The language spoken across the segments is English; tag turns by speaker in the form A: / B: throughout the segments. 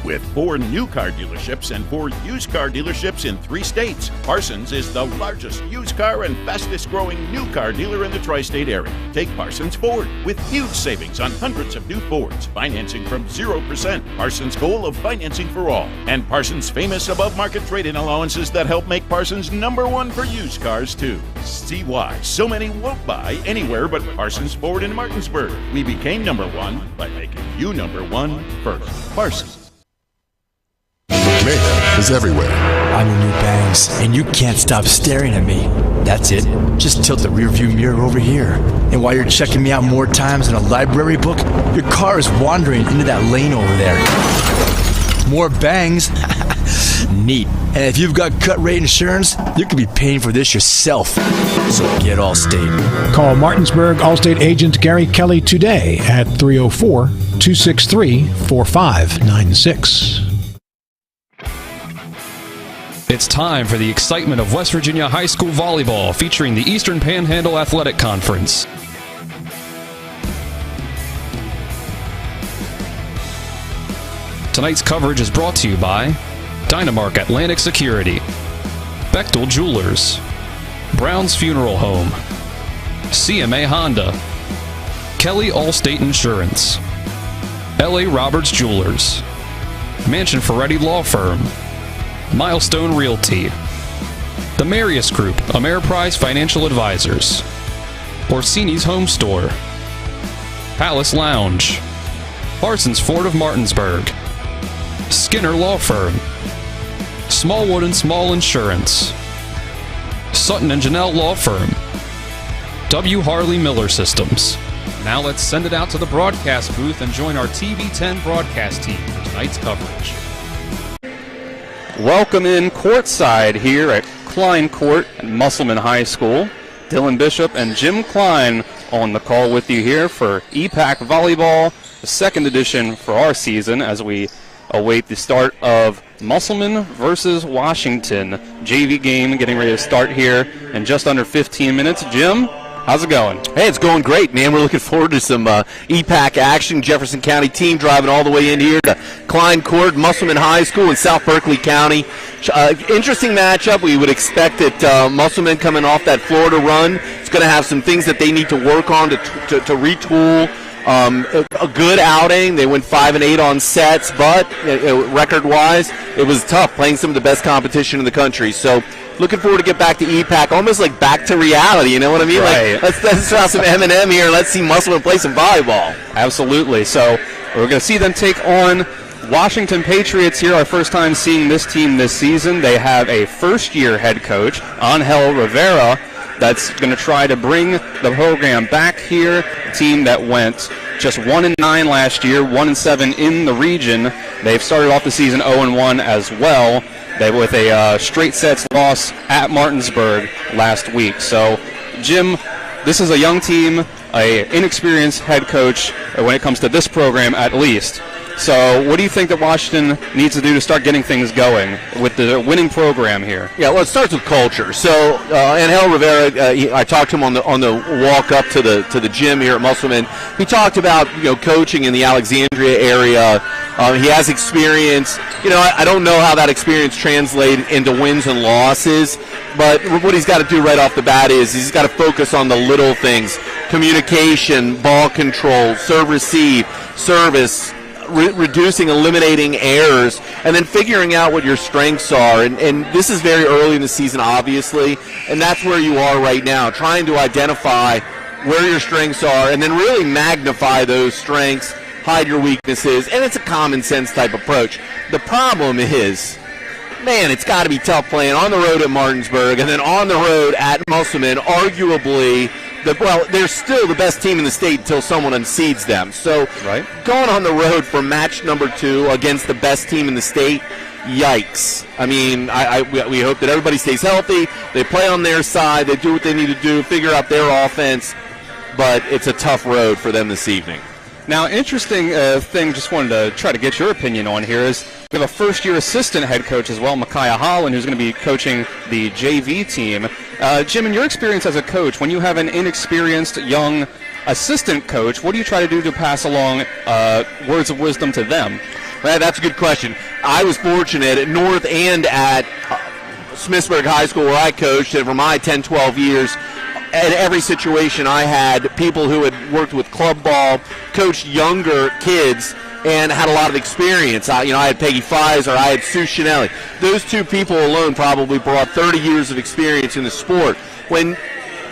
A: With 4 new car dealerships and 4 used car dealerships in 3 states, Parsons is the largest used car and fastest growing new car dealer in the tri-state area. Take Parsons Ford with huge savings on hundreds of new Fords, financing from 0%. Parsons' goal of financing for all, and Parsons' famous above-market trade-in allowances that help make Parsons #1 for used cars too. See why so many won't buy anywhere but Parsons Ford in Martinsburg. We became #1 by making you #1 first. Parsons.
B: Mayhem is everywhere.
C: I'm your new bangs, and you can't stop staring at me. That's it. Just tilt the rearview mirror over here. And while you're checking me out more times than a library book, your car is wandering into that lane over there. More bangs? Neat. And if you've got cut rate insurance, you could be paying for this yourself. So get Allstate.
D: Call Martinsburg Allstate agent Gary Kelly today at 304-263-4596.
E: It's time for the excitement of West Virginia high school volleyball featuring the Eastern Panhandle Athletic Conference. Tonight's coverage is brought to you by Dynamark Atlantic Security, Bechtel Jewelers, Brown's Funeral Home, CMA Honda, Kelly Allstate Insurance, L.A. Roberts Jewelers, Mansion Ferretti Law Firm, Milestone Realty, The Marius Group, Ameriprise Financial Advisors, Orsini's Home Store, Palace Lounge, Parsons Ford of Martinsburg, Skinner Law Firm, Smallwood and Small Insurance, Sutton and Janelle Law Firm, W. Harley Miller Systems. Now let's send it out to the broadcast booth and join our TV10 broadcast team for tonight's coverage. Welcome in courtside here at Klein Court at Musselman High School. Dylan Bishop and Jim Klein on the call with you here for EPAC Volleyball, the second edition for our season as we await the start of Musselman versus Washington. JV game getting ready to start here in just under 15 minutes. Jim, how's it going?
F: Hey, it's going great, man. We're looking forward to some EPAC action. Jefferson County team driving all the way in here to Klein Court, Musselman High School in South Berkeley County. Interesting matchup. We would expect that Musselman coming off that Florida run is going to have some things that they need to work on to retool. A good outing. They went 5-8 on sets, but record-wise, it was tough playing some of the best competition in the country. So looking forward to get back to EPAC, almost like back to reality, you know what I mean?
E: Right.
F: Like, let's try some M&M here and let's see Musselman play some volleyball.
E: Absolutely. So we're going to see them take on Washington Patriots here, our first time seeing this team this season. They have a first-year head coach, Angel Rivera, that's going to try to bring the program back here. A team that went just 1-9 last year, 1-7 in the region. They've started off the season 0-1 as well. They with a straight sets loss at Martinsburg last week. So, Jim, this is a young team, an inexperienced head coach when it comes to this program at least. So what do you think that Washington needs to do to start getting things going with the winning program here?
F: Yeah, well, it starts with culture. So Angel Rivera, I talked to him on the walk up to the gym here at Musselman. He talked about coaching in the Alexandria area. He has experience. I don't know how that experience translates into wins and losses, but what he's got to do right off the bat is he's got to focus on the little things: communication, ball control, serve receive, service, eliminating errors, and then figuring out what your strengths are. And this is very early in the season, obviously, and that's where you are right now, trying to identify where your strengths are and then really magnify those strengths, hide your weaknesses, and it's a common sense type approach. The problem is, man, it's got to be tough playing on the road at Martinsburg and then on the road at Musselman, arguably they're still the best team in the state until someone unseeds them. So going on the road for match number 2 against the best team in the state, yikes. I mean, we hope that everybody stays healthy. They play on their side. They do what they need to do, figure out their offense. But it's a tough road for them this evening.
E: Now, interesting thing, just wanted to try to get your opinion on here is we have a first-year assistant head coach as well, Micaiah Holland, who's going to be coaching the JV team. Jim, in your experience as a coach, when you have an inexperienced young assistant coach, what do you try to do to pass along words of wisdom to them?
F: Well, that's a good question. I was fortunate at North and at Smithsburg High School, where I coached, and for my 10, 12 years, in every situation I had people who had worked with club ball, coached younger kids, and had a lot of experience. I had Peggy Fizer, I had Sue Chanelli. Those two people alone probably brought 30 years of experience in the sport. When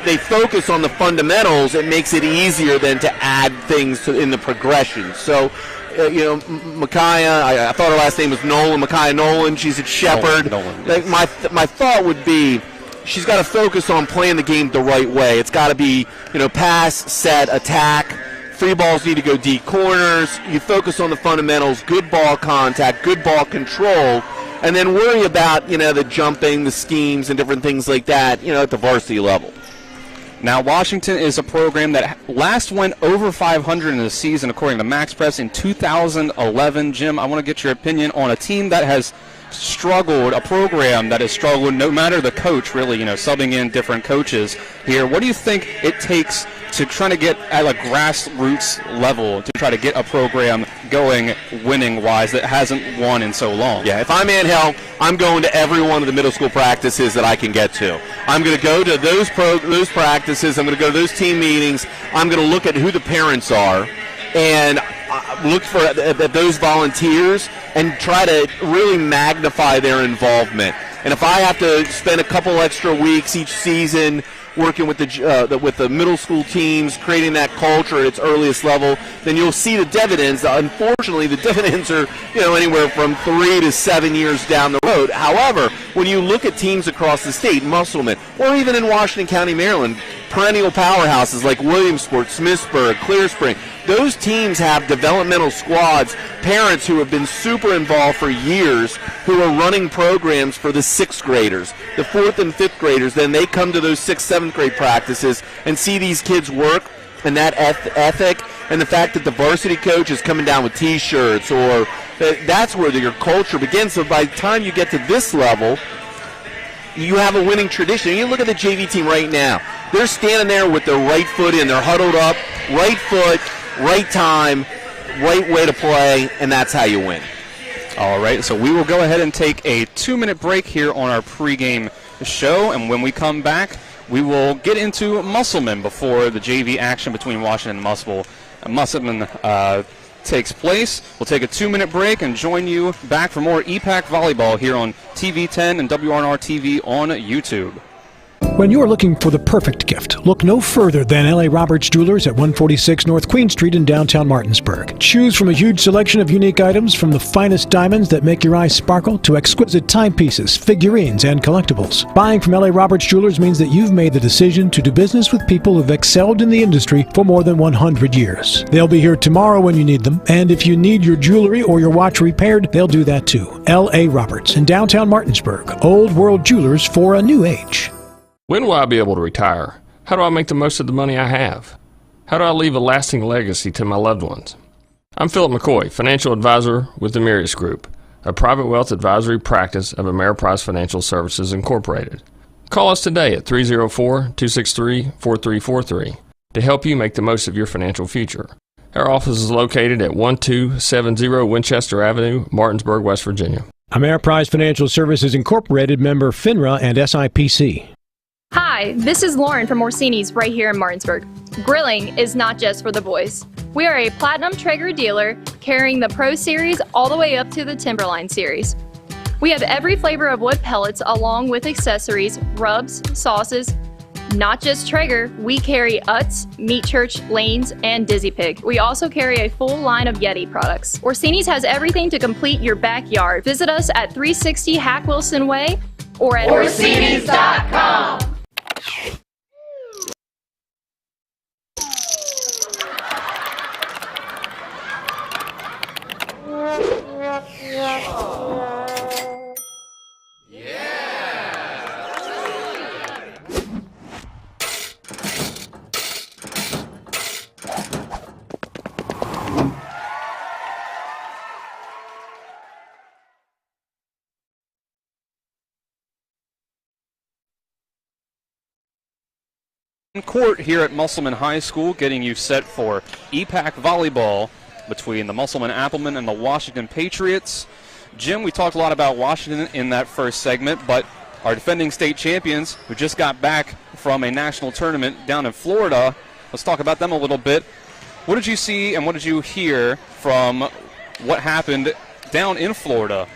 F: they focus on the fundamentals, it makes it easier than to add things in the progression. So, Micaiah, I thought her last name was Nolan, Micaiah Nolan, she's at Shepherd.
B: Nolan,
F: yes. My thought would be, she's got to focus on playing the game the right way. It's got to be, pass, set, attack. Free balls need to go deep corners. You focus on the fundamentals, good ball contact, good ball control, and then worry about, the jumping, the schemes, and different things like that, at the varsity level.
B: Now, Washington is a program that last went over 500 in the season, according to Max Press, in 2011. Jim, I want to get your opinion on a team that has struggled, a program that has struggled, no matter the coach, really, subbing in different coaches here. What do you think it takes to try to get at a grassroots level to try to get a program going winning-wise that hasn't won in so long?
F: Yeah, if I'm Anthem, I'm going to every one of the middle school practices that I can get to. I'm going to go to those practices. I'm going to go to those team meetings. I'm going to look at who the parents are and look for at those volunteers and try to really magnify their involvement. And if I have to spend a couple extra weeks each season working with the middle school teams, creating that culture at its earliest level, then you'll see the dividends. Unfortunately, the dividends are anywhere from 3 to 7 years down the road. However, when you look at teams across the state, Musselman, or even in Washington County, Maryland, perennial powerhouses like Williamsport, Smithsburg, Clear Spring, those teams have developmental squads, parents who have been super involved for years, who are running programs for the 6th graders, the 4th and 5th graders. Then they come to those 6th, 7th grade practices and see these kids work, and that ethic and the fact that the varsity coach is coming down with T-shirts, or that's where your culture begins. So by the time you get to this level, you have a winning tradition. You look at the JV team right now. They're standing there with their right foot in. They're huddled up, right foot, right time, right way to play, and that's how you win.
B: All right, so we will go ahead and take a 2-minute break here on our pregame show, and when we come back, we will get into Musselman before the JV action between Washington and Musselman takes place. We'll take a 2-minute break and join you back for more EPAC volleyball here on TV 10 and WRNR TV on YouTube.
D: When you're looking for the perfect gift, look no further than L.A. Roberts Jewelers at 146 North Queen Street in downtown Martinsburg. Choose from a huge selection of unique items, from the finest diamonds that make your eyes sparkle to exquisite timepieces, figurines, and collectibles. Buying from L.A. Roberts Jewelers means that you've made the decision to do business with people who've excelled in the industry for more than 100 years. They'll be here tomorrow when you need them, and if you need your jewelry or your watch repaired, they'll do that too. L.A. Roberts in downtown Martinsburg. Old World Jewelers for a new age.
G: When will I be able to retire? How do I make the most of the money I have? How do I leave a lasting legacy to my loved ones? I'm Philip McCoy, financial advisor with the Mirius Group, a private wealth advisory practice of Ameriprise Financial Services Incorporated. Call us today at 304-263-4343 to help you make the most of your financial future. Our office is located at 1270 Winchester Avenue, Martinsburg, West Virginia.
D: Ameriprise Financial Services Incorporated, member FINRA and SIPC.
H: Hi, this is Lauren from Orsini's right here in Martinsburg. Grilling is not just for the boys. We are a Platinum Traeger dealer carrying the Pro Series all the way up to the Timberline Series. We have every flavor of wood pellets along with accessories, rubs, sauces. Not just Traeger, we carry Utz, Meat Church, Lanes, and Dizzy Pig. We also carry a full line of Yeti products. Orsini's has everything to complete your backyard. Visit us at 360 Hack Wilson Way or at Orsinis.com.
B: Court here at Musselman High School, getting you set for EPAC volleyball between the Musselman Applemen and the Washington Patriots. Jim, we talked a lot about Washington in that first segment, but our defending state champions who just got back from a national tournament down in Florida, let's talk about them a little bit. What did you see and what did you hear from what happened down in Florida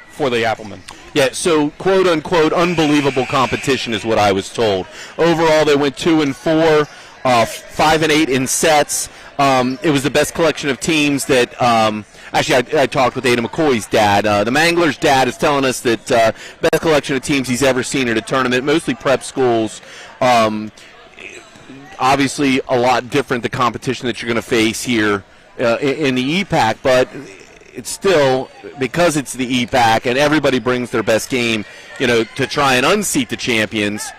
B: for the Applemen?
F: Yeah, so quote-unquote unbelievable competition is what I was told. Overall, they went 2-4, 5-8 in sets. It was the best collection of teams that actually I talked with Ada McCoy's dad. The Mangler's dad is telling us that best collection of teams he's ever seen at a tournament, mostly prep schools. Obviously, a lot different the competition that you're going to face here in the EPAC, but it's still, because it's the EPAC and everybody brings their best game, to try and unseat the champions,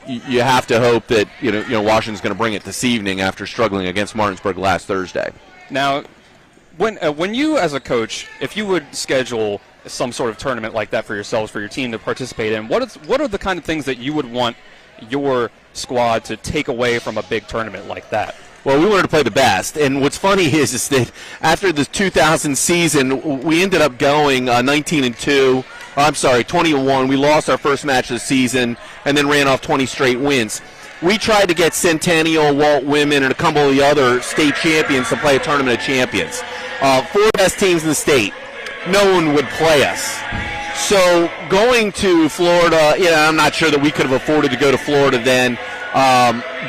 F: you have to hope that Washington's going to bring it this evening after struggling against Martinsburg last Thursday.
B: Now, when you as a coach, if you would schedule some sort of tournament like that for yourselves, for your team to participate in, what are the kind of things that you would want your squad to take away from a big tournament like that?
F: Well, we wanted to play the best, and what's funny is that after the 2000 season, we ended up going 20-1. We lost our first match of the season and then ran off 20 straight wins. We tried to get Centennial, Walt Women, and a couple of the other state champions to play a tournament of champions. 4 best teams in the state. No one would play us. So going to Florida, I'm not sure that we could have afforded to go to Florida then,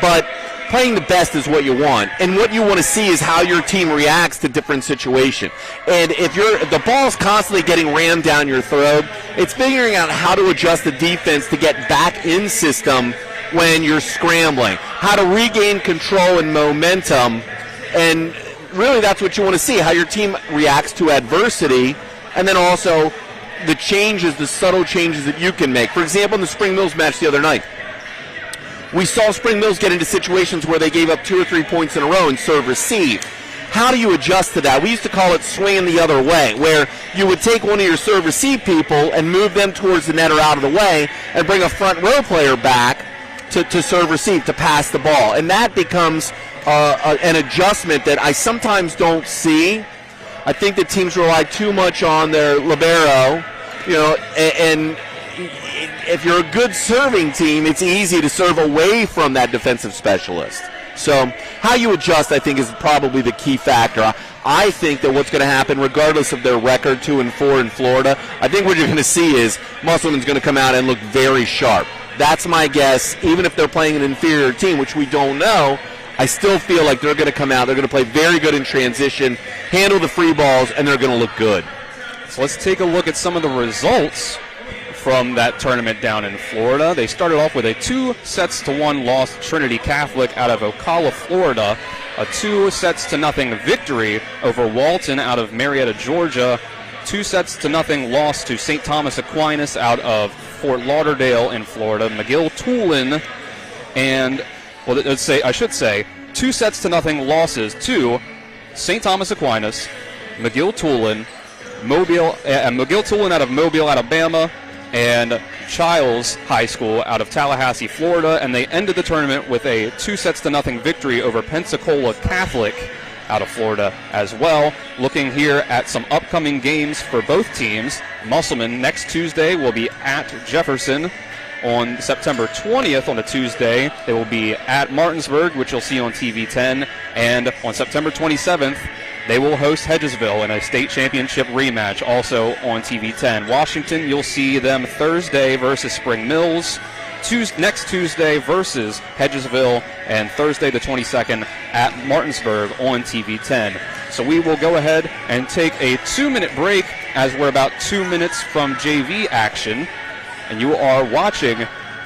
F: but playing the best is what you want, and what you want to see is how your team reacts to different situations. And if the ball's constantly getting rammed down your throat, it's figuring out how to adjust the defense to get back in system when you're scrambling, how to regain control and momentum, and really that's what you want to see, how your team reacts to adversity, and then also the subtle changes that you can make. For example, in the Spring Mills match the other night, we saw Spring Mills get into situations where they gave up 2 or 3 points in a row and serve-receive. How do you adjust to that? We used to call it swinging the other way, where you would take one of your serve-receive people and move them towards the net or out of the way and bring a front row player back to serve-receive, to pass the ball. And that becomes an adjustment that I sometimes don't see. I think that teams rely too much on their libero, and if you're a good serving team, it's easy to serve away from that defensive specialist. So how you adjust, I think, is probably the key factor. I think that what's going to happen, regardless of their record, 2-4 in Florida, I think what you're going to see is Musselman's going to come out and look very sharp. That's my guess. Even if they're playing an inferior team, which we don't know, I still feel like they're going to come out, they're going to play very good in transition, handle the free balls, and they're going to look good.
B: So let's take a look at some of the results from that tournament down in Florida. They started off with a 2-1 loss to Trinity Catholic out of Ocala, Florida. A 2-0 victory over Walton out of Marietta, Georgia. 2-0 loss to St. Thomas Aquinas out of Fort Lauderdale in Florida. McGill-Tulin and, well, I should say 2-0 losses to St. Thomas Aquinas, McGill-Tulin, McGill-Tulin out of Mobile, Alabama, and Childs High School out of Tallahassee, Florida, and they ended the tournament with a 2-0 victory over Pensacola Catholic out of Florida as well. Looking here at some upcoming games for both teams, Musselman next Tuesday will be at Jefferson. On September 20th, on a Tuesday, they will be at Martinsburg, which you'll see on TV 10, and on September 27th, they will host Hedgesville in a state championship rematch, also on TV 10. Washington, you'll see them Thursday versus Spring Mills, next Tuesday versus Hedgesville, and Thursday the 22nd at Martinsburg on TV 10. So we will go ahead and take a 2-minute break as we're about 2 minutes from JV action. And you are watching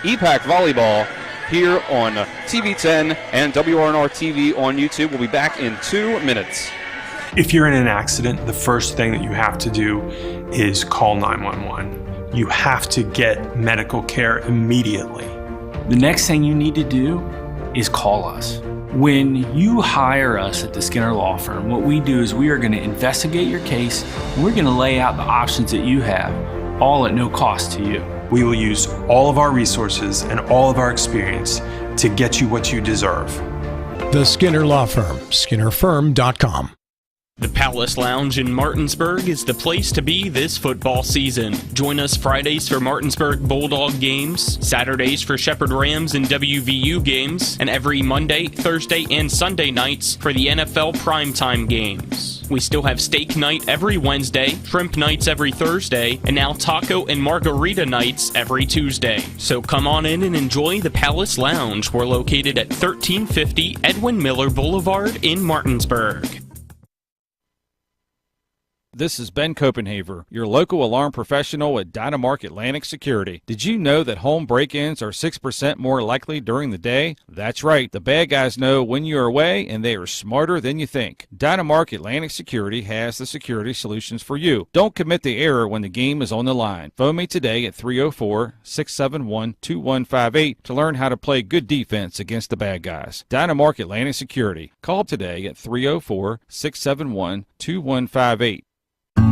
B: EPAC Volleyball here on TV 10 and WRNR TV on YouTube. We'll be back in 2 minutes.
I: If you're in an accident, the first thing that you have to do is call 911. You have to get medical care immediately.
J: The next thing you need to do is call us. When you hire us at the Skinner Law Firm, what we do is we are going to investigate your case, and we're going to lay out the options that you have, all at no cost to you.
I: We will use all of our resources and all of our experience to get you what you deserve.
D: The Skinner Law Firm, SkinnerFirm.com.
K: The Palace Lounge in Martinsburg is the place to be this football season. Join us Fridays for Martinsburg Bulldog games, Saturdays for Shepherd Rams and WVU games, and every Monday, Thursday, and Sunday nights for the NFL primetime games. We still have steak night every Wednesday, shrimp nights every Thursday, and now taco and margarita nights every Tuesday. So come on in and enjoy the Palace Lounge. We're located at 1350 Edwin Miller Boulevard in Martinsburg.
L: This is Ben Copenhaver, your local alarm professional at Dynamark Atlantic Security. Did you know that home break-ins are 6% more likely during the day? That's right. The bad guys know when you're away, and they are smarter than you think. Dynamark Atlantic Security has the security solutions for you. Don't commit the error when the game is on the line. Phone me today at 304-671-2158 to learn how to play good defense against the bad guys. Dynamark Atlantic Security. Call today at 304-671-2158.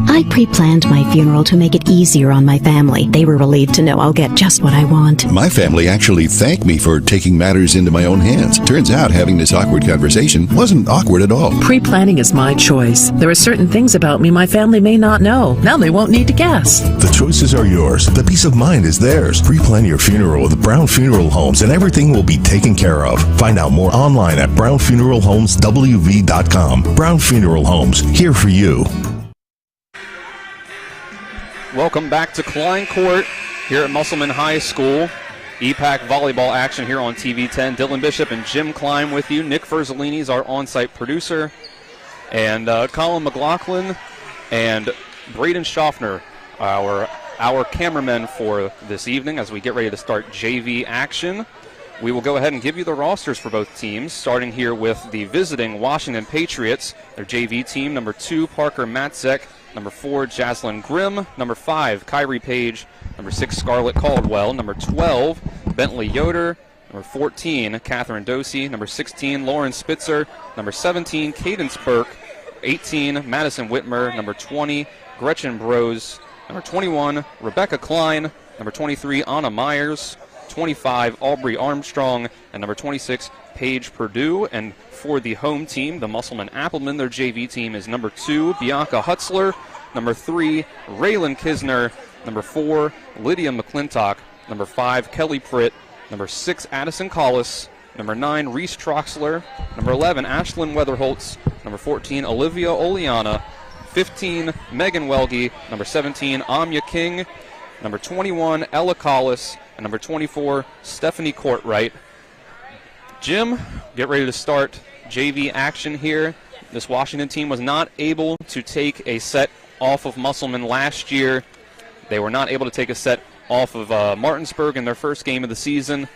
M: I pre-planned my funeral to make it easier on my family. They were relieved to know I'll get just what I want.
N: My family actually thanked me for taking matters into my own hands. Turns out having this awkward conversation wasn't awkward at all.
O: Pre-planning is my choice. There are certain things about me my family may not know. Now they won't need to guess.
N: The choices are yours. The peace of mind is theirs. Pre-plan your funeral with Brown Funeral Homes and everything will be taken care of. Find out more online at brownfuneralhomeswv.com. Brown Funeral Homes, here for you.
B: Welcome back to Klein Court here at Musselman High School. EPAC volleyball action here on TV 10. Dylan Bishop and Jim Klein with you. Nick Verzolini is our on-site producer. And Colin McLaughlin and Braden Schaffner, our cameramen for this evening as we get ready to start JV action. We will go ahead and give you the rosters for both teams, starting here with the visiting Washington Patriots. Their JV team, number 2, Parker Matzek. Number 4, Jaslyn Grimm. Number 5, Kyrie Page. Number 6, Scarlett Caldwell. Number 12, Bentley Yoder. Number 14, Catherine Dosey. Number 16, Lauren Spitzer. Number 17, Cadence Burke. 18, Madison Whitmer. Number 20, Gretchen Brose. Number 21, Rebecca Klein. Number 23, Anna Myers. 25, Aubrey Armstrong. And number 26, Paige Purdue. And for the home team, the Musselman Applemen, their JV team is number 2, Bianca Hutzler. Number 3, Raylan Kisner. Number 4, Lydia McClintock. Number 5, Kelly Pritt. Number 6, Addison Collis. Number 9, Reese Troxler. Number 11, Ashlyn Weatherholtz. Number 14, Olivia Oleana. 15, Megan Welge. Number 17, Amya King. Number 21, Ella Collis. And number 24, Stephanie Courtwright. Jim, get ready to start JV action here. This Washington team was not able to take a set off of Musselman last year. They were not able to take a set off of Martinsburg in their first game of the season.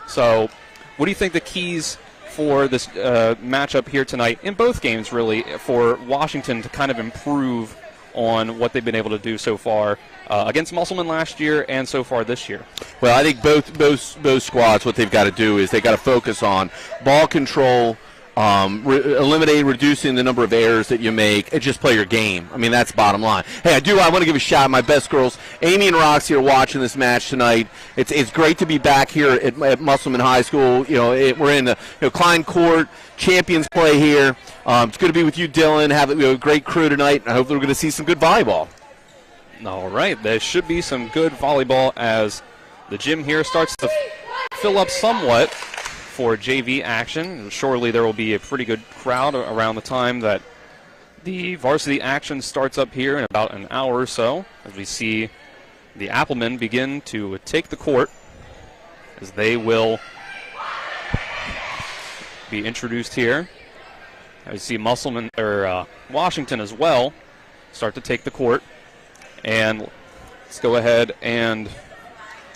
B: So what do you think the keys for this matchup here tonight, in both games really, for Washington to kind of improve on what they've been able to do so far against Musselman last year and so far this year?
F: Well, I think both squads, what they've got to do is they've got to focus on ball control, reducing the number of errors that you make, and just play your game. I mean, that's bottom line. Hey, I want to give a shout out to my best girls, Amy and Roxy, are watching this match tonight. It's great to be back here at Musselman High School. We're in the Klein Court. Champions play here. It's good to be with you, Dylan. Have a great crew tonight, and hopefully we're going to see some good volleyball.
B: All right, there should be some good volleyball as the gym here starts to fill up somewhat for JV action. Surely there will be a pretty good crowd around the time that the varsity action starts up here in about an hour or so, as we see the Applemen begin to take the court, as they will be introduced here. We see Musselman, or Washington as well, start to take the court. And let's go ahead and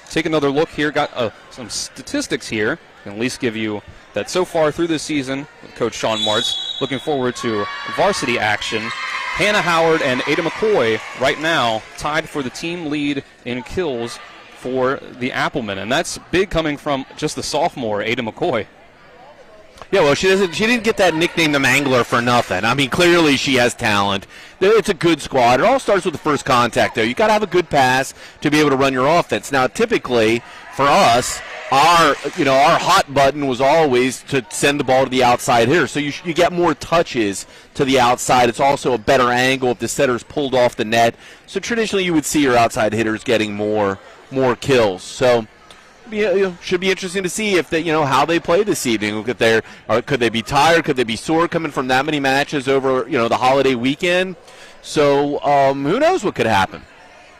B: take another look here. Got some statistics here. Can at least give you that so far through this season with Coach Sean Martz. Looking forward to varsity action. Hannah Howard and Ada McCoy right now tied for the team lead in kills for the Applemen. And that's big coming from just the sophomore, Ada McCoy.
F: Yeah, well, she didn't get that nickname, the Mangler, for nothing. I mean, clearly she has talent. It's a good squad. It all starts with the first contact, though. You got to have a good pass to be able to run your offense. Now, typically, for us, our hot button was always to send the ball to the outside hitter. So you get more touches to the outside. It's also a better angle if the setter's pulled off the net. So traditionally you would see your outside hitters getting more kills. So should be interesting to see if how they play this evening. Look at could they be tired? Could they be sore coming from that many matches over the holiday weekend? So who knows what could happen.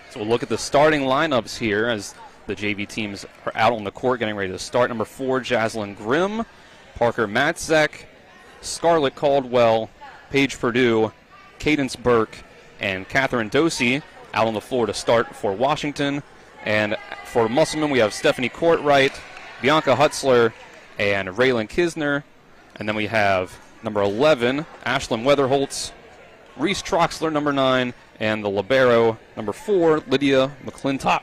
B: So we'll look at the starting lineups here as the JV teams are out on the court getting ready to start. Number 4, Jaslyn Grimm, Parker Matzek, Scarlett Caldwell, Paige Purdue, Cadence Burke, and Catherine Dosey out on the floor to start for Washington. And for Musselman, we have Stephanie Courtwright, Bianca Hutzler, and Raylan Kisner. And then we have number 11, Ashlyn Weatherholtz, Reese Troxler, number 9, and the libero, number 4, Lydia McClintock.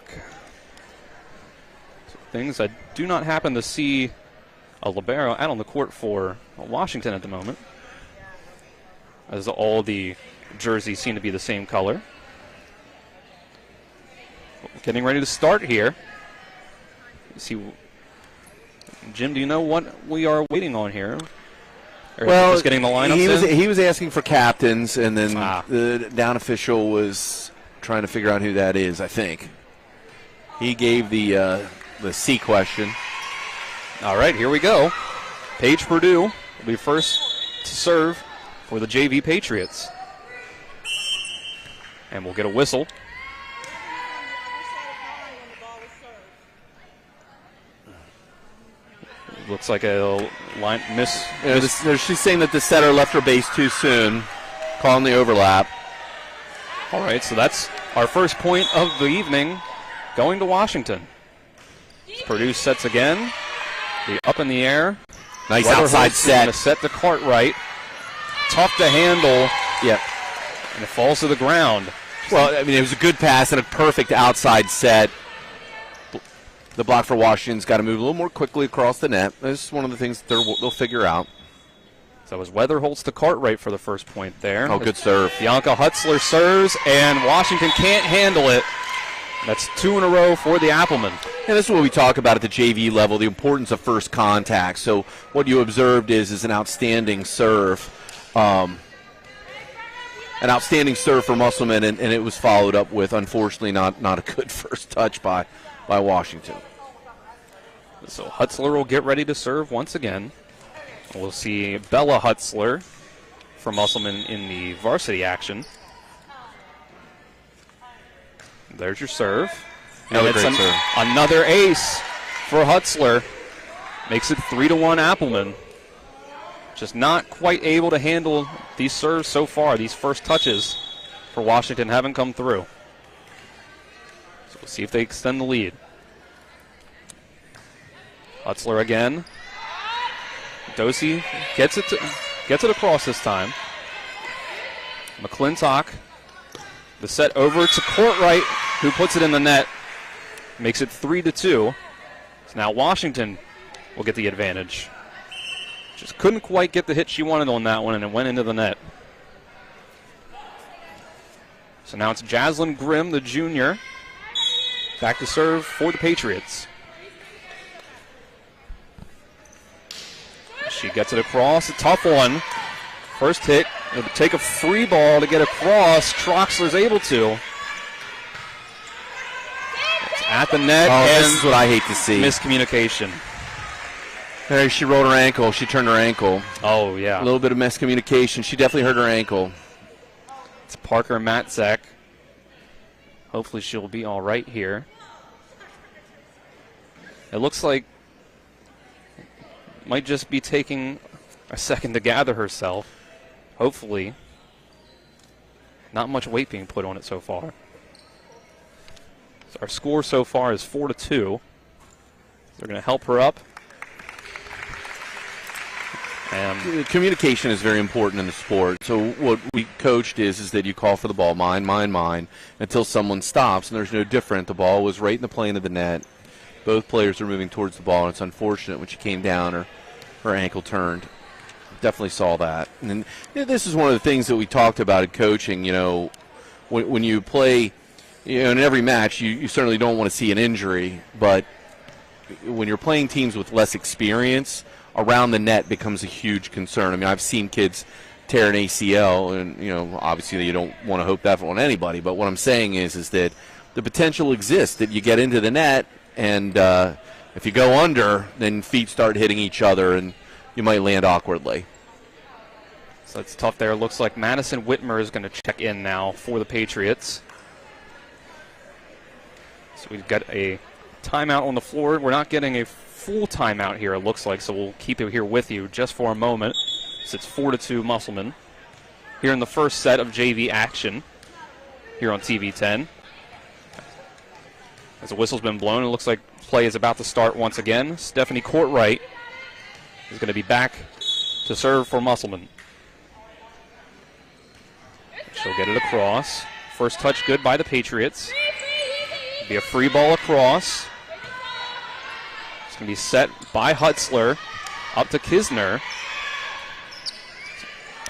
B: So things I do not happen to see a libero out on the court for Washington at the moment, as all the jerseys seem to be the same color. Getting ready to start here. Let's see, Jim, do you know what we are waiting on here? Or just getting the lineups
F: he was asking for captains, and then the down official was trying to figure out who that is, I think. He gave the C question.
B: All right, here we go. Paige Purdue will be first to serve for the JV Patriots. And we'll get a whistle. Looks like a line miss.
F: She's saying that the setter left her base too soon, calling the overlap.
B: All right, so that's our first point of the evening going to Washington. Purdue sets again. The up in the air.
F: Nice outside set.
B: Set to Cartwright. Tough to handle.
F: Yep.
B: And it falls to the ground.
F: Well, I mean, it was a good pass and a perfect outside set. The block for Washington's got to move a little more quickly across the net. This is one of the things they'll figure out.
B: So as Weatherholtz to Cartwright for the first point there.
F: Oh, good serve.
B: Bianca Hutzler serves, and Washington can't handle it. That's 2 in a row for the Applemen.
F: And this is what we talk about at the JV level, the importance of first contact. So what you observed is an outstanding serve. An outstanding serve for Musselman, and it was followed up with, unfortunately, not a good first touch by Washington.
B: So Hutzler will get ready to serve once again. We'll see Bella Hutzler from Musselman in the varsity action. There's your serve.
F: Another great serve.
B: Another ace for Hutzler. Makes it 3-1 Applemen. Just not quite able to handle these serves so far. These first touches for Washington haven't come through. So we'll see if they extend the lead. Hutzler again. Dosey gets it across this time. McClintock. The set over to Courtwright, who puts it in the net. Makes it 3-2. So now Washington will get the advantage. Just couldn't quite get the hit she wanted on that one, and it went into the net. So now it's Jaslyn Grimm, the junior, back to serve for the Patriots. She gets it across, a tough one. First hit, it'll take a free ball to get across. Troxler's able to. It's at the net, and
F: this is what I hate to see.
B: Miscommunication.
F: There, she rolled her ankle. She turned her ankle.
B: Oh, yeah.
F: A little bit of miscommunication. She definitely hurt her ankle.
B: It's Parker Matzek. Hopefully she'll be all right here. It looks like might just be taking a second to gather herself. Hopefully. Not much weight being put on it so far. So our score so far is 4-2. They're going to help her up. And
F: communication is very important in the sport. So what we coached is that you call for the ball, mine, until someone stops, and there's no different. The ball was right in the plane of the net. Both players are moving towards the ball, and it's unfortunate when she came down, her ankle turned. Definitely saw that. And this is one of the things that we talked about in coaching. When you play, in every match, you certainly don't want to see an injury, but when you're playing teams with less experience, around the net becomes a huge concern. I mean, I've seen kids tear an ACL, and obviously you don't want to hope that on anybody. But what I'm saying is that the potential exists that you get into the net, and if you go under, then feet start hitting each other, and you might land awkwardly.
B: So it's tough there. Looks like Madison Whitmer is going to check in now for the Patriots. So we've got a timeout on the floor. We're not getting a full timeout here, it looks like, so we'll keep it here with you just for a moment. So it's 4-2 Musselman here in the first set of JV action here on TV 10. As the whistle's been blown, it looks like play is about to start once again. Stephanie Courtwright is going to be back to serve for Musselman. She'll get it across. First touch good by the Patriots. It'll be a free ball across. It's going to be set by Hutzler up to Kisner.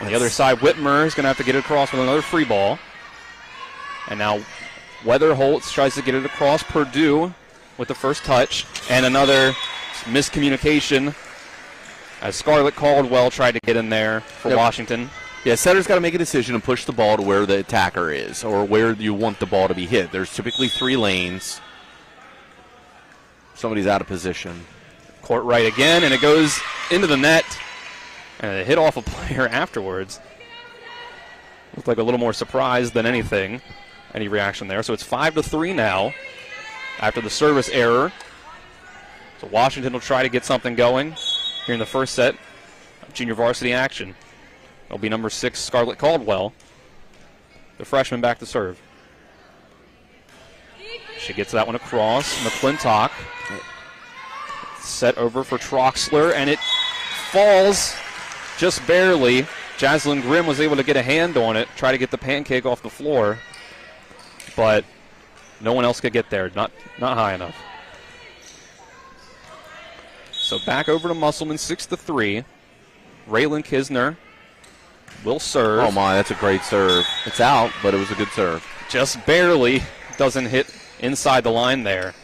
B: On the other side, Whitmer is going to have to get it across with another free ball. And now Weatherholtz tries to get it across. Purdue with the first touch. And another miscommunication as Scarlett Caldwell tried to get in there for Washington.
F: Yeah, setter's got to make a decision and push the ball to where the attacker is or where you want the ball to be hit. There's typically 3 lanes. Somebody's out of position.
B: Courtwright again, and it goes into the net. And it hit off a player afterwards. Looked like a little more surprised than anything. Any reaction there. So it's 5-3 now after the service error. So Washington will try to get something going here in the first set of junior varsity action. It'll be number 6, Scarlett Caldwell, the freshman, back to serve. She gets that one across. McClintock set over for Troxler, and it falls just barely. Jaslyn Grimm was able to get a hand on it, try to get the pancake off the floor, but no one else could get there, not high enough. So back over to Musselman, 6-3. Raylan Kisner will serve.
F: Oh my, that's a great serve. It's out, but it was a good serve.
B: Just barely doesn't hit inside the line there.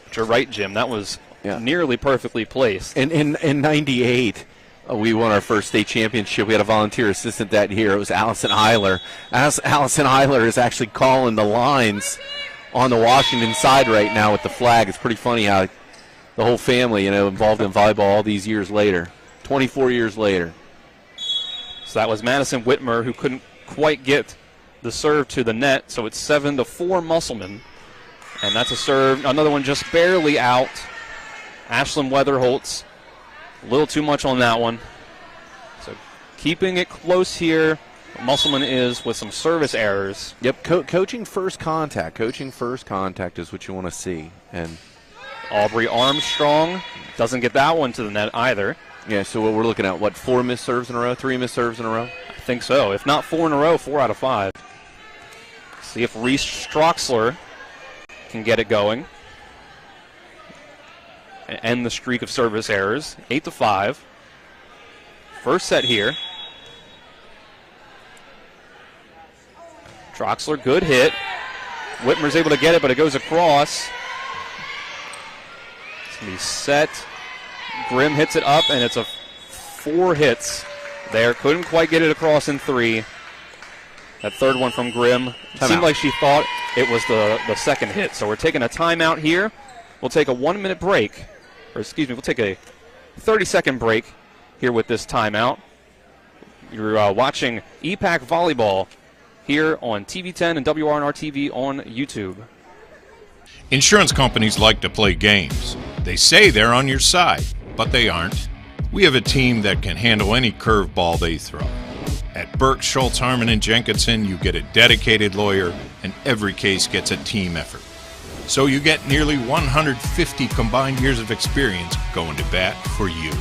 B: But you're right, Jim. That was nearly perfectly placed.
F: In 98, we won our first state championship. We had a volunteer assistant that year. It was Allison Eiler. Allison Eiler is actually calling the lines on the Washington side right now with the flag. It's pretty funny how the whole family, involved in volleyball all these years later, 24 years later.
B: So that was Madison Whitmer, who couldn't quite get the serve to the net. So it's 7-4 Musselman. And that's a serve. Another one just barely out. Ashlyn Weatherholtz, a little too much on that one. So keeping it close here. Musselman is with some service errors.
F: Yep, coaching first contact. Coaching first contact is what you want to see. And
B: Aubrey Armstrong doesn't get that one to the net either.
F: Yeah, so what we're looking at, 4 missed serves in a row, 3 missed serves in a row?
B: I think so. If not 4 in a row, 4 out of 5. See if Reese Stroxler can get it going and end the streak of service errors. 8-5. First set here. Troxler, good hit. Whitmer's able to get it, but it goes across. It's going to be set. Grimm hits it up, and it's a 4 hits there. Couldn't quite get it across in 3. That third one from Grimm. Seemed like she thought it was the second hit. So we're taking a timeout here. We'll take a 1-minute break. Or excuse me, we'll take a 30-second break here with this timeout. You're watching EPAC Volleyball here on TV 10 and WRNR TV on YouTube.
P: Insurance companies like to play games. They say they're on your side, but they aren't. We have a team that can handle any curveball they throw. At Burke, Schultz, Harmon, and Jenkinson, you get a dedicated lawyer, and every case gets a team effort. So you get nearly 150 combined years of experience going to bat for you.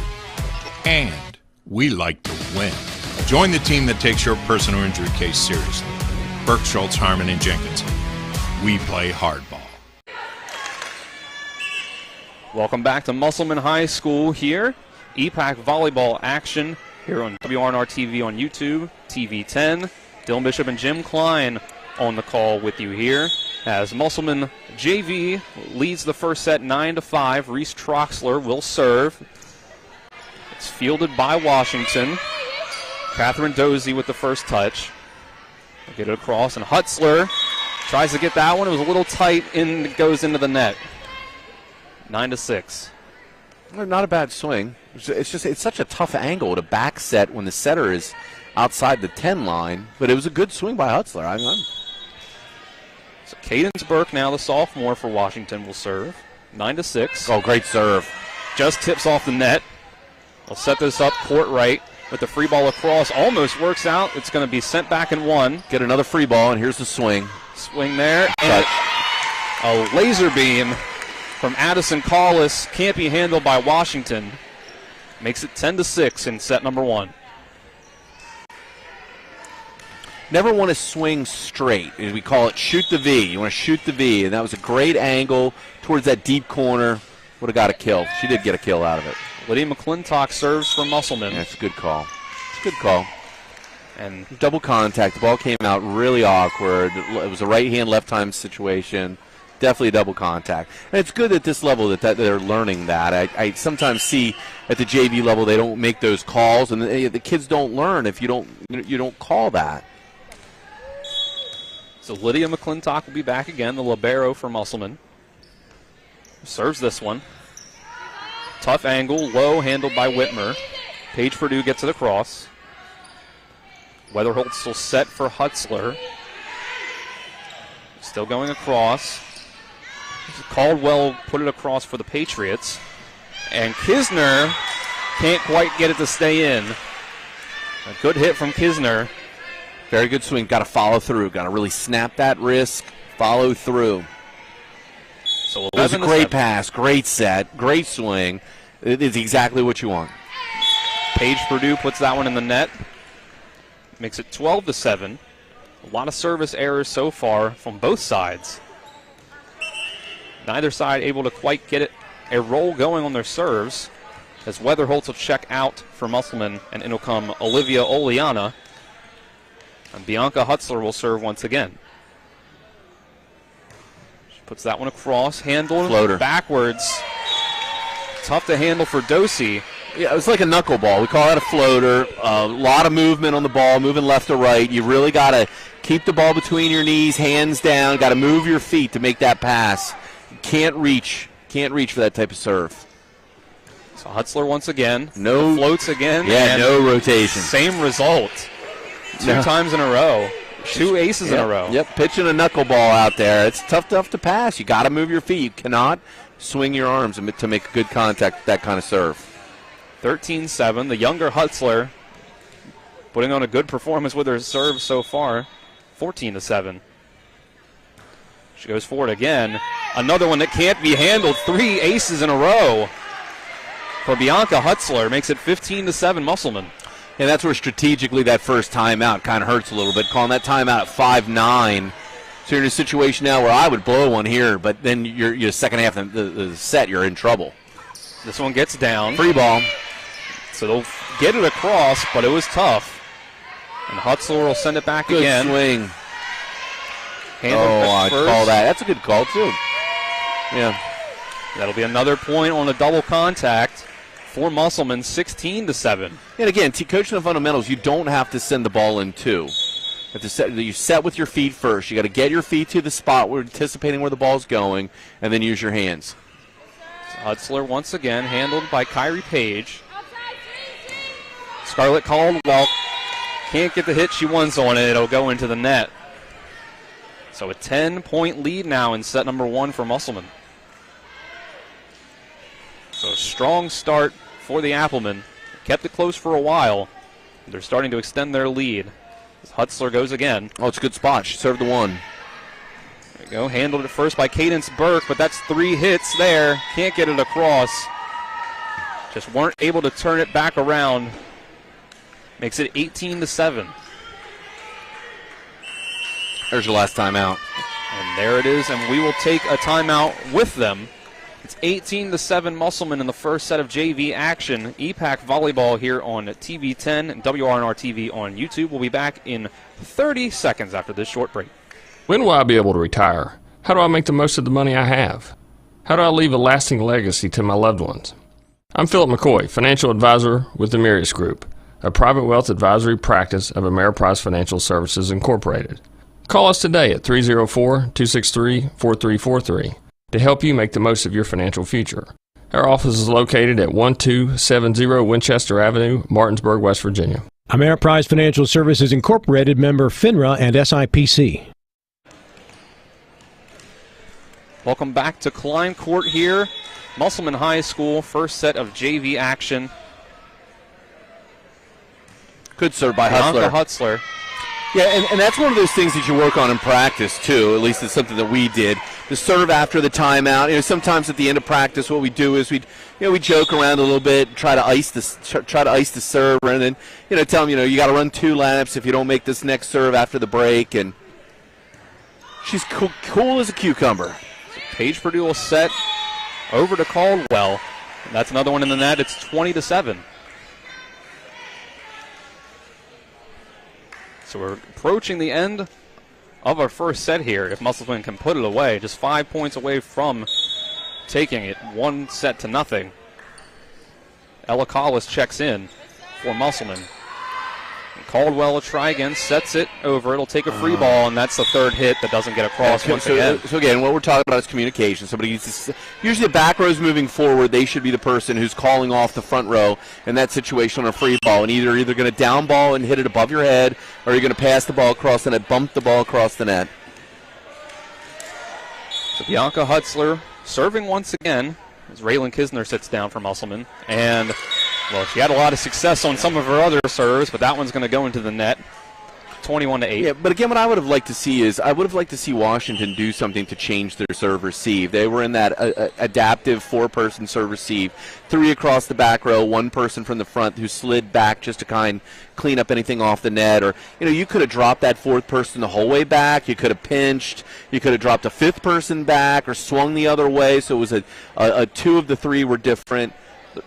P: And we like to win. Join the team that takes your personal injury case seriously. Burke, Schultz, Harmon, and Jenkinson. We play hardball.
B: Welcome back to Musselman High School here. EPAC volleyball action here on WRNR TV on YouTube, TV 10. Dylan Bishop and Jim Klein on the call with you here as Musselman JV leads the first set 9-5. Reese Troxler will serve. It's fielded by Washington. Catherine Dozie with the first touch. They'll get it across, and Hutzler tries to get that one. It was a little tight, and it goes into the net. 9-6.
F: Not a bad swing. It's such a tough angle to back set when the setter is outside the 10 line, but it was a good swing by Hutzler.
B: So Cadence Burke, now the sophomore for Washington, will serve. 9-6.
F: Oh, great serve.
B: Just tips off the net. We'll set this up court right with the free ball across. Almost works out. It's going to be sent back in one.
F: Get another free ball, and here's the swing.
B: Swing there. And a laser beam from Addison Collis can't be handled by Washington. Makes it 10-6 in set number one.
F: Never want to swing straight. We call it shoot the V. You want to shoot the V, and that was a great angle towards that deep corner. Would have got a kill. She did get a kill out of it.
B: Lydia McClintock serves for Musselman.
F: That's a good call. It's a good call.
B: And
F: double contact. The ball came out really awkward. It was a right-hand, left-hand situation. Definitely double contact. And it's good at this level that they're learning that. I sometimes see at the JV level they don't make those calls, and the kids don't learn if you don't call that.
B: So Lydia McClintock will be back again, the libero for Musselman. Serves this one. Tough angle, low, handled by Whitmer. Paige Purdue gets it across. Weatherholt still set for Hutzler. Still going across. Caldwell put it across for the Patriots. And Kisner can't quite get it to stay in. A good hit from Kisner.
F: Very good swing. Got to follow through. Got to really snap that wrist, follow through.
B: So
F: it was a great pass, great set, great swing. It's exactly what you want.
B: Paige Purdue puts that one in the net. Makes it 12-7. A lot of service errors so far from both sides. Neither side able to quite get a roll going on their serves, as Weatherholt will check out for Musselman, and in will come Olivia Oleana. And Bianca Hutzler will serve once again. She puts that one across, handled
F: floater
B: backwards. Tough to handle for Dozie.
F: Yeah, it was like a knuckleball. We call it a floater. A lot of movement on the ball, moving left to right. You really got to keep the ball between your knees, hands down. Got to move your feet to make that pass. Can't reach for that type of serve.
B: So Hutzler once again.
F: No
B: floats again.
F: Yeah, no rotation.
B: Same result. Two times in a row. Two aces in a row.
F: Yep, pitching a knuckleball out there. It's tough to pass. You got to move your feet. You cannot swing your arms to make good contact with that kind of serve.
B: 13-7. The younger Hutzler putting on a good performance with her serve so far. 14-7. She goes forward again. Another one that can't be handled. 3 aces in a row for Bianca Hutzler. Makes it 15-7 Musselman.
F: And that's where strategically that first timeout kind of hurts a little bit. Calling that timeout at 5-9. So you're in a situation now where I would blow one here, but then you're second half of the set, you're in trouble.
B: This one gets down.
F: Free ball.
B: So they'll get it across, but it was tough. And Hutzler will send it back
F: good
B: again.
F: Good swing.
B: I
F: call that. That's a good call, too. Yeah.
B: That'll be another point on a double contact for Musselman, 16-7.
F: And again, coaching the fundamentals, you don't have to send the ball in two. You set with your feet first. You got to get your feet to the spot where anticipating where the ball's going, and then use your hands.
B: So Hutzler once again handled by Kyrie Page. Scarlett Caldwell can't get the hit she wants on it. It'll go into the net. So a 10-point lead now in set number one for Musselman. So a strong start for the Applemen. Kept it close for a while. They're starting to extend their lead. Hutzler goes again.
F: Oh, it's a good spot. She served the one.
B: There you go. Handled it first by Cadence Burke, but that's 3 hits there. Can't get it across. Just weren't able to turn it back around. Makes it 18-7.
F: There's your last timeout.
B: And there it is, and we will take a timeout with them. It's 18-7 Musselman in the first set of JV action. EPAC Volleyball here on TV 10 and WRNR TV on YouTube. We'll be back in 30 seconds after this short break.
G: When will I be able to retire? How do I make the most of the money I have? How do I leave a lasting legacy to my loved ones? I'm Philip McCoy, financial advisor with the Mirius Group, a private wealth advisory practice of Ameriprise Financial Services Incorporated. Call us today at 304-263-4343 to help you make the most of your financial future. Our office is located at 1270 Winchester Avenue, Martinsburg, West Virginia.
D: Ameriprise Financial Services Incorporated, member FINRA and SIPC.
B: Welcome back to Klein Court here. Musselman High School, first set of JV action.
F: Good serve by Hutzler. Yeah, and that's one of those things that you work on in practice, too. At least it's something that we did. The serve after the timeout. Sometimes at the end of practice, what we do is we joke around a little bit, try to ice the serve, and then tell them you got to run 2 laps if you don't make this next serve after the break. And she's cool as a cucumber.
B: Paige Purdue will set over to Caldwell. That's another one in the net. It's 20-7. So we're approaching the end of our first set here. If Musselman can put it away, just 5 points away from taking it, 1-0. Ella Collis checks in for Musselman. Caldwell will try again, sets it over. It'll take a free ball, and that's the third hit that doesn't get across once again.
F: So again, what we're talking about is communication. Somebody needs to, usually the back row is moving forward. They should be the person who's calling off the front row in that situation on a free ball. And either going to down ball and hit it above your head, or you're going to pass the ball across the net, bump the ball across the net.
B: So Bianca Hutzler serving once again as Raylan Kisner sits down for Musselman. And, well, she had a lot of success on some of her other serves, but that one's going to go into the net. 21-8.
F: Yeah, but again, what I would have liked to see is Washington do something to change their serve receive. They were in that adaptive 4-person serve receive, 3 across the back row, 1 person from the front who slid back just to clean up anything off the net. Or you could have dropped that 4th person the whole way back. You could have pinched. You could have dropped a 5th person back or swung the other way. So it was a 2 of the 3 were different.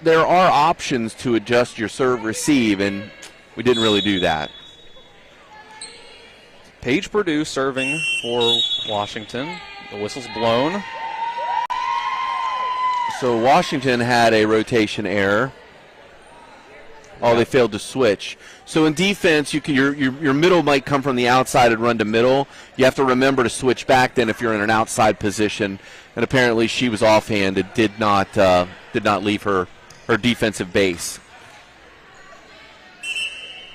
F: There are options to adjust your serve receive, and we didn't really do that.
B: Paige Purdue serving for Washington. The whistle's blown.
F: So Washington had a rotation error. Oh, they failed to switch. So in defense, your middle might come from the outside and run to middle. You have to remember to switch back then if you're in an outside position. And apparently she was offhand and did not leave her defensive base.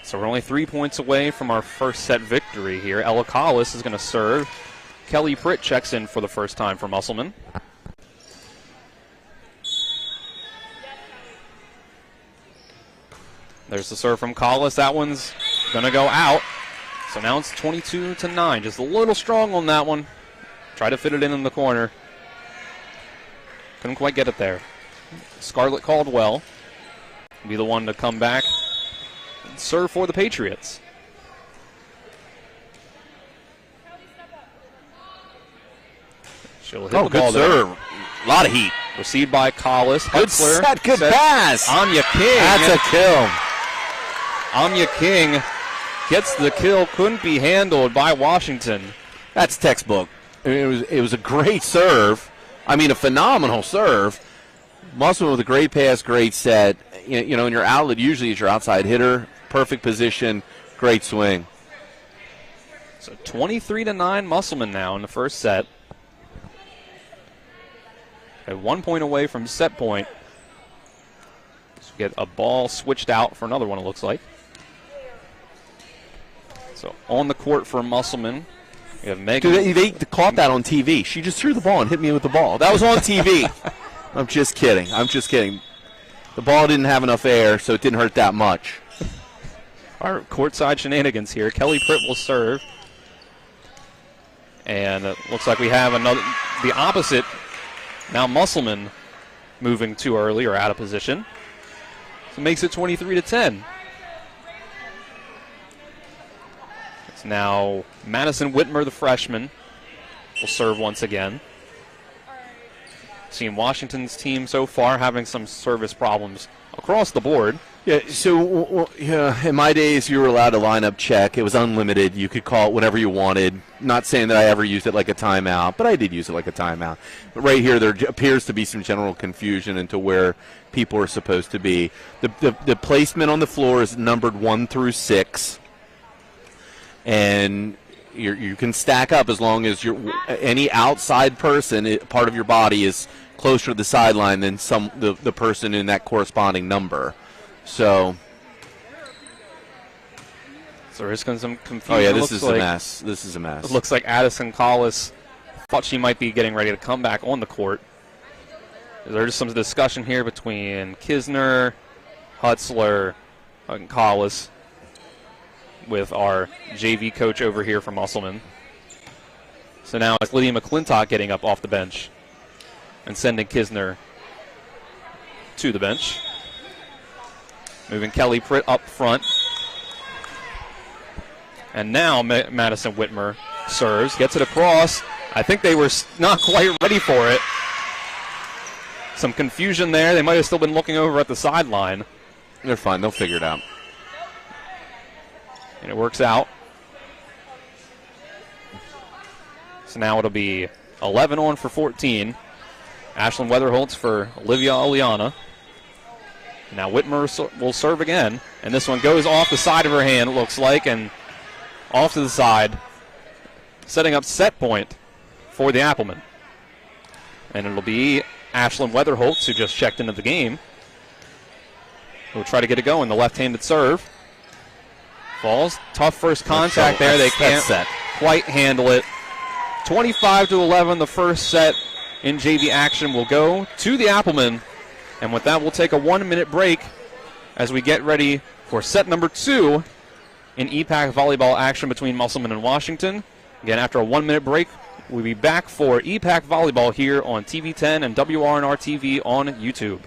B: So we're only 3 points away from our first set victory here. Ella Collis is going to serve. Kelly Pritt checks in for the first time for Musselman. There's the serve from Collis. That one's going to go out. So now it's 22-9. Just a little strong on that one. Try to fit it in the corner. Couldn't quite get it there. Scarlett Caldwell will be the one to come back and serve for the Patriots. She'll hit the ball
F: serve.
B: There.
F: A lot of heat.
B: Received by Collis.
F: Good
B: Hutzler
F: set, good pass.
B: Anya King.
F: That's a kill.
B: Anya King gets the kill. Couldn't be handled by Washington.
F: That's textbook. It was a great serve. I mean, a phenomenal serve. Musselman with a great pass, great set. In your outlet usually is your outside hitter. Perfect position, great swing.
B: So 23-9 Musselman now in the first set. At 1 point away from set point. So get a ball switched out for another one, it looks like. So on the court for Musselman. We have Megan.
F: Dude, they caught that on TV. She just threw the ball and hit me with the ball. That was on TV. I'm just kidding. The ball didn't have enough air, so it didn't hurt that much.
B: Our courtside shenanigans here. Kelly Pritt will serve. And it looks like we have the opposite. Now Musselman moving too early or out of position. So it makes it 23-10. It's now Madison Whitmer, the freshman, will serve once again. Seen Washington's team so far having some service problems across the board.
F: Yeah, so in my days, you were allowed to lineup check. It was unlimited. You could call it whenever you wanted. Not saying that I ever used it like a timeout, but I did use it like a timeout. But right here, there appears to be some general confusion into where people are supposed to be. The placement on the floor is numbered 1 through 6, and you can stack up as long as any outside person, part of your body, is closer to the sideline than the person in that corresponding number. So
B: there's some confusion.
F: Oh, yeah, this is a mess. This is a mess.
B: It looks like Addison Collis thought she might be getting ready to come back on the court. There's some discussion here between Kisner, Hutzler, and Collis with our JV coach over here from Musselman. So now it's Lydia McClintock getting up off the bench and sending Kisner to the bench. Moving Kelly Pritt up front. And now Madison Whitmer serves, gets it across. I think they were not quite ready for it. Some confusion there. They might have still been looking over at the sideline.
F: They're fine. They'll figure it out.
B: And it works out. So now it'll be 11 on for 14. Ashlyn Weatherholtz for Olivia Oleana. Now Whitmer will serve again, and this one goes off the side of her hand, it looks like, and off to the side, setting up set point for the Applemen. And it'll be Ashlyn Weatherholtz, who just checked into the game, who will try to get it going. The left-handed serve falls. Tough first contact there. They can't quite handle it. 25-11, the first set in JV action will go to the Applemen. And with that, we'll take a 1-minute break as we get ready for set number 2 in EPAC volleyball action between Musselman and Washington. Again, after a 1-minute break, we'll be back for EPAC volleyball here on TV10 and WRNR TV on YouTube.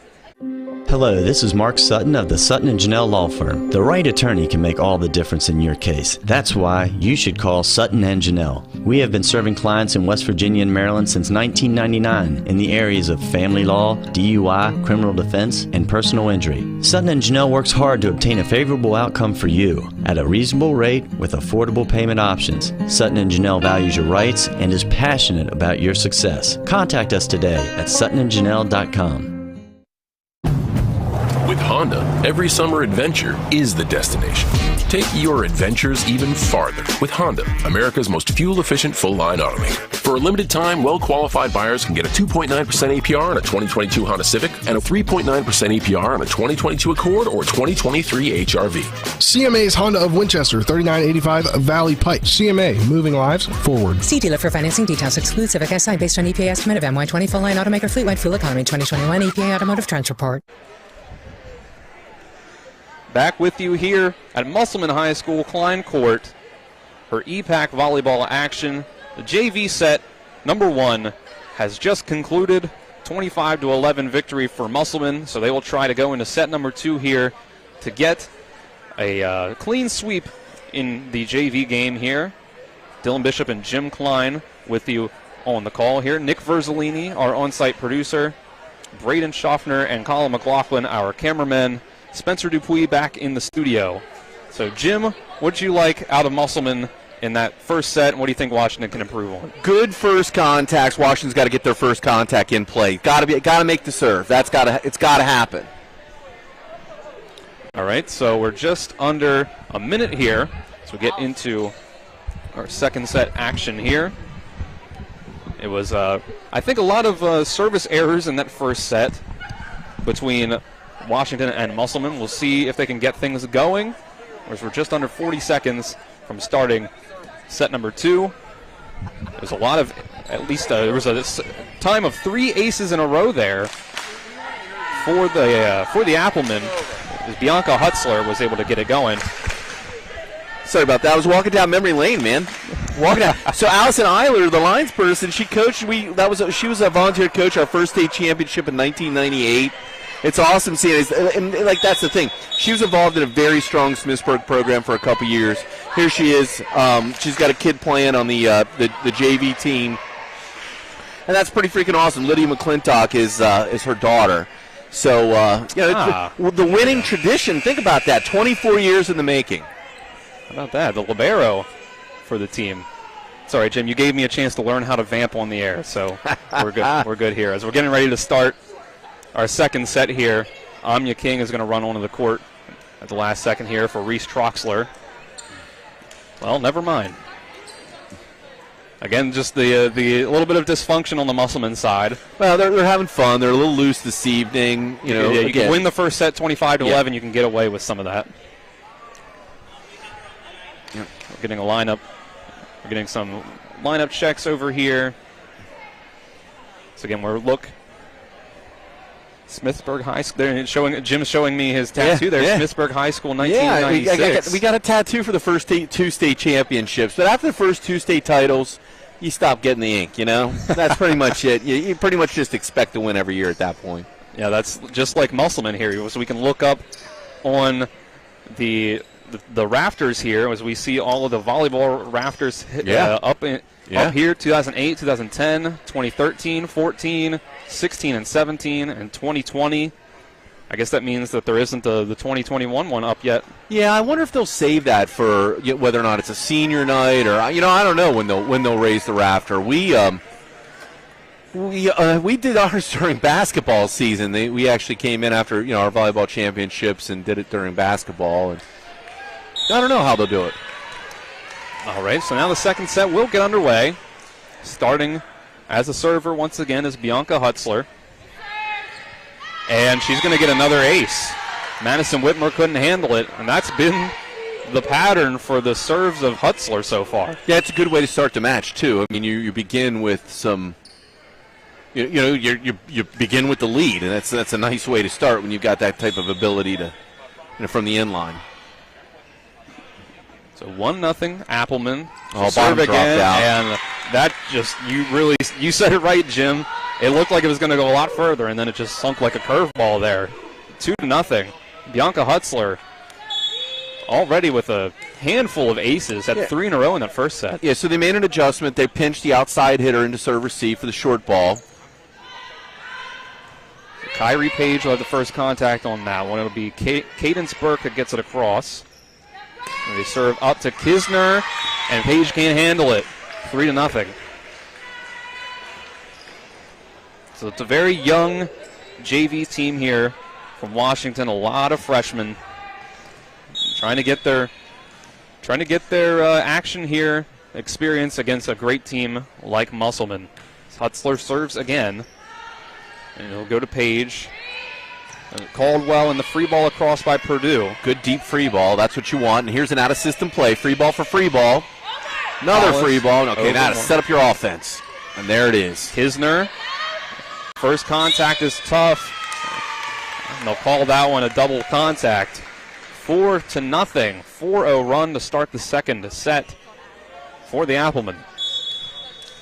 Q: Hello, this is Mark Sutton of the Sutton & Janelle Law Firm. The right attorney can make all the difference in your case. That's why you should call Sutton & Janelle. We have been serving clients in West Virginia and Maryland since 1999 in the areas of family law, DUI, criminal defense, and personal injury. Sutton & Janelle works hard to obtain a favorable outcome for you at a reasonable rate with affordable payment options. Sutton & Janelle values your rights and is passionate about your success. Contact us today at suttonandjanelle.com.
R: With Honda, every summer adventure is the destination. Take your adventures even farther with Honda, America's most fuel-efficient full-line automaker. For a limited time, well-qualified buyers can get a 2.9% APR on a 2022 Honda Civic and a 3.9% APR on a 2022 Accord or 2023 HRV.
S: CMA's Honda of Winchester, 3985 Valley Pike. CMA, moving lives forward.
T: See dealer for financing details. Exclude Civic Si based on EPA estimate of MY20 full-line automaker fleet-wide fuel economy 2021 EPA Automotive Trends Report.
B: Back with you here at Musselman High School Klein Court for EPAC volleyball action. The JV set number 1 has just concluded. 25-11 victory for Musselman, so they will try to go into set number 2 here to get a clean sweep in the JV game here. Dylan Bishop and Jim Klein with you on the call here. Nick Verzolini, our on-site producer. Braden Schaffner and Colin McLaughlin, our cameramen. Spencer Dupuis back in the studio. So, Jim, what did you like out of Musselman in that first set, and what do you think Washington can improve on?
F: Good first contacts. Washington's got to get their first contact in play. Got to make the serve. It's got to happen.
B: All right, so we're just under a minute here, so we get into our second set action here. It was, I think, a lot of service errors in that first set between Washington and Musselman. We'll see if they can get things going, as we're just under 40 seconds from starting set number 2. There's a lot of, at least there was a time of 3 aces in a row there for the Applemen, as Bianca Hutzler was able to get it going.
F: Sorry about that. I was walking down memory lane, man. Walking down. So Allison Eiler, the lines person, she coached. She was a volunteer coach our first state championship in 1998. It's awesome seeing it. And that's the thing. She was involved in a very strong Smithsburg program for a couple years. Here she is. She's got a kid playing on the JV team, and that's pretty freaking awesome. Lydia McClintock is her daughter. So, the winning tradition, think about that, 24 years in the making.
B: How about that? The libero for the team. Sorry, Jim, you gave me a chance to learn how to vamp on the air, so we're good. We're good here. As we're getting ready to start our second set here, Anya King is going to run onto the court at the last second here for Reese Troxler. Well, never mind. Again, just the little bit of dysfunction on the Musselman side.
F: Well, they're having fun. They're a little loose this evening.
B: You can win the first set 25-11. You can get away with some of that. Yeah. We're getting a lineup. We're getting some lineup checks over here. So again, Smithsburg High School. They're Jim's showing me his tattoo there. Yeah. Smithsburg High School, 1996.
F: We got a tattoo for the first two state championships, but after the first 2 state titles, you stop getting the ink. That's pretty much it. You pretty much just expect to win every year at that point.
B: Yeah, that's just like Musselman here. So we can look up on the rafters here as we see all of the volleyball rafters up here, 2008, 2010, 2013, 14, 16 and 17, and 2020. I guess that means that there isn't the 2021 one up yet.
F: Yeah, I wonder if they'll save that for whether or not it's a senior night, or I don't know when they'll raise the rafter. We did ours during basketball season. We actually came in after our volleyball championships and did it during basketball, and I don't know how they'll do it.
B: All right, so now the second set will get underway. Starting as a server once again is Bianca Hutzler. And she's going to get another ace. Madison Whitmer couldn't handle it, and that's been the pattern for the serves of Hutzler so far.
F: Yeah, it's a good way to start the match, too. I mean, you begin with some, you begin with the lead, and that's a nice way to start when you've got that type of ability to, from the end line.
B: So 1-0 Applemen.
F: Serve again,
B: and that you said it right, Jim. It looked like it was going to go a lot further, and then it just sunk like a curveball there. 2-0. Bianca Hutzler already with a handful of aces, had 3 in a row in that first set.
F: Yeah, so they made an adjustment. They pinched the outside hitter into serve receive for the short ball.
B: Kyrie Page will have the first contact on that one. It'll be Cadence Burke that gets it across. And they serve up to Kisner, and Page can't handle it. 3-0. So it's a very young JV team here from Washington. A lot of freshmen trying to get their action here, experience against a great team like Musselman. Hutzler serves again, and it'll go to Page. Caldwell and the free ball across by Purdue.
F: Good deep free ball. That's what you want. And here's an out-of-system play. Free ball for free ball. Another free ball. Okay, now to set up your offense. And there it is.
B: Kisner. First contact is tough. And they'll call that one a double contact. 4-0. 4-0 run to start the second set for the Applemen.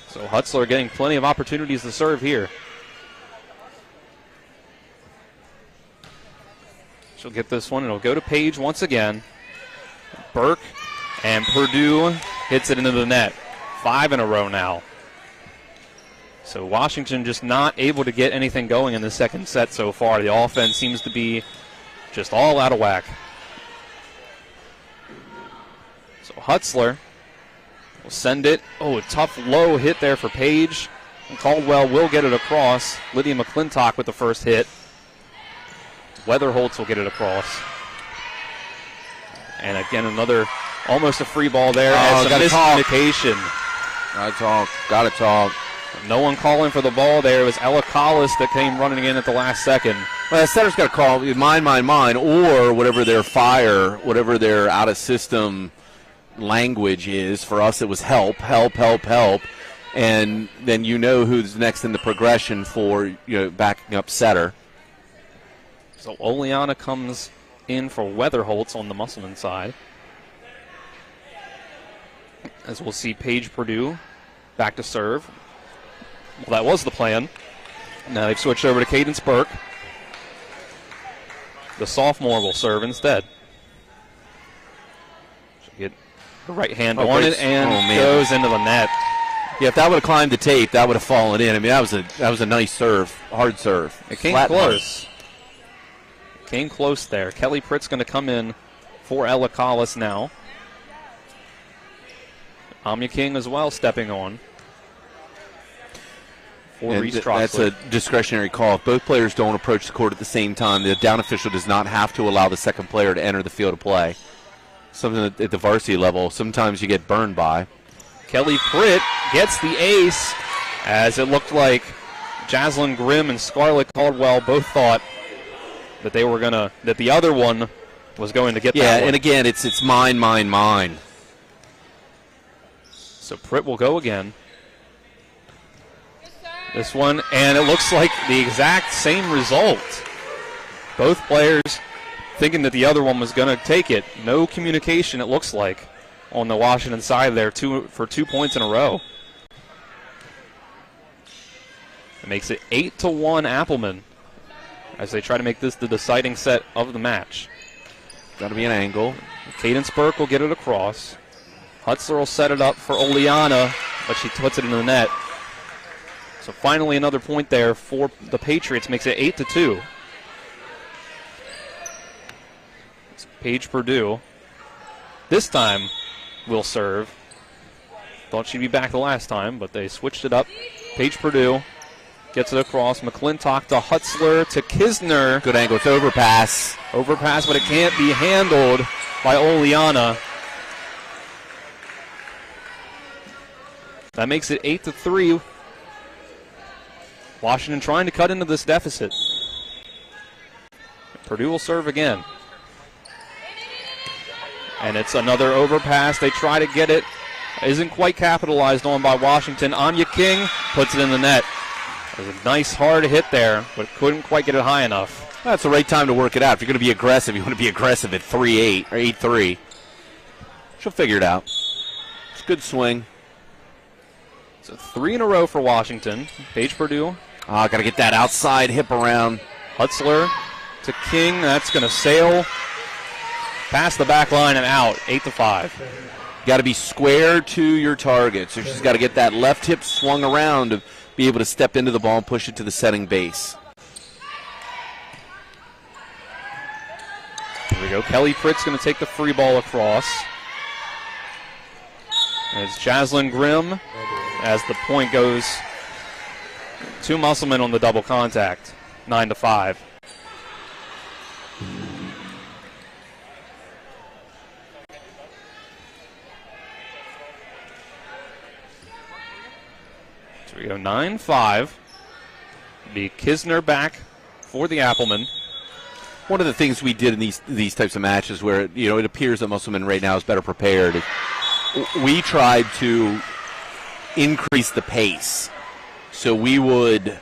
B: So Hutzler getting plenty of opportunities to serve here. She'll get this one, and it'll go to Page once again. Burke and Purdue hits it into the net. 5 in a row now. So Washington just not able to get anything going in the second set so far. The offense seems to be just all out of whack. So Hutzler will send it. Oh, a tough low hit there for Page. And Caldwell will get it across. Lydia McClintock with the first hit. Weatherholtz will get it across. And again, another almost a free ball there. As a miscommunication.
F: Gotta talk.
B: No one calling for the ball there. It was Ella Collis that came running in at the last second.
F: Well, the setter's got to call mine, or whatever their out-of-system language is. For us, it was help. And then who's next in the progression for backing up setter.
B: So Oleana comes in for Weatherholtz on the Musselman side. As we'll see Paige Purdue back to serve. Well, that was the plan. Now they've switched over to Cadence Burke. The sophomore will serve instead. She'll get the right hand on it and goes into the net.
F: Yeah, if that would have climbed the tape, that would have fallen in. I mean, that was a nice serve, hard serve.
B: It came close. Came close there. Kelly Pritt's going to come in for Ella Collis now. Amya King as well stepping on.
F: That's a discretionary call. If both players don't approach the court at the same time, the down official does not have to allow the second player to enter the field of play. Something at the varsity level, sometimes you get burned by.
B: Kelly Pritt gets the ace, as it looked like Jaslyn Grimm and Scarlett Caldwell both thought that they were that the other one was going to get that one.
F: Yeah, and again, it's mine, mine, mine.
B: So Pritt will go again. This one, and it looks like the exact same result. Both players thinking that the other one was going to take it. No communication, it looks like, on the Washington side there for 2 points in a row. It makes it 8-1 Applemen as they try to make this the deciding set of the match.
F: Got to be an angle.
B: Cadence Burke will get it across. Hutzler will set it up for Oleana, but she puts it in the net. So finally another point there for the Patriots, makes it 8-2. It's Paige Purdue. This time will serve. Thought she'd be back the last time, but they switched it up. Paige Purdue gets it across. McClintock to Hutzler to Kisner.
F: Good angle. It's overpass.
B: Overpass, but it can't be handled by Oleana. That makes it 8-3. Washington trying to cut into this deficit. Purdue will serve again. And it's another overpass. They try to get it. Isn't quite capitalized on by Washington. Amya King puts it in the net. There's a nice hard hit there, but couldn't quite get it high enough.
F: That's the right time to work it out. If you're going to be aggressive, you want to be aggressive at 3-8 or 8-3. She'll figure it out. It's a good swing.
B: So 3 in a row for Washington. Paige Purdue.
F: Got to get that outside hip around.
B: Hutzler to King. That's going to sail past the back line and out. 8-5.
F: Got to be square to your target. So she's got to get that left hip swung around to be able to step into the ball and push it to the setting base.
B: Here we go. Kelly Pritt's going to take the free ball across. And it's Jaslyn Grimm as the point goes to Musselman on the double contact. 9-5. So we go 9-5. Be Kisner back for the Applemen.
F: One of the things we did in these types of matches where it appears that Musselman right now is better prepared, we tried to increase the pace. So we would,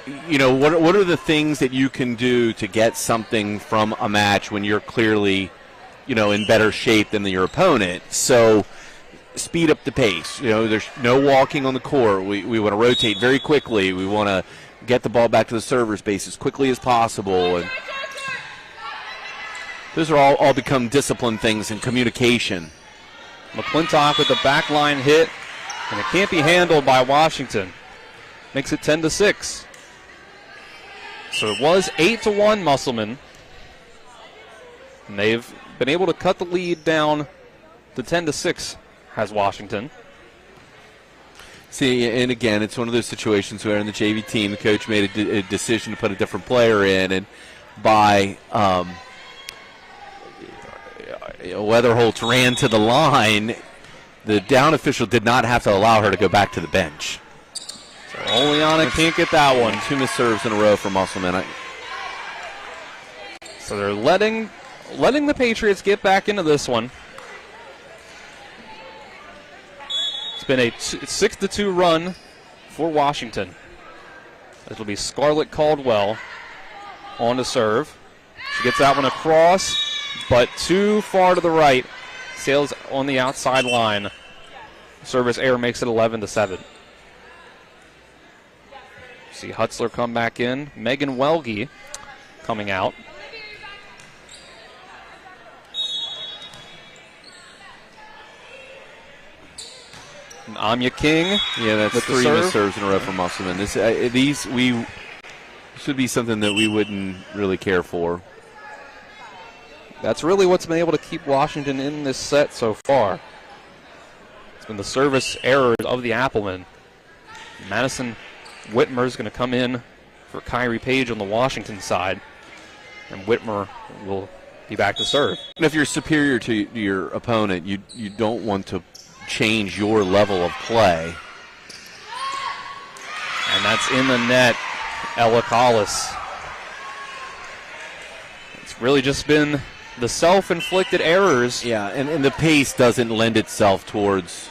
F: what are the things that you can do to get something from a match when you're clearly, in better shape than your opponent? So speed up the pace. There's no walking on the court. We want to rotate very quickly. We want to get the ball back to the server's base as quickly as possible. And those are all become discipline things and communication.
B: McClintock with the back line hit, and it can't be handled by Washington. Makes it 10-6. So it was 8-1 Musselman. And they've been able to cut the lead down to 10-6, has Washington.
F: See, and again, it's one of those situations where in the JV team, the coach made a decision to put a different player in, and by Weatherholtz ran to the line, the down official did not have to allow her to go back to the bench.
B: So Oleana can't get that one.
F: 2 missed serves in a row for Musselman.
B: So they're letting the Patriots get back into this one. It's been a 6-2 run for Washington. This will be Scarlett Caldwell on to serve. She gets that one across, but too far to the right. Sails on the outside line. Service error makes it 11-7. See Hutzler come back in. Megan Welge coming out. And Amya King.
F: Yeah, that's 3 missed serves in a row for Musselman. This would be something that we wouldn't really care for.
B: That's really what's been able to keep Washington in this set so far. It's been the service errors of the Applemen. Madison Whitmer is going to come in for Kylie Page on the Washington side, and Whitmer will be back to serve.
F: And if you're superior to your opponent, you don't want to change your level of play.
B: And that's in the net, Ella Collis. It's really just been the self-inflicted errors.
F: Yeah, and the pace doesn't lend itself towards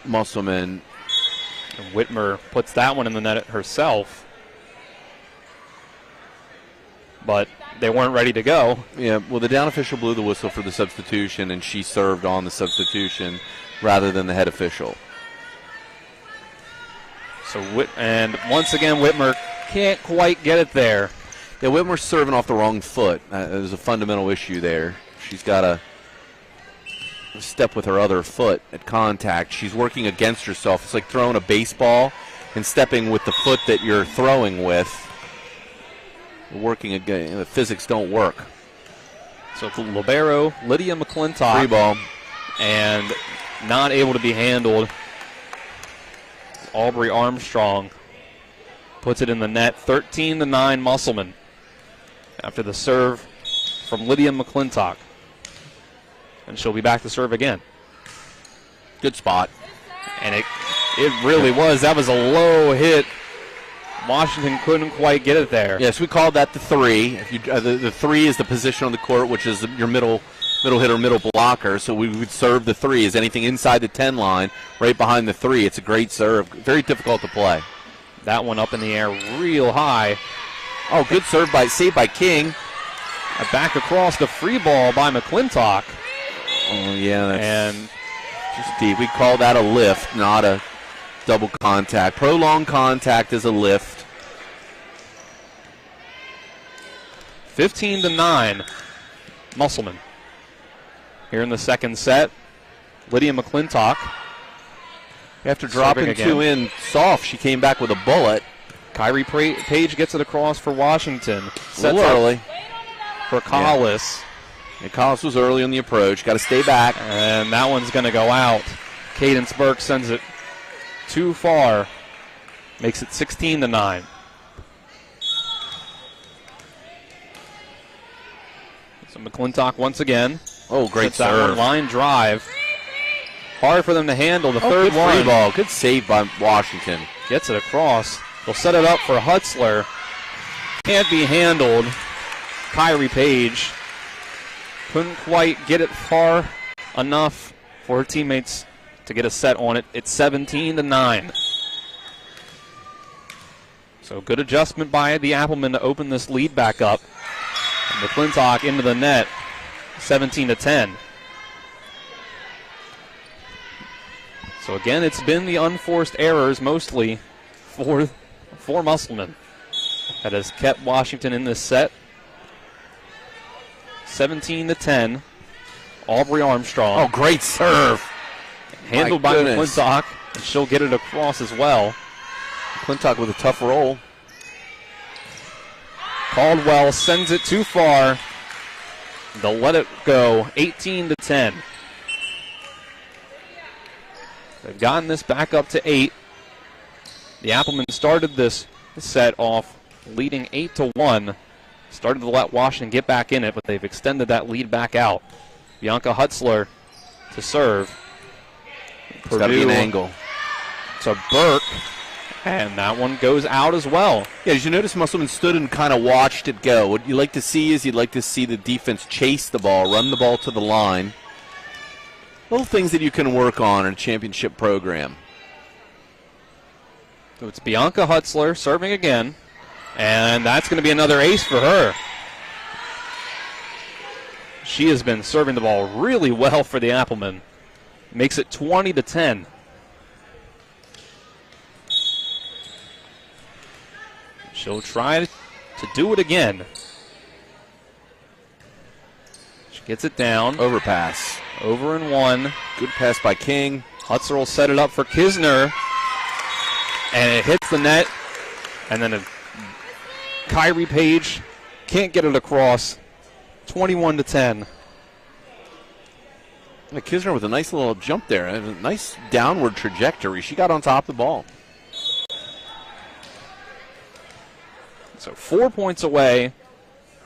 F: Musselman.
B: And Whitmer puts that one in the net herself. But they weren't ready to go.
F: Yeah, well, the down official blew the whistle for the substitution, and she served on the substitution rather than the head official.
B: So and once again, Whitmer can't quite get it there.
F: Yeah, Whitmer's serving off the wrong foot. There's a fundamental issue there. She's got to step with her other foot at contact. She's working against herself. It's like throwing a baseball and stepping with the foot that you're throwing with. Working again, the physics don't work.
B: So it's libero Lydia McClintock.
F: Free ball.
B: And not able to be handled. Aubrey Armstrong puts it in the net, 13-9 Musselman after the serve from Lydia McClintock. And she'll be back to serve again.
F: Good spot.
B: And it really was. That was a low hit. Washington couldn't quite get it there.
F: Yes, we called that the three. If you, the three is the position on the court, which is your middle hitter, middle blocker. So we would serve the three as anything inside the 10 line, right behind the three. It's a great serve. Very difficult to play.
B: That one up in the air real high.
F: Oh, good serve saved by King.
B: Back across the free ball by McClintock.
F: Oh, yeah. And just deep. We call that a lift, not a double contact. Prolonged contact is a lift.
B: 15-9, Musselman. Here in the second set, Lydia McClintock.
F: After dropping two in soft, she came back with a bullet.
B: Kylie Page gets it across for Washington.
F: A little early.
B: For Collis.
F: Yeah. And Collis was early on the approach. Got to stay back.
B: And that one's going to go out. Cadence Burke sends it too far. Makes it 16-9. So McClintock once again.
F: Oh, great serve.
B: Line drive. Hard for them to handle. The third
F: good
B: one.
F: Free ball. Good save by Washington.
B: Gets it across. They'll set it up for Hutzler. Can't be handled. Kylie Page couldn't quite get it far enough for her teammates to get a set on it. It's 17-9. So good adjustment by the Applemen to open this lead back up. And McClintock into the net. 17-10. So again, it's been the unforced errors mostly for Musselman that has kept Washington in this set. 17-10. Aubrey Armstrong.
F: Oh, great serve.
B: Handled by McClintock. And she'll get it across as well.
F: McClintock with a tough roll.
B: Caldwell sends it too far. They'll let it go. 18-10. They've gotten this back up to 8. The Applemen started this set off leading 8-1. Started to let Washington get back in it, but they've extended that lead back out. Bianca Hutzler to serve.
F: It's got to be an angle.
B: To Burke, and that one goes out as well.
F: Yeah, did you notice Musselman stood and kind of watched it go? What you like to see is you'd like to see the defense chase the ball, run the ball to the line. Little things that you can work on in a championship program.
B: So it's Bianca Hutzler serving again, and that's going to be another ace for her. She has been serving the ball really well for the Applemen. Makes it 20-10. She'll try to do it again. She gets it down.
F: Overpass.
B: Over and one.
F: Good pass by King.
B: Hutzler will set it up for Kisner. And it hits the net. And then a Kyrie Page can't get it across. 21-10.
F: Kisner with a nice little jump there. A nice downward trajectory. She got on top of the ball.
B: So 4 points away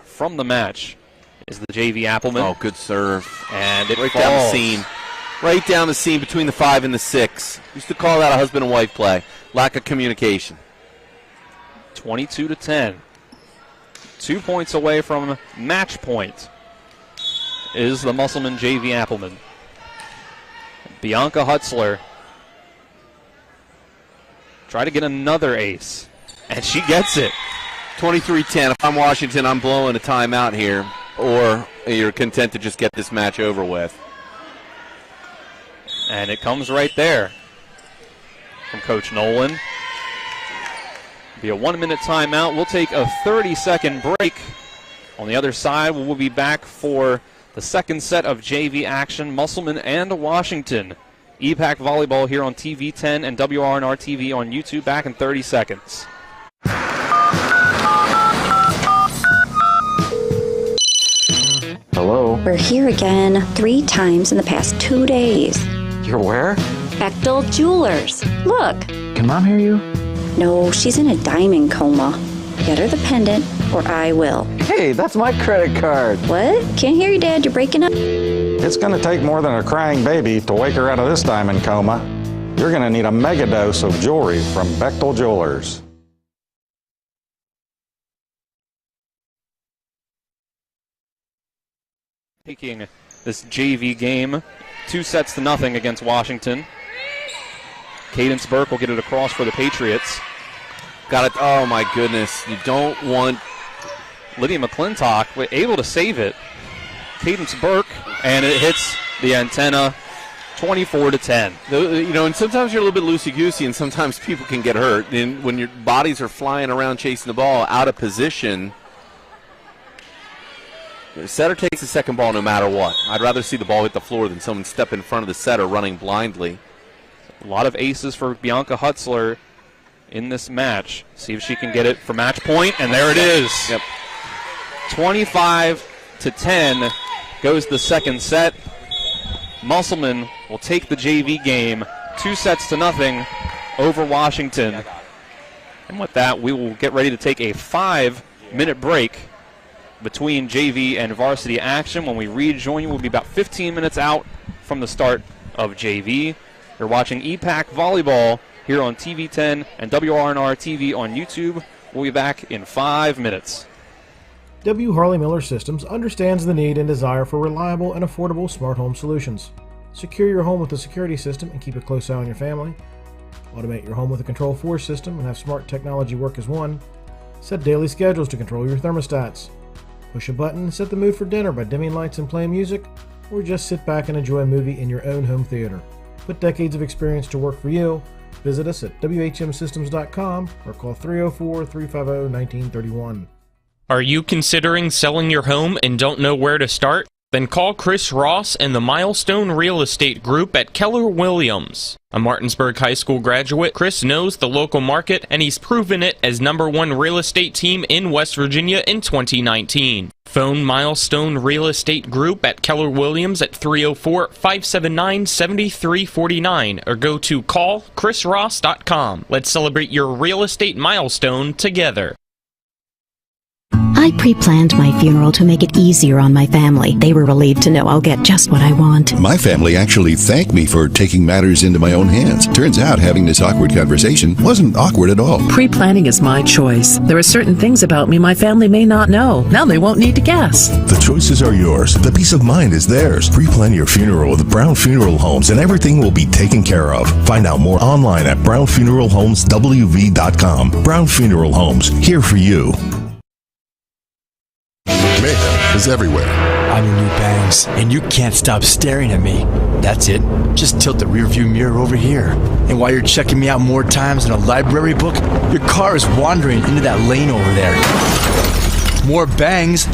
B: from the match is the JV Applemen.
F: Oh, good serve.
B: And it
F: right
B: falls.
F: down the seam. Right down the seam between the 5 and the 6. Used to call that a husband and wife play. Lack of communication.
B: 22-10. 2 points away from match point is the Musselman JV Applemen. Bianca Hutzler try to get another ace, and she gets it.
F: 23-10. If I'm Washington, I'm blowing a timeout here, or you're content to just get this match over with.
B: And it comes right there from Coach Nolan. Be a 1 minute timeout. We'll take a 30-second break. On the other side, we'll be back for the second set of JV action, Musselman and Washington. EPAC Volleyball here on TV 10 and WRNR TV on YouTube. Back in 30 seconds.
U: Hello?
V: We're here again 3 times in the past 2 days.
U: You're where?
V: Bechtel Jewelers. Look.
U: Can Mom hear you?
V: No, she's in a diamond coma. Get her the pendant, or I will.
U: Hey, that's my credit card.
V: What? Can't hear you, Dad. You're breaking up.
U: It's going to take more than a crying baby to wake her out of this diamond coma. You're going to need a mega dose of jewelry from Bechtel Jewelers.
B: Taking this JV game 2-0 against Washington. Cadence Burke will get it across for the Patriots.
F: Got it. Oh, my goodness. You don't want...
B: Lydia McClintock able to save it. Cadence Burke, and it hits the antenna. 24-10.
F: You know, and sometimes you're a little bit loosey-goosey, and sometimes people can get hurt. And when your bodies are flying around chasing the ball out of position, the setter takes the second ball no matter what. I'd rather see the ball hit the floor than someone step in front of the setter running blindly.
B: A lot of aces for Bianca Hutzler in this match. See if she can get it for match point, and there it is.
F: Yep.
B: 25-10 goes the second set. Musselman will take the JV game 2-0 over Washington. And with that, we will get ready to take a 5-minute break between JV and varsity action. When we rejoin you, we'll be about 15 minutes out from the start of JV. You're watching EPAC Volleyball here on TV 10 and WRNR TV on YouTube. We'll be back in 5 minutes.
D: W. Harley Miller Systems understands the need and desire for reliable and affordable smart home solutions. Secure your home with a security system and keep a close eye on your family. Automate your home with a Control4 system and have smart technology work as one. Set daily schedules to control your thermostats. Push a button and set the mood for dinner by dimming lights and playing music, or just sit back and enjoy a movie in your own home theater. Put decades of experience to work for you. Visit us at WHMsystems.com or call 304-350-1931.
K: Are you considering selling your home and don't know where to start? Then call Chris Ross and the Milestone Real Estate Group at Keller Williams. A Martinsburg High School graduate, Chris knows the local market, and he's proven it as #1 real estate team in West Virginia in 2019. Phone Milestone Real Estate Group at Keller Williams at 304-579-7349 or go to callchrisross.com. Let's celebrate your real estate milestone together.
M: I pre-planned my funeral to make it easier on my family. They were relieved to know I'll get just what I want.
N: My family actually thanked me for taking matters into my own hands. Turns out having this awkward conversation wasn't awkward at all.
O: Pre-planning is my choice. There are certain things about me my family may not know. Now they won't need to guess.
N: The choices are yours. The peace of mind is theirs. Pre-plan your funeral with Brown Funeral Homes and everything will be taken care of. Find out more online at brownfuneralhomeswv.com. Brown Funeral Homes, here for you. Mayhem is everywhere.
C: I'm your new bangs, and you can't stop staring at me. That's it. Just tilt the rearview mirror over here. And while you're checking me out more times than a library book, your car is wandering into that lane over there. More bangs?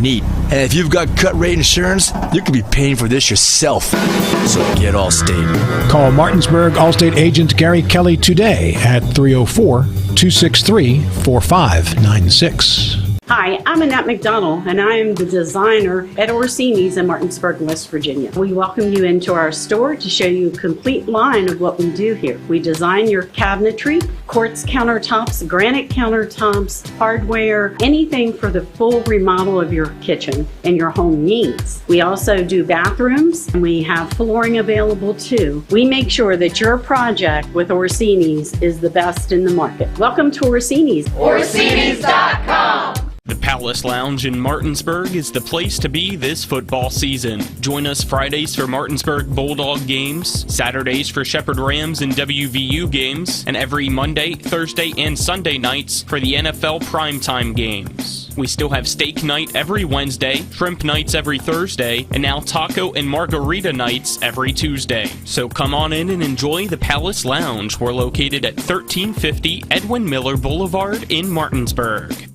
C: neat. And if you've got cut rate insurance, you could be paying for this yourself. So get Allstate.
D: Call Martinsburg Allstate agent Gary Kelly today at 304-263-4596.
A: Hi, I'm Annette McDonald, and I am the designer at Orsini's in Martinsburg, West Virginia. We welcome you into our store to show you a complete line of what we do here. We design your cabinetry, quartz countertops, granite countertops, hardware, anything for the full remodel of your kitchen and your home needs. We also do bathrooms, and we have flooring available too. We make sure that your project with Orsini's is the best in the market. Welcome to Orsini's.
K: Orsini's.com. The Palace Lounge in Martinsburg is the place to be this football season. Join us Fridays for Martinsburg Bulldog games, Saturdays for Shepherd Rams and WVU games, and every Monday, Thursday, and Sunday nights for the NFL primetime games. We still have steak night every Wednesday, shrimp nights every Thursday, and now taco and margarita nights every Tuesday. So come on in and enjoy the Palace Lounge. We're located at 1350 Edwin Miller Boulevard in Martinsburg.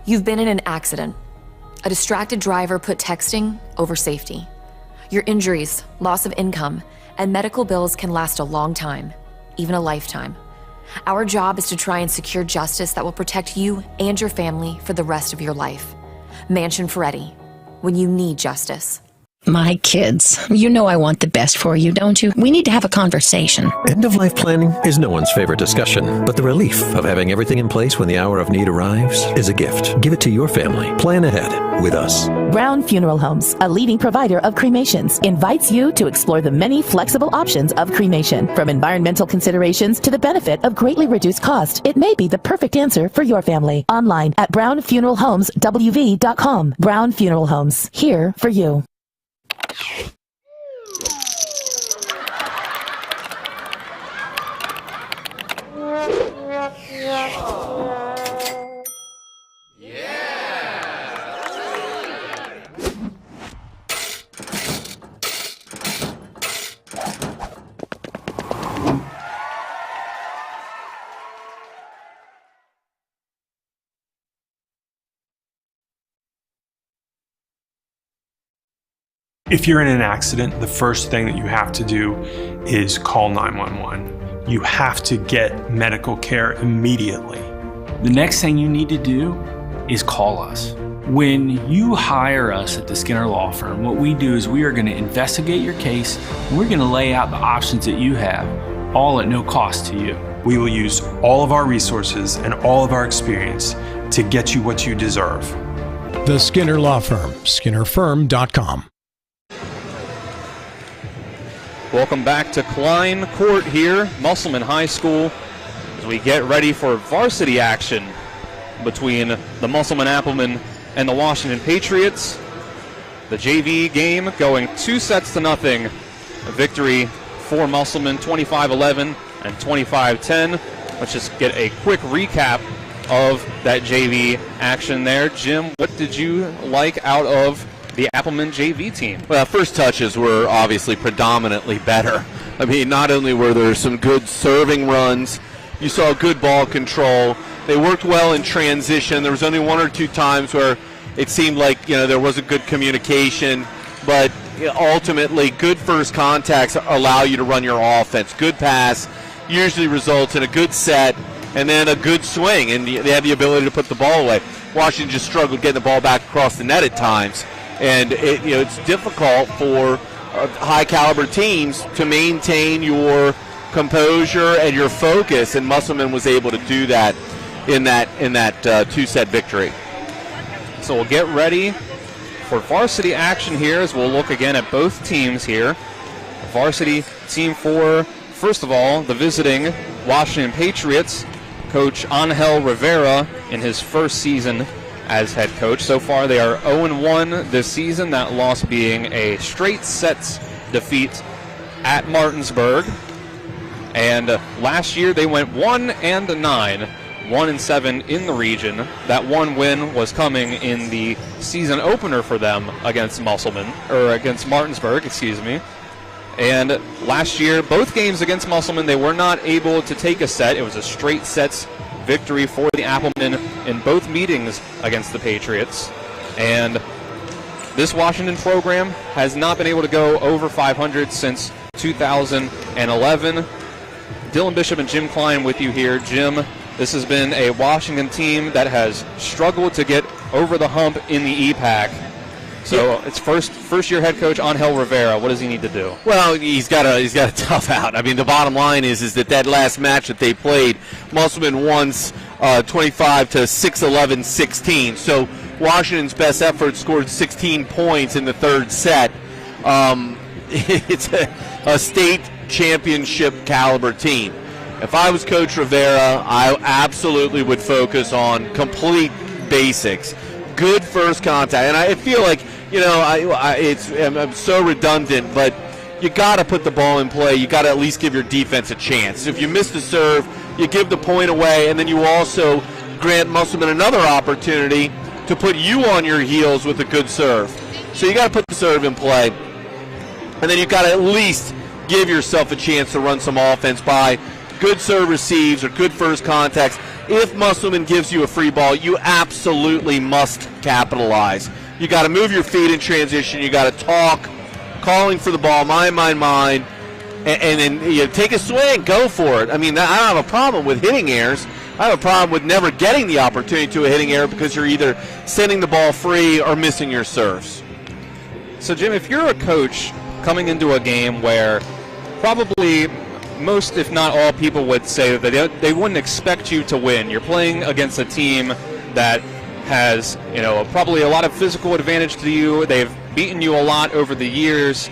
E: You've been in an accident. A distracted driver put texting over safety. Your injuries, loss of income, and medical bills can last a long time, even a lifetime. Our job is to try and secure justice that will protect you and your family for the rest of your life. Mansion Ferretti, when you need justice.
W: My kids, you know I want the best for you, don't you? We need to have a conversation.
X: End-of-life planning is no one's favorite discussion, but the relief of having everything in place when the hour of need arrives is a gift. Give it to your family. Plan ahead with us.
Y: Brown Funeral Homes, a leading provider of cremations, invites you to explore the many flexible options of cremation. From environmental considerations to the benefit of greatly reduced cost, it may be the perfect answer for your family. Online at brownfuneralhomeswv.com. Brown Funeral Homes, here for you.
I: If you're in an accident, the first thing that you have to do is call 911. You have to get medical care immediately.
J: The next thing you need to do is call us. When you hire us at the Skinner Law Firm, what we do is we are going to investigate your case, and we're going to lay out the options that you have, all at no cost to you.
I: We will use all of our resources and all of our experience to get you what you deserve.
D: The Skinner Law Firm, SkinnerFirm.com.
B: Welcome back to Klein Court here, Musselman High School, as we get ready for varsity action between the Musselman Applemen and the Washington Patriots. The JV game going 2-0. A victory for Musselman, 25-11 and 25-10. Let's just get a quick recap of that JV action there. Jim, what did you like out of the Applemen JV team?
F: Well, first touches were obviously predominantly better. I mean, not only were there some good serving runs, you saw good ball control. They worked well in transition. There was only one or two times where it seemed like, there wasn't good communication, but ultimately good first contacts allow you to run your offense. Good pass usually results in a good set and then a good swing, and they have the ability to put the ball away. Washington just struggled getting the ball back across the net at times. And it's difficult for high-caliber teams to maintain your composure and your focus, and Musselman was able to do that in that two-set victory.
B: So we'll get ready for varsity action here as we'll look again at both teams here. Varsity team for, first of all, the visiting Washington Patriots, Coach Angel Rivera in his first season as head coach. So far they are 0-1 this season, that loss being a straight sets defeat at Martinsburg. And last year they went 1-9, 1-7 in the region. That one win was coming in the season opener for them against Martinsburg, excuse me. And last year, both games against Musselman, they were not able to take a set. It was a straight sets victory for the Applemen in both meetings against the Patriots. And this Washington program has not been able to go over 500 since 2011. Dylan Bishop and Jim Klein with you here. Jim, this has been a Washington team that has struggled to get over the hump in the EPAC. So it's first year head coach Angel Rivera. What does he need to do?
F: Well, he's got a tough out. I mean, the bottom line is that last match that they played, Musselman won 25 to 6-11, 16. So Washington's best effort scored 16 points in the third set. It's a state championship caliber team. If I was Coach Rivera, I absolutely would focus on complete basics, good first contact, and I feel like I'm so redundant, but you got to put the ball in play. You got to at least give your defense a chance. If you miss the serve, you give the point away, and then you also grant Musselman another opportunity to put you on your heels with a good serve. So you got to put the serve in play, and then you got to at least give yourself a chance to run some offense by good serve receives or good first contacts. If Musselman gives you a free ball, you absolutely must capitalize. You got to move your feet in transition. You got to talk, calling for the ball, mine, and then take a swing, go for it. I mean, I don't have a problem with hitting errors. I have a problem with never getting the opportunity to a hitting error because you're either sending the ball free or missing your serves.
B: So, Jim, if you're a coach coming into a game where probably most, if not all, people would say that they wouldn't expect you to win. You're playing against a team that has, probably a lot of physical advantage to you. They've beaten you a lot over the years.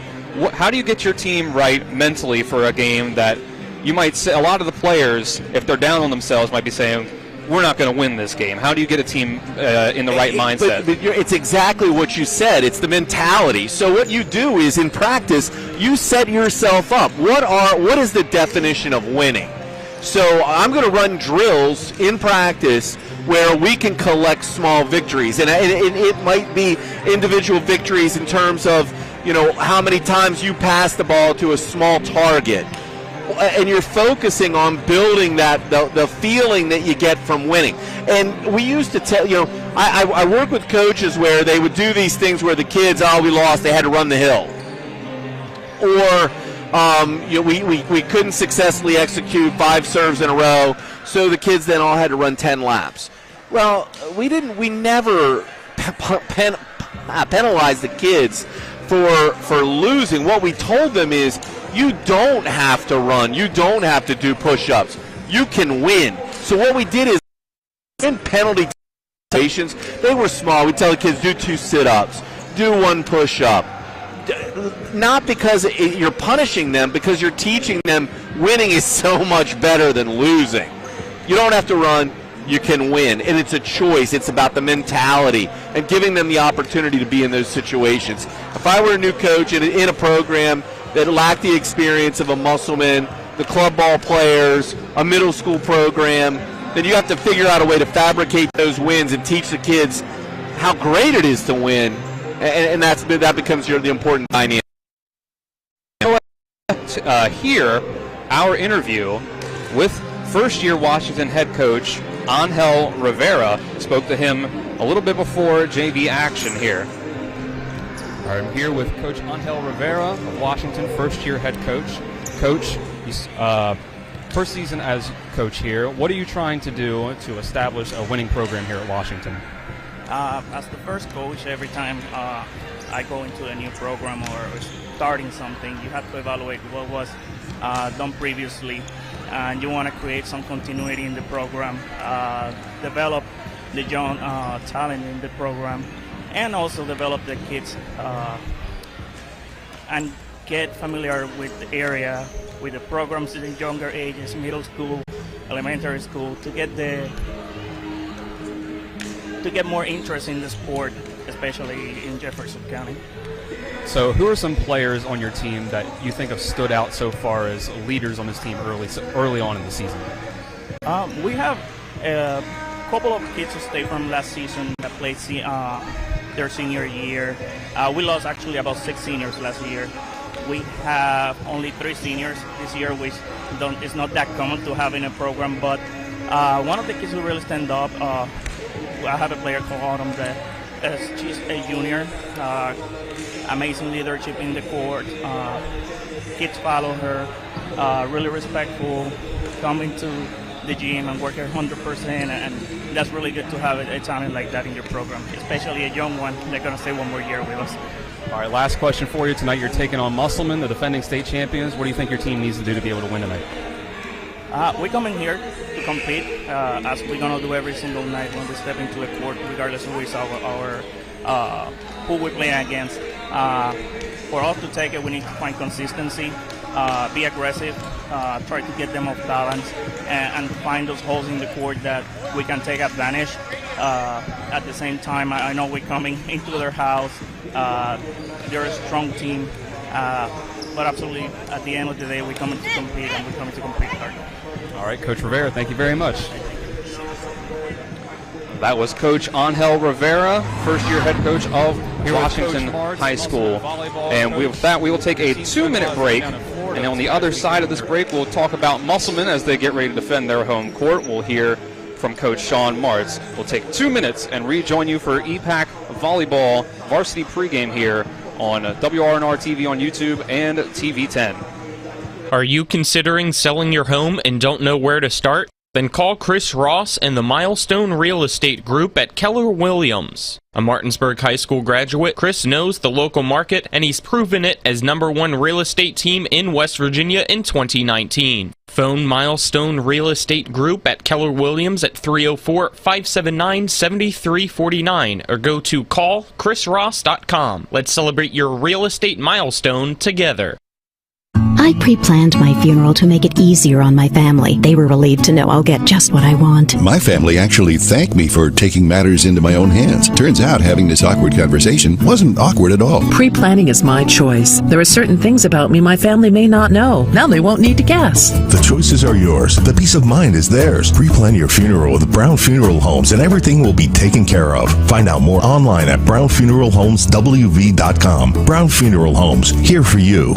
B: How do you get your team right mentally for a game that you might say, a lot of the players, if they're down on themselves, might be saying, we're not going to win this game? How do you get a team in the right mindset?
F: But it's exactly what you said. It's the mentality. So what you do is, in practice, you set yourself up. What is the definition of winning? So I'm going to run drills in practice where we can collect small victories. And it might be individual victories in terms of, how many times you pass the ball to a small target. And you're focusing on building the feeling that you get from winning. And we used to tell, I work with coaches where they would do these things where the kids, we lost, they had to run the hill. Or we couldn't successfully execute 5 serves in a row, so the kids then all had to run 10 laps. Well, we never penalized the kids for losing. What we told them is, you don't have to run. You don't have to do push-ups. You can win. So what we did is, in penalty situations, they were small. We tell the kids, do 2 sit-ups, do 1 push-up. Not because you're punishing them, because you're teaching them winning is so much better than losing. You don't have to run. You can win. And it's a choice. It's about the mentality and giving them the opportunity to be in those situations. If I were a new coach in a program that lacked the experience of a Musselman, the club ball players, a middle school program, then you have to figure out a way to fabricate those wins and teach the kids how great it is to win, and that becomes the important dynamic.
B: Here, our interview with first-year Washington head coach Angel Rivera. Spoke to him a little bit before JV action here. All right, I'm here with Coach Angel Rivera of Washington, first-year head coach. Coach, he's first season as coach here. What are you trying to do to establish a winning program here at Washington?
G: As the first coach, every time I go into a new program or starting something, you have to evaluate what was done previously, and you want to create some continuity in the program, develop the young talent in the program, and also develop the kids and get familiar with the area, with the programs in the younger ages, middle school, elementary school, to get more interest in the sport, especially in Jefferson County.
B: So who are some players on your team that you think have stood out so far as leaders on this team early on in the season?
G: We have a couple of kids who stayed from last season that played their senior year. We lost actually about 6 seniors last year. We have only 3 seniors this year, which it's not that common to have in a program. But one of the kids who really stand up, I have a player called Autumn that she's a junior. Amazing leadership in the court. Kids follow her. Really respectful, coming to the gym and working 100%, and that's really good to have a talent like that in your program, especially a young one. They're going to stay one more year with us.
B: All right, last question for you. Tonight you're taking on Musselman, the defending state champions. What do you think your team needs to do to be able to win tonight?
G: We come in here to compete, as we're going to do every single night when we step into a court, regardless of who is who we're playing against. For us to take it, we need to find consistency, be aggressive, try to get them off balance, and find those holes in the court that we can take advantage. At the same time, I know we're coming into their house. They're a strong team, but absolutely, at the end of the day, we're coming to compete, and we're coming to compete hard.
B: All right, Coach Rivera, thank you very much. That was Coach Angel Rivera, first-year head coach of Washington High School. And with that, we will take a 2-minute break. And on the other side of this break, we'll talk about Musselman as they get ready to defend their home court. We'll hear from Coach Sean Martz. We'll take 2 minutes and rejoin you for EPAC Volleyball varsity pregame here on WRNR TV on YouTube and TV 10.
K: Are you considering selling your home and don't know where to start? Then call Chris Ross and the Milestone Real Estate Group at Keller Williams. A Martinsburg High School graduate, Chris knows the local market, and he's proven it as #1 real estate team in West Virginia in 2019. Phone Milestone Real Estate Group at Keller Williams at 304-579-7349 or go to callchrisross.com. Let's celebrate your real estate milestone together.
M: I pre-planned my funeral to make it easier on my family. They were relieved to know I'll get just what I want.
N: My family actually thanked me for taking matters into my own hands. Turns out having this awkward conversation wasn't awkward at all.
O: Pre-planning is my choice. There are certain things about me my family may not know. Now they won't need to guess.
N: The choices are yours. The peace of mind is theirs. Pre-plan your funeral with Brown Funeral Homes and everything will be taken care of. Find out more online at brownfuneralhomeswv.com. Brown Funeral Homes, here for you.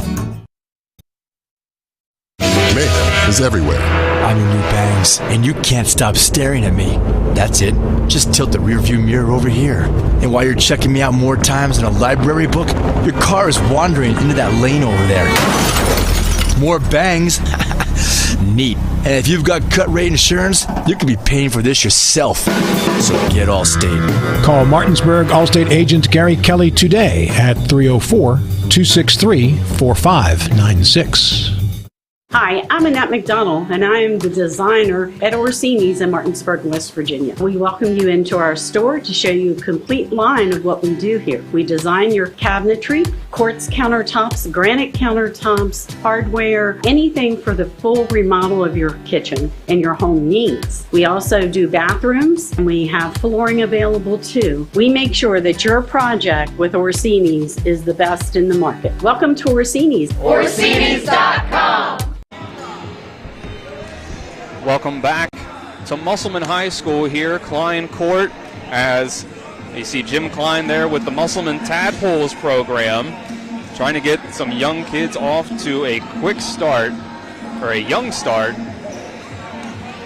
C: Mayhem is everywhere. I'm your new bangs, and you can't stop staring at me. That's it. Just tilt the rearview mirror over here. And while you're checking me out more times than a library book, your car is wandering into that lane over there. More bangs? Neat. And if you've got cut rate insurance, you could be paying for this yourself. So get Allstate.
D: Call Martinsburg Allstate agent Gary Kelly today at 304-263-4596.
A: Hi, I'm Annette McDonald, and I am the designer at Orsini's in Martinsburg, West Virginia. We welcome you into our store to show you a complete line of what we do here. We design your cabinetry, quartz countertops, granite countertops, hardware, anything for the full remodel of your kitchen and your home needs. We also do bathrooms, and we have flooring available too. We make sure that your project with Orsini's is the best in the market. Welcome to Orsini's.
B: Orsinis.com. Welcome back to Musselman High School here, Klein Court, as you see Jim Klein there with the Musselman Tadpoles program, trying to get some young kids off to a quick start, or a young start,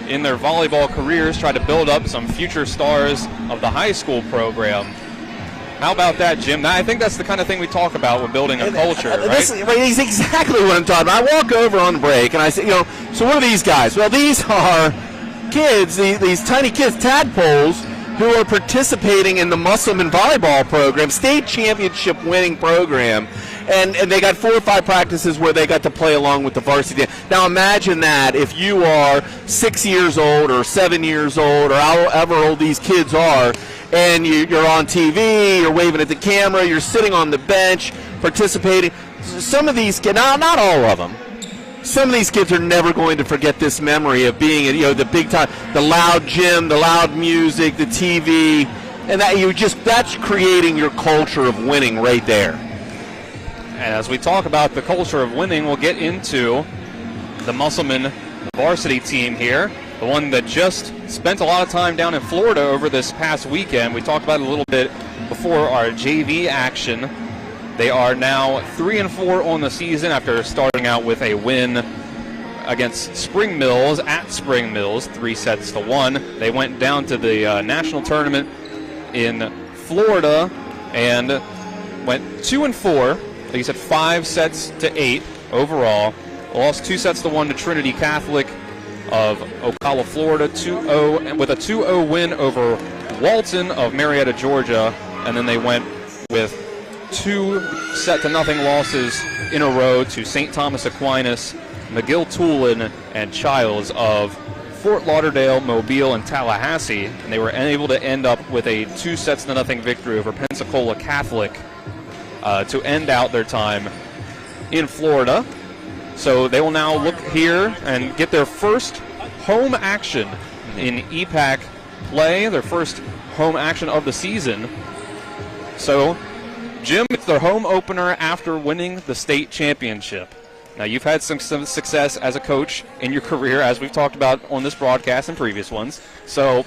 B: in their volleyball careers, try to build up some future stars of the high school program. How about that, Jim? I think that's the kind of thing we talk about when building a culture, right?
F: This is exactly what I'm talking about. I walk over on the break and I say, so what are these guys? Well, these are kids, these tiny kids, tadpoles, who are participating in the Musselman volleyball program, state championship winning program. And they got 4 or 5 practices where they got to play along with the varsity. Now imagine that if you are 6 years old or 7 years old or however old these kids are, and you're on TV, you're waving at the camera, you're sitting on the bench, participating. Some of these kids, not all of them, some of these kids are never going to forget this memory of being at the big time, the loud gym, the loud music, the TV, and that's creating your culture of winning right there.
B: And as we talk about the culture of winning, we'll get into the Musselman varsity team here, the one that just spent a lot of time down in Florida over this past weekend. We talked about it a little bit before our JV action They are now 3-4 on the season after starting out with a win against Spring Mills at Spring Mills, 3-1. They went down to the national tournament in Florida and went 2-4. Like you said, 5-8 overall. Lost 2-1 to Trinity Catholic of Ocala, Florida, 2-0, with a 2-0 win over Walton of Marietta, Georgia, and then they went with 2-0 losses in a row to St. Thomas Aquinas, McGill-Tulin, and Childs of Fort Lauderdale, Mobile, and Tallahassee, and they were unable to end up with a 2-0 victory over Pensacola Catholic to end out their time in Florida. So they will now look here and get their first home action in EPAC play, their first home action of the season. So, Jim, it's their home opener after winning the state championship. Now, you've had some success as a coach in your career, as we've talked about on this broadcast and previous ones. So,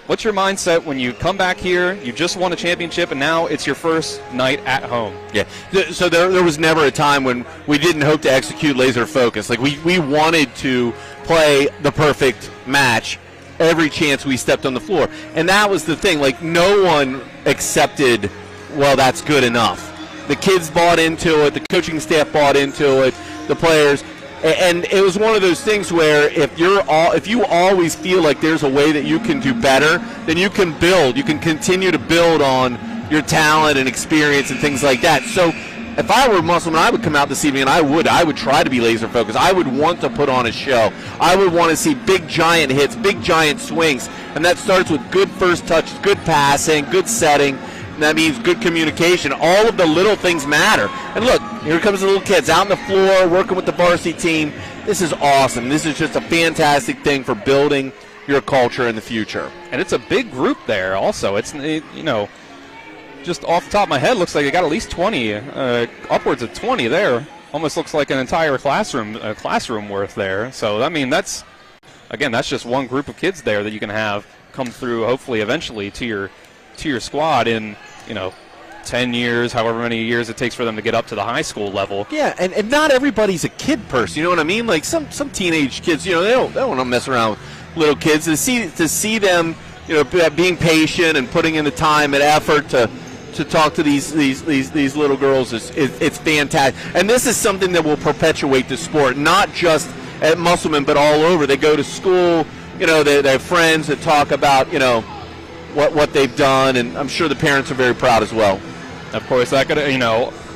B: what's your mindset when you come back here, you just won a championship, and now it's your first night at home?
F: Yeah, so there was never a time when we didn't hope to execute laser focus. Like, we wanted to play the perfect match every chance we stepped on the floor. And that was the thing. Like, no one accepted, well, that's good enough. The kids bought into it. The coaching staff bought into it. The players. And it was one of those things where if you always feel like there's a way that you can do better, then you can build. You can continue to build on your talent and experience and things like that. So if I were Musselman, I would come out this evening and I would try to be laser focused. I would want to put on a show. I would want to see big giant hits, big giant swings. And that starts with good first touches, good passing, good setting. And that means good communication. All of the little things matter. And look, here comes the little kids out on the floor working with the varsity team. This is awesome. This is just a fantastic thing for building your culture in the future.
B: And it's a big group there also. It's, just off the top of my head, looks like they got at least 20, upwards of 20 there. Almost looks like an entire classroom worth there. So, I mean, that's just one group of kids there that you can have come through, hopefully, eventually to your squad in, 10 years, however many years it takes for them to get up to the high school level.
F: Yeah, and not everybody's a kid person, you know what I mean? Like some teenage kids, they don't want to mess around with little kids. To see them, being patient and putting in the time and effort to talk to these little girls it's fantastic. And this is something that will perpetuate the sport, not just at Musselman, but all over. They go to school, they have friends that talk about, what they've done, and I'm sure the parents are very proud as well.
B: Of course, that could,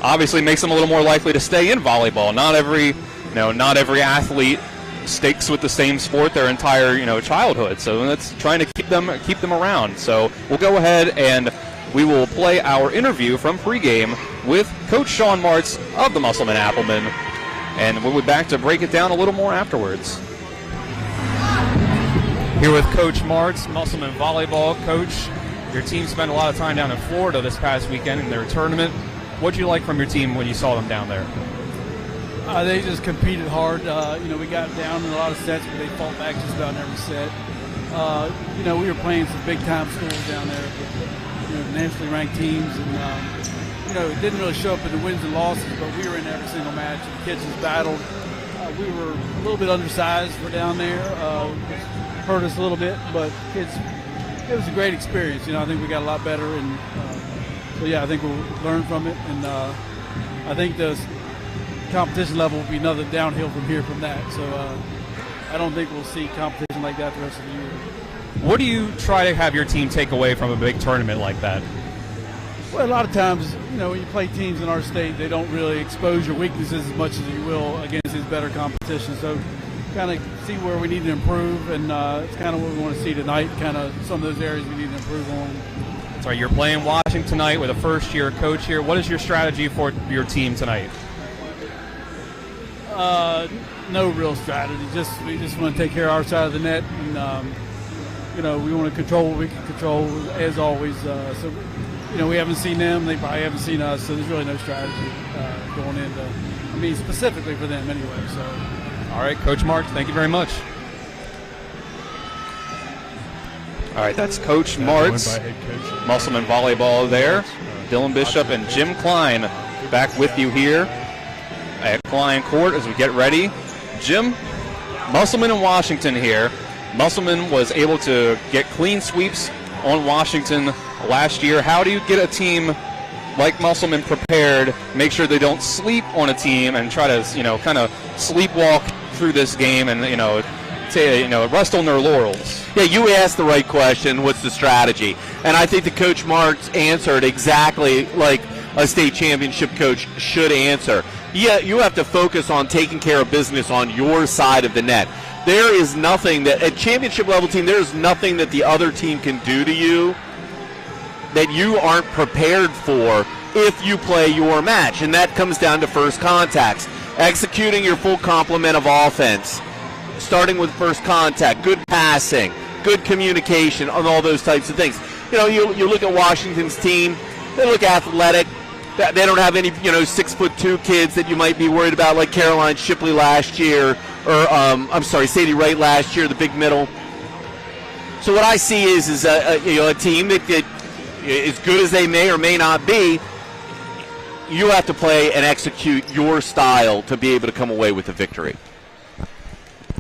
B: obviously makes them a little more likely to stay in volleyball. Not every athlete sticks with the same sport their entire, childhood. So that's trying to keep them around. So we'll go ahead and we will play our interview from pregame with Coach Sean Martz of the Musselman Applemen, and we'll be back to break it down a little more afterwards. Here with Coach Martz, Musselman volleyball coach. Your team spent a lot of time down in Florida this past weekend in their tournament. What did you like from your team when you saw them down there?
H: They just competed hard. We got down in a lot of sets, but they fought back just about in every set. We were playing some big-time schools down there, nationally ranked teams, and it didn't really show up in the wins and losses, but we were in every single match. The kids just battled. We were a little bit undersized for down there. Hurt us a little bit, but it was a great experience. I think we got a lot better, and I think we'll learn from it, and I think the competition level will be another downhill from here from that. So I don't think we'll see competition like that the rest of the year.
B: What do you try to have your team take away from a big tournament like that?
H: Well, a lot of times, when you play teams in our state, they don't really expose your weaknesses as much as you will against these better competitions. So kind of see where we need to improve, and it's kind of what we want to see tonight, kind of some of those areas we need to improve on.
B: So you're playing Washington tonight with a first-year coach here. What is your strategy for your team tonight?
H: No real strategy. We just want to take care of our side of the net, and we want to control what we can control as always. So we haven't seen them; they probably haven't seen us. So there's really no strategy going into. Specifically for them anyway. So.
B: All right, Coach Martz, thank you very much. All right, that's Coach Martz, Musselman volleyball there. Dylan Bishop and Jim Klein back with you here at Klein Court as we get ready. Jim, Musselman and Washington here. Musselman was able to get clean sweeps on Washington last year. How do you get a team like Musselman prepared, make sure they don't sleep on a team and try to, kind of sleepwalk through this game and, rest on their laurels?
F: Yeah, you asked the right question, what's the strategy? And I think the Coach Marks answered exactly like a state championship coach should answer. Yeah, you have to focus on taking care of business on your side of the net. There is nothing that, at championship level team, there is nothing that the other team can do to you that you aren't prepared for if you play your match. And that comes down to first contacts. Executing your full complement of offense, starting with first contact, good passing, good communication, and all those types of things. You look at Washington's team, they look athletic. They don't have any, 6'2" kids that you might be worried about, like Caroline Shipley last year, or Sadie Wright last year, the big middle. So what I see is a team that as good as they may or may not be, you have to play and execute your style to be able to come away with a victory.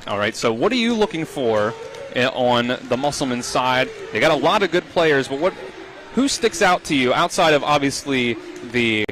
B: All right, so what are you looking for on the Musselman side? They got a lot of good players, but who sticks out to you outside of obviously the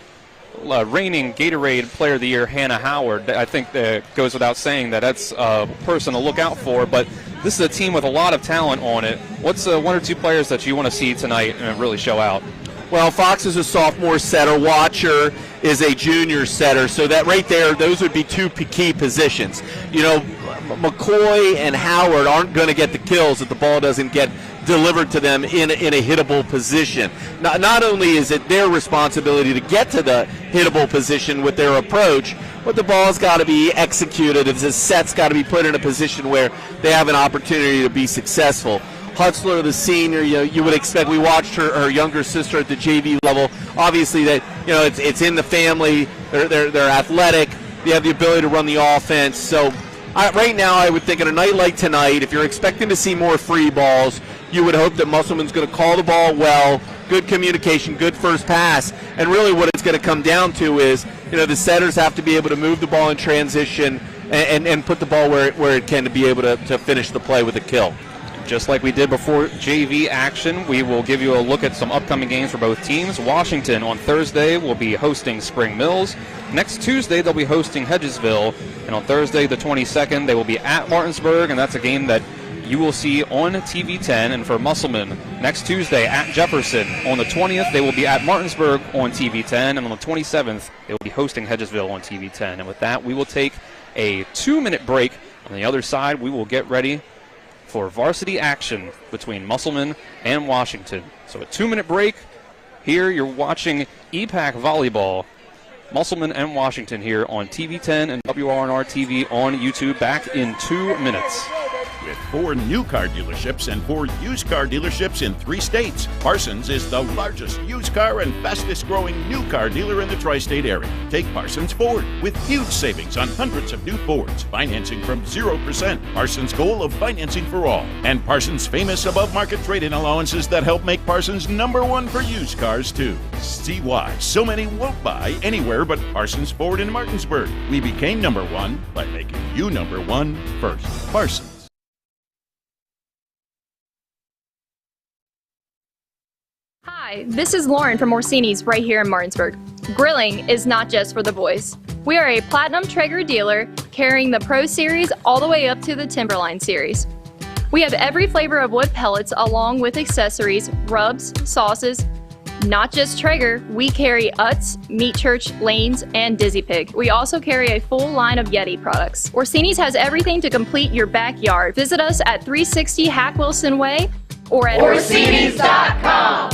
B: reigning Gatorade Player of the Year, Hannah Howard? I think that goes without saying that's a person to look out for, but this is a team with a lot of talent on it. What's one or two players that you want to see tonight and really show out?
F: Well, Fox is a sophomore setter. Watcher is a junior setter. So that right there, those would be two key positions. McCoy and Howard aren't going to get the kills if the ball doesn't get delivered to them in a hittable position. Not only is it their responsibility to get to the hittable position with their approach, but the ball's got to be executed. The set's got to be put in a position where they have an opportunity to be successful. Hutzler, the senior, you would expect. We watched her younger sister at the JV level. Obviously, that it's in the family. They're athletic. They have the ability to run the offense. So right now, I would think on a night like tonight, if you're expecting to see more free balls, you would hope that Musselman's going to call the ball well, good communication, good first pass, and really what it's going to come down to is the setters have to be able to move the ball in transition and put the ball where it can to be able to finish the play with a kill.
B: Just like we did before JV action, we will give you a look at some upcoming games for both teams. Washington on Thursday will be hosting Spring Mills. Next Tuesday, they'll be hosting Hedgesville. And on Thursday, the 22nd, they will be at Martinsburg, and that's a game that you will see on TV 10. And for Musselman, next Tuesday at Jefferson. On the 20th, they will be at Martinsburg on TV 10. And on the 27th, they will be hosting Hedgesville on TV 10. And with that, we will take a 2-minute break. On the other side, we will get ready for varsity action between Musselman and Washington. So a 2-minute break. Here you're watching EPAC Volleyball. Musselman and Washington here on TV 10 and WRNR TV on YouTube. Back in 2 minutes.
L: With 4 new car dealerships and 4 used car dealerships in 3 states, Parsons is the largest used car and fastest growing new car dealer in the tri-state area. Take Parsons Ford with huge savings on hundreds of new Fords, financing from 0%, Parsons' goal of financing for all, and Parsons' famous above-market trade-in allowances that help make Parsons #1 for used cars too. See why so many won't buy anywhere but Parsons Ford in Martinsburg. We became #1 by making you #1 first. Parsons.
P: Hi, this is Lauren from Orsini's right here in Martinsburg. Grilling is not just for the boys. We are a Platinum Traeger dealer carrying the Pro Series all the way up to the Timberline Series. We have every flavor of wood pellets along with accessories, rubs, sauces. Not just Traeger, we carry Utz, Meat Church, Lanes, and Dizzy Pig. We also carry a full line of Yeti products. Orsini's has everything to complete your backyard. Visit us at 360 Hack Wilson Way or at
K: Orsinis.com.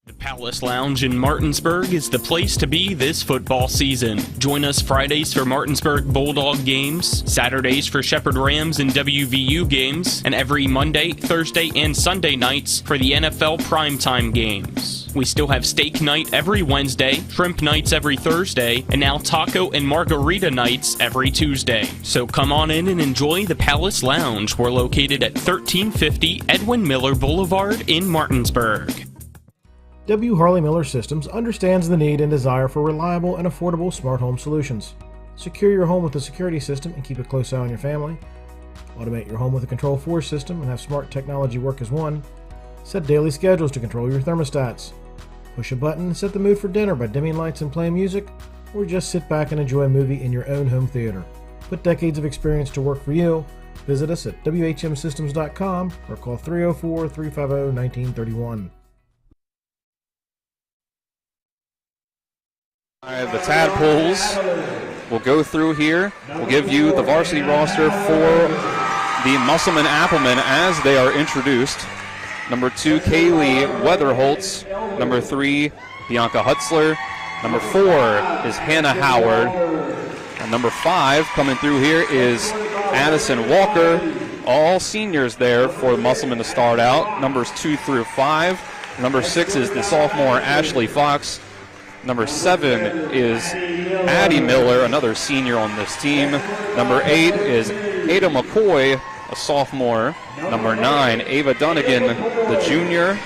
K: The Palace Lounge in Martinsburg is the place to be this football season. Join us Fridays for Martinsburg Bulldog games, Saturdays for Shepherd Rams and WVU games, and every Monday, Thursday, and Sunday nights for the NFL primetime games. We still have steak night every Wednesday, shrimp nights every Thursday, and now taco and margarita nights every Tuesday. So come on in and enjoy the Palace Lounge. We're located at 1350 Edwin Miller Boulevard in Martinsburg.
Q: W. Harley Miller Systems understands the need and desire for reliable and affordable smart home solutions. Secure your home with a security system and keep a close eye on your family. Automate your home with a Control4 system and have smart technology work as one. Set daily schedules to control your thermostats. Push a button and set the mood for dinner by dimming lights and playing music, or just sit back and enjoy a movie in your own home theater. Put decades of experience to work for you. Visit us at whmsystems.com or call 304-350-1931.
B: All right, the Tadpoles will go through here. We'll give you the varsity roster for the Musselman Applemen as they are introduced. Number 2, Kylie Weatherholtz. Number 3, Bianca Hutzler. Number 4 is Hannah Howard. And number 5 coming through here is Addison Walker. All seniors there for Musselman to start out. Numbers 2 through 5. Number 6 is the sophomore Ashley Fox. Number 7 is Addie Miller, another senior on this team. Number 8 is Ada McCoy, a sophomore. Number 9, Ava Dunnigan, the junior.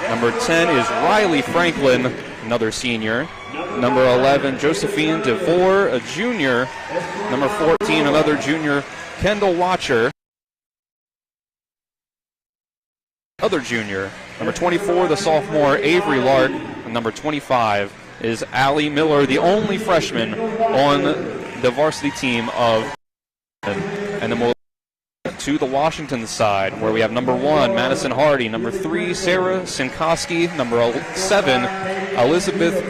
B: Number 10 is Riley Franklin, another senior. Number 11, Josephine DeVore, a junior. Number 14, another junior, Kendall Watcher, other junior. Number 24, the sophomore, Avery Lark. And number 25 is Allie Miller, the only freshman on the varsity team of. And then we'll to the Washington side, where we have number 1, Madison Hardy, number 3, Sarah Sinkowski, number 7, Elizabeth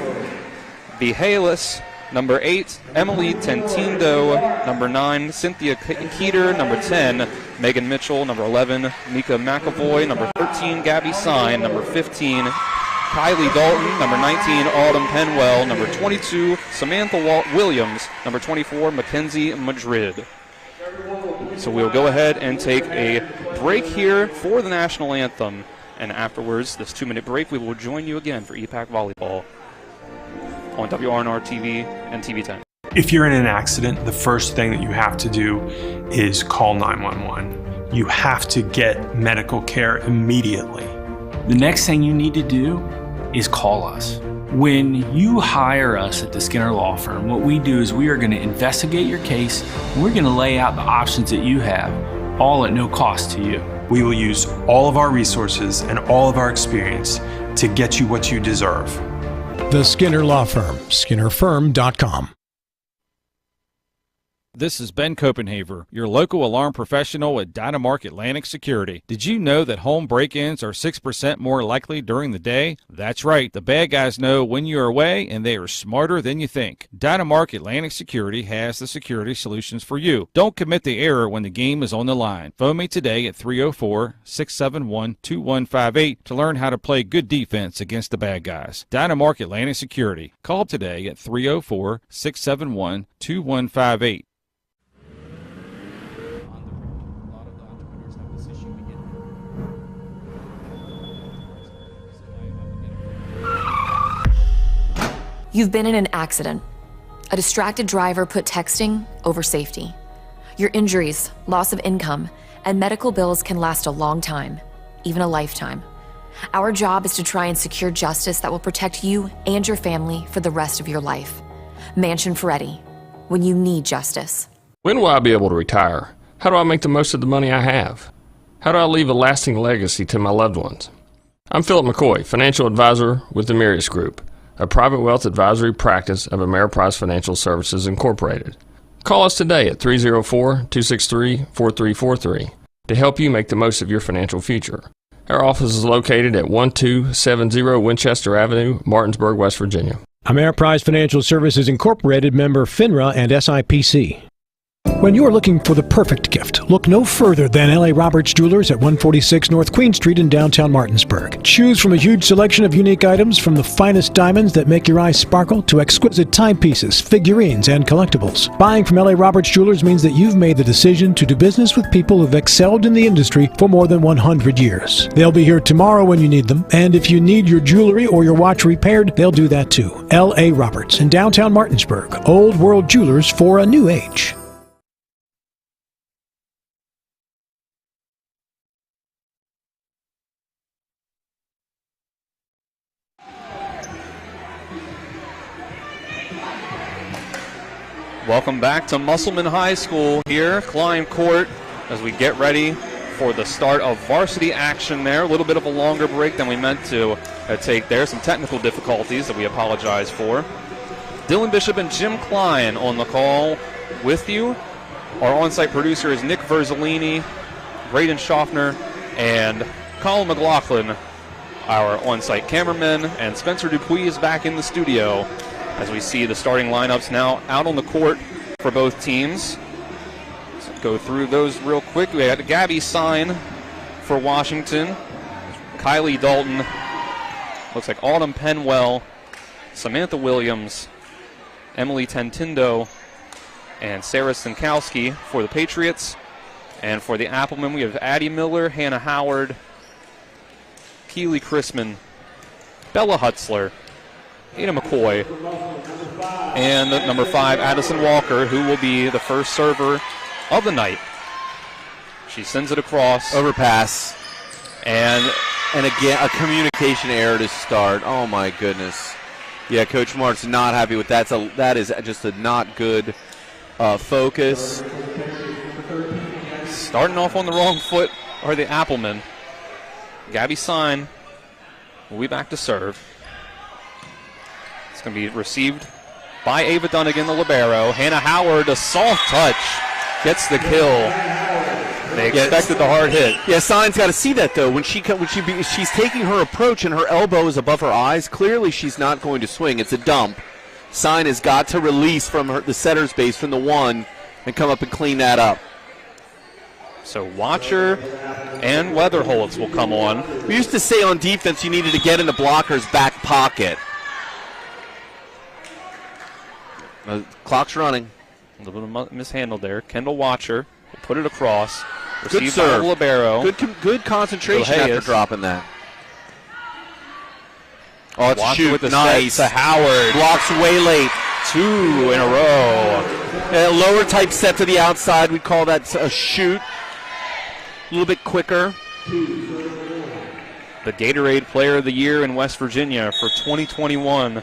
B: Vihalis, number 8, Emily Tentindo, number 9, Cynthia Keeter, number 10, Megan Mitchell, number 11, Mika McAvoy, number 13, Gabby Sine, number 15, Kylie Dalton, number 19, Autumn Penwell, number 22, Samantha Williams, number 24, Mackenzie Madrid. So we'll go ahead and take a break here for the national anthem, and afterwards, this 2-minute break, we will join you again for EPAC Volleyball on WRNR TV and TV 10.
I: If you're in an accident, the first thing that you have to do is call 911. You have to get medical care immediately.
J: The next thing you need to do is call us. When you hire us at the Skinner Law Firm, what we do is we are going to investigate your case, and we're going to lay out the options that you have, all at no cost to you.
I: We will use all of our resources and all of our experience to get you what you deserve.
D: The Skinner Law Firm, SkinnerFirm.com.
R: This is Ben Copenhaver, your local alarm professional at Dynamark Atlantic Security. Did you know that home break-ins are 6% more likely during the day? That's right. The bad guys know when you're away, and they are smarter than you think. Dynamark Atlantic Security has the security solutions for you. Don't commit the error when the game is on the line. Phone me today at 304-671-2158 to learn how to play good defense against the bad guys. Dynamark Atlantic Security. Call today at 304-671-2158.
E: You've been in an accident. A distracted driver put texting over safety. Your injuries, loss of income, and medical bills can last a long time, even a lifetime. Our job is to try and secure justice that will protect you and your family for the rest of your life. Mansion Ferretti, when you need justice.
S: When will I be able to retire? How do I make the most of the money I have? How do I leave a lasting legacy to my loved ones? I'm Philip McCoy, financial advisor with the Mirius Group, a private wealth advisory practice of Ameriprise Financial Services Incorporated. Call us today at 304-263-4343 to help you make the most of your financial future. Our office is located at 1270 Winchester Avenue, Martinsburg, West Virginia.
D: Ameriprise Financial Services Incorporated, member FINRA and SIPC. When you're looking for the perfect gift, look no further than L.A. Roberts Jewelers at 146 North Queen Street in downtown Martinsburg. Choose from a huge selection of unique items, from the finest diamonds that make your eyes sparkle to exquisite timepieces, figurines, and collectibles. Buying from L.A. Roberts Jewelers means that you've made the decision to do business with people who've excelled in the industry for more than 100 years. They'll be here tomorrow when you need them, and if you need your jewelry or your watch repaired, they'll do that too. L.A. Roberts in downtown Martinsburg. Old world jewelers for a new age.
B: Welcome back to Musselman High School here, Klein Court, as we get ready for the start of varsity action there. A little bit of a longer break than we meant to take there. Some technical difficulties that we apologize for. Dylan Bishop and Jim Klein on the call with you. Our on-site producer is Nick Verzolini, Braden Schaffner, and Colin McLaughlin, our on-site cameraman, and Spencer Dupuis is back in the studio as we see the starting lineups now out on the court for both teams. Let's go through those real quick. We got Gabby Sign for Washington, Kylie Dalton, looks like Autumn Penwell, Samantha Williams, Emily Tentindo, and Sarah Stankowski for the Patriots. And for the Applemen, we have Addie Miller, Hannah Howard, Keely Chrisman, Bella Hutzler, Ada McCoy, and number 5, Addison Walker, who will be the first server of the night. She sends it across.
F: Overpass. And again, a communication error to start. Oh, my goodness. Yeah, Coach Mark's not happy with that. So that is just a not good focus.
B: Starting off on the wrong foot are the Applemen. Gabby Sign will be back to serve. It's going to be received by Ava Dunnigan, the libero. Hannah Howard, a soft touch, gets the kill. They expected the hard hit.
F: Yeah, Sign's got to see that, though. She's taking her approach and her elbow is above her eyes, clearly she's not going to swing. It's a dump. Sign has got to release from the setter's base from the 1 and come up and clean that up.
B: So Watcher and Weatherholtz will come on.
F: We used to say on defense you needed to get in the blocker's back pocket. Clock's running.
B: A little bit of mishandled there. Kendall Watcher will put it across.
F: Good serve.
B: Libero.
F: Good concentration after dropping that. Oh, it's a shoot.
B: With the
F: nice.
B: To Howard.
F: Blocks way late.
B: 2 in a row.
F: A lower type set to the outside. We call that a shoot. A little bit quicker.
B: The Gatorade Player of the Year in West Virginia for 2021.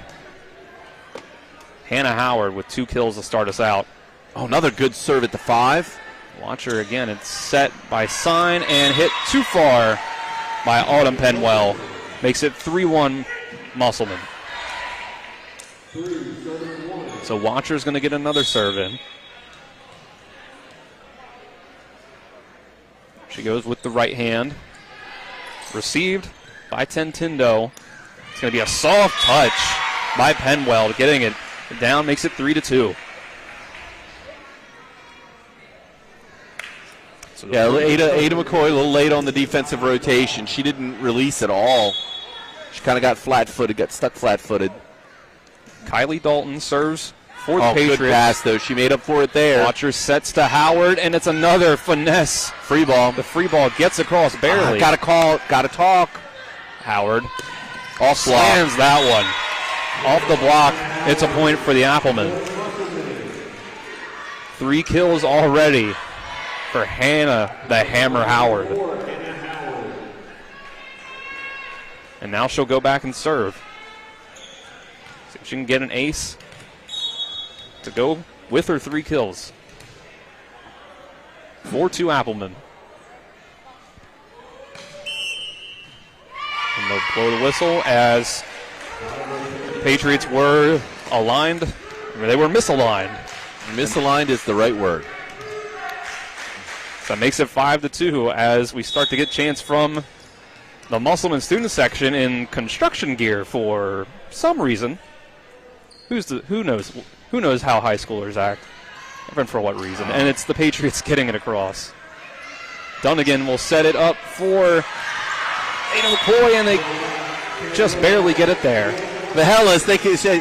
B: Hannah Howard with 2 kills to start us out.
F: Oh, another good serve at the 5.
B: Watcher again. It's set by Sign and hit too far by Autumn Penwell. Makes it 3-1 Musselman. So Watcher's going to get another serve in. She goes with the right hand. Received by Tentindo. It's going to be a soft touch by Penwell, getting it down, makes it 3-2.
F: So yeah, Ada McCoy a little late on the defensive rotation. She didn't release at all. She kind of got flat-footed, got stuck flat-footed.
B: Kylie Dalton serves for the Patriots.
F: Good pass, though. She made up for it there.
B: Watcher sets to Howard, and it's another finesse.
F: Free ball.
B: The free ball gets across barely.
F: Got to call, got to talk.
B: Howard slams that one. Off the block, it's a point for the Applemen. 3 kills already for Hannah the Hammer Howard. And now she'll go back and serve. See if she can get an ace to go with her 3 kills. 4-2 Applemen. And they'll blow the whistle as the Patriots were aligned. They were misaligned.
F: Misaligned is the right word.
B: So that makes it 5-2 as we start to get chants from the Musselman student section in construction gear for some reason. Who knows how high schoolers act and for what reason. And it's the Patriots getting it across. Dunnigan will set it up for Ada McCoy, and they just barely get it there.
F: The hell is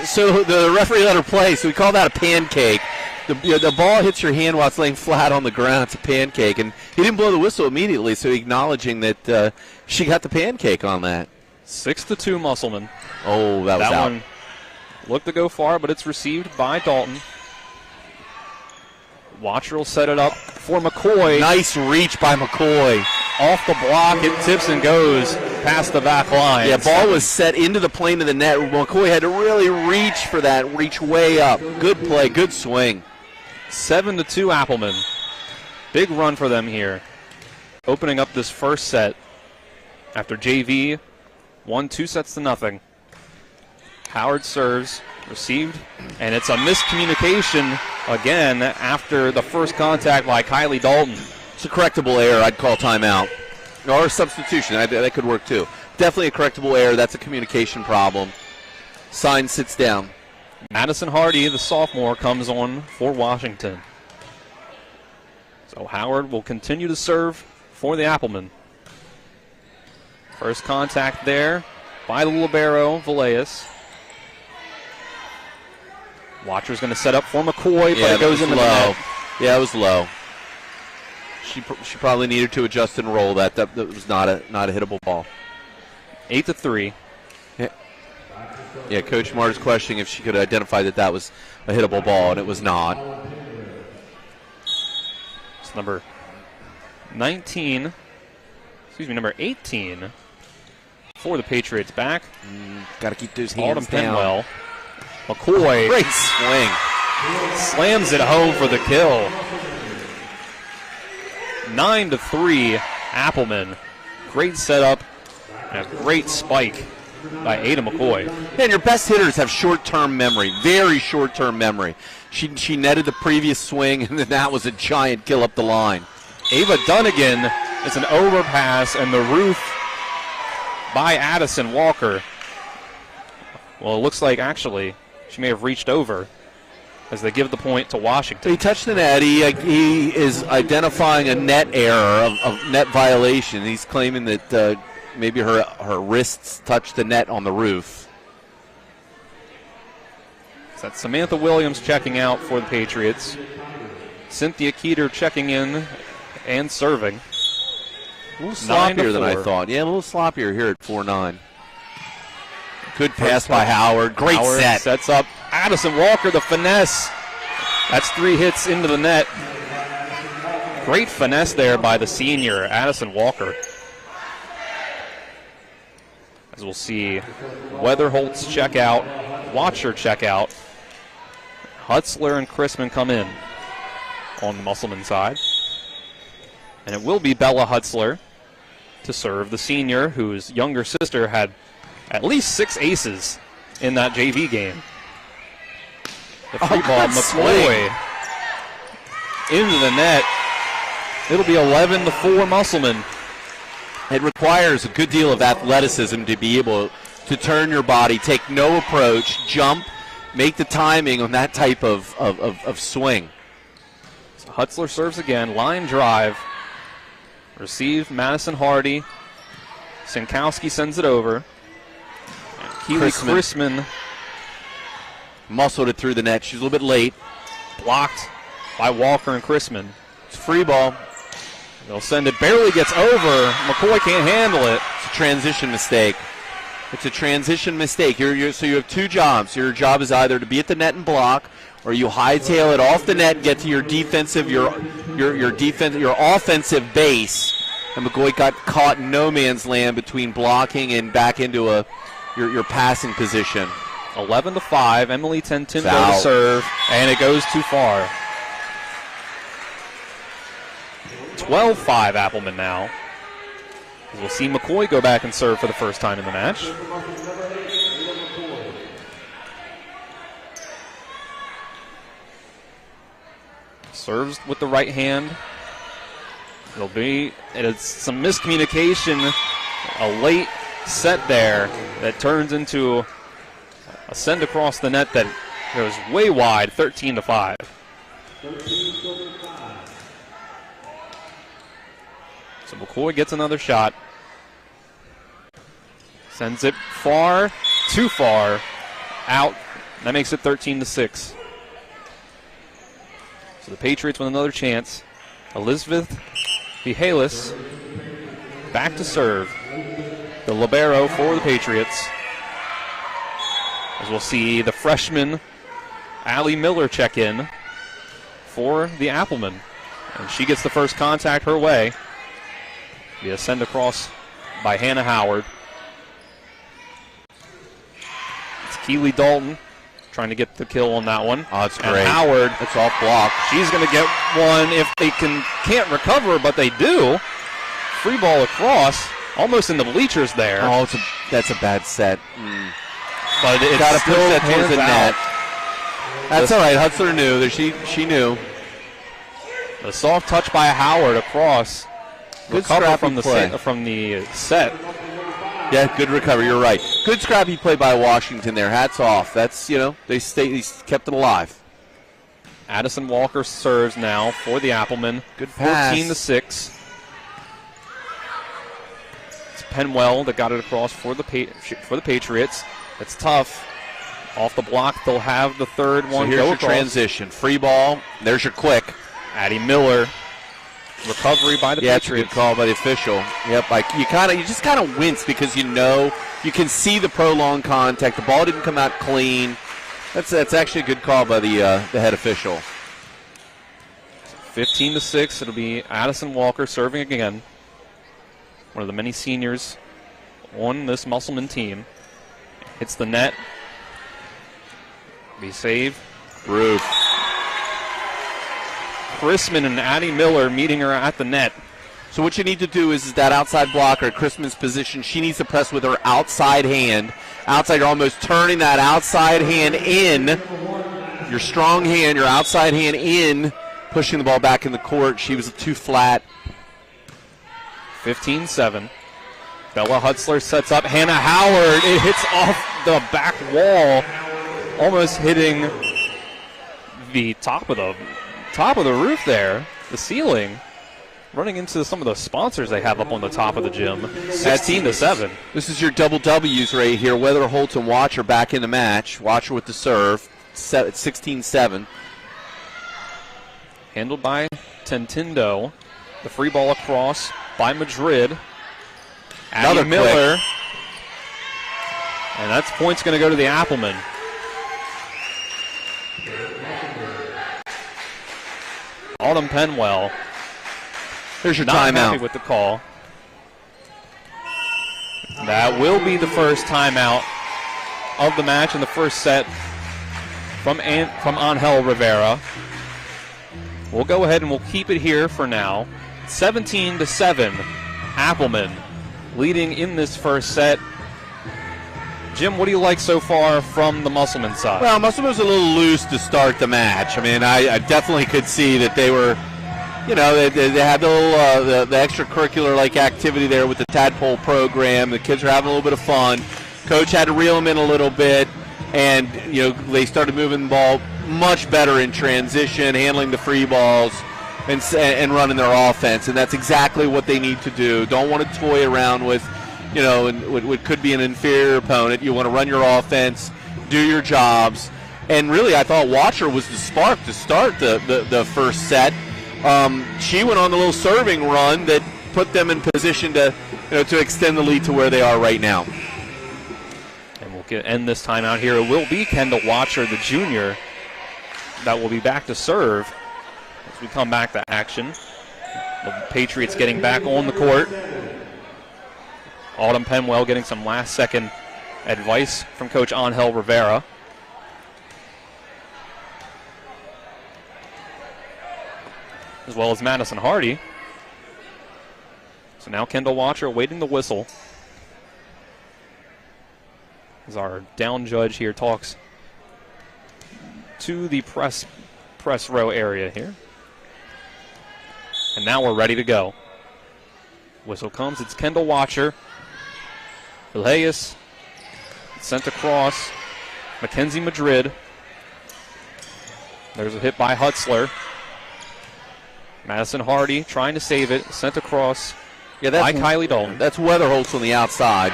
F: so the referee let her play, so we call that a pancake. The ball hits your hand while it's laying flat on the ground. It's a pancake, and he didn't blow the whistle immediately, so acknowledging that she got the pancake on that.
B: 6-2 Musselman.
F: Oh, that was out.
B: One looked to go far, but it's received by Dalton. Watcher will set it up for McCoy.
F: Nice reach by McCoy.
B: Off the block, it tips and goes past the back line.
F: Yeah, ball was set into the plane of the net. McCoy had to really reach for that, reach way up. Good play, good swing.
B: 7-2 Applemen. Big run for them here. Opening up this first set after JV won 2-0. Howard serves, received, and it's a miscommunication again after the first contact by Kylie Dalton.
F: It's a correctable error. I'd call timeout. Or a substitution. That could work too. Definitely a correctable error. That's a communication problem. Sign sits down.
B: Madison Hardy, the sophomore, comes on for Washington. So Howard will continue to serve for the Applemen. First contact there by the libero, Villegas. Watcher's going to set up for McCoy, but it goes into the net.
F: Yeah, it was low. She probably needed to adjust and roll that. That was not a hittable ball.
B: 8-3.
F: Yeah, Coach Martin's questioning if she could identify that was a hittable ball, and it was not.
B: It's number 18 for the Patriots back.
F: Got to keep those hands down.
B: Penwell. McCoy.
F: Great swing.
B: Slams it home for the kill. 9-3 Applemen. Great setup and a great spike by Ada McCoy.
F: And your best hitters have short-term memory, very short-term memory. She netted the previous swing, and then that was a giant kill up the line.
B: Ava Dunnigan is an overpass, and the roof by Addison Walker. Well, it looks like actually she may have reached over as they give the point to Washington.
F: He touched the net. He is identifying a net error of net violation. He's claiming that maybe her wrists touched the net on the roof.
B: So that's Samantha Williams checking out for the Patriots. Cynthia Keeter checking in and serving.
F: A little sloppier than I thought. Yeah, a little sloppier here at 4-9. Good pass by Howard. Great
B: Howard
F: set.
B: Sets up Addison Walker, the finesse. That's 3 hits into the net. Great finesse there by the senior, Addison Walker. As we'll see, Weatherholtz check out, Watcher check out. Hutzler and Chrisman come in on the Musselman side. And it will be Bella Hutzler to serve, the senior whose younger sister had at least 6 aces in that JV game. The free ball, McCoy into the net. It'll be 11-4 Musselman.
F: It requires a good deal of athleticism to be able to turn your body, take no approach, jump, make the timing on that type of swing.
B: So Hutzler serves again, line drive. Received Madison Hardy. Sinkowski sends it over. Keely Chrisman
F: muscled it through the net. She's a little bit late.
B: Blocked by Walker and Chrisman.
F: It's a free ball.
B: They'll send it. Barely gets over. McCoy can't handle it.
F: It's a transition mistake. It's a transition mistake. So you have 2 jobs. Your job is either to be at the net and block, or you hightail it off the net and get to your defensive, your offensive base. And McCoy got caught in no man's land between blocking and back into your passing position.
B: 11-5. Emily Tentindo to serve, and it goes too far. 12-5 Applemen now. We'll see McCoy go back and serve for the first time in the match. Serves with the right hand. It's some miscommunication, a late set there that turns into a send across the net that goes way wide, 13-5. So McCoy gets another shot. Sends it far, too far, out. That makes it 13-6. So the Patriots with another chance. Elizabeth Vihalis back to serve. The libero for the Patriots. As we'll see the freshman Allie Miller check in for the Applemen. And she gets the first contact her way. Be a send across by Hannah Howard. It's Keely Dalton trying to get the kill on that one.
F: Oh, that's
B: and
F: great.
B: Howard,
F: it's off block.
B: She's going to get one if they can't recover, but they do. Free ball across, almost in the bleachers there.
F: Oh, that's a bad set.
B: But it's
F: got to push that towards the net. That's all right. Hutzler knew that she knew.
B: The soft touch by Howard across.
F: Good
B: recover from the
F: play.
B: from the set.
F: Yeah, good recovery. You're right. Good scrappy play by Washington there. Hats off. That's they kept it alive.
B: Addison Walker serves now for the Applemen.
F: Good pass.
B: 14-6. It's Penwell that got it across for the Patriots. It's tough. Off the block, they'll have the third one.
F: So here's your transition. Free ball. There's your quick.
B: Addie Miller. Recovery by the Patriots.
F: It's a good call by the official. Yep, like you just kind of wince because you can see the prolonged contact. The ball didn't come out clean. That's actually a good call by the head official.
B: 15-6. It'll be Addison Walker serving again. One of the many seniors on this Musselman team. Hits the net. Be saved.
F: Roof.
B: Chrisman and Addie Miller meeting her at the net.
F: So what you need to do is that outside blocker at Chrisman's position, she needs to press with her outside hand. Outside, you're almost turning that outside hand in. Your strong hand, your outside hand in, pushing the ball back in the court. She was too flat.
B: 15-7. Bella Hutzler sets up Hannah Howard. It hits off the back wall, almost hitting the top of the roof there, the ceiling, running into some of the sponsors they have up on the top of the gym. 16-7.
F: This is your double W's right here. Weather Holt and Watcher back in the match. Watcher with the serve. 16-7.
B: Handled by Tentindo. The free ball across by Madrid.
F: Another
B: Addie Miller. And that's points going to go to the Applemen. Autumn Penwell.
F: Here's your
B: not
F: timeout.
B: Happy with the call. That will be the first timeout of the match in the first set from Angel Rivera. We'll go ahead and we'll keep it here for now. 17-7. Applemen leading in this first set. Jim, what do you like so far from the Musselman side?
F: Well, Musselman was a little loose to start the match. I mean, I definitely could see that they were, they had the little the extracurricular-like activity there with the Tadpole program. The kids were having a little bit of fun. Coach had to reel them in a little bit, and, they started moving the ball much better in transition, handling the free balls, and running their offense. And that's exactly what they need to do. Don't want to toy around with what could be an inferior opponent. You want to run your offense, do your jobs. And really, I thought Watcher was the spark to start the first set. She went on the little serving run that put them in position to extend the lead to where they are right now.
B: And we'll end this timeout here. It will be Kendall Watcher, the junior, that will be back to serve as we come back to action. The Patriots getting back on the court. Autumn Penwell getting some last-second advice from Coach Angel Rivera. As well as Madison Hardy. So now Kendall Watcher awaiting the whistle. As our down judge here talks to the press row area here. And now we're ready to go. Whistle comes. It's Kendall Watcher. Vilhayes sent across. Mackenzie Madrid. There's a hit by Hutzler. Madison Hardy trying to save it. Sent across by Kylie Dalton.
F: That's Weatherholtz on the outside.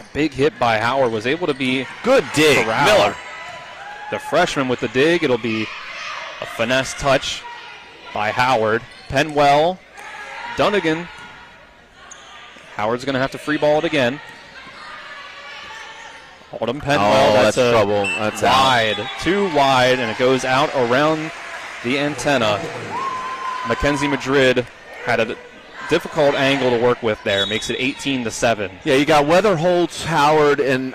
B: A big hit by Howard was able to be
F: good dig.
B: corralled.
F: Miller.
B: The freshman with the dig. It'll be a finesse touch by Howard. Penwell. Dunnigan. Howard's going to have to free ball it again. Autumn Penwell.
F: That's trouble. That's
B: wide. Out. Too wide, and it goes out around the antenna. Mackenzie Madrid had a difficult angle to work with there. Makes it 18-7.
F: Yeah, you got Weatherholtz, Howard, and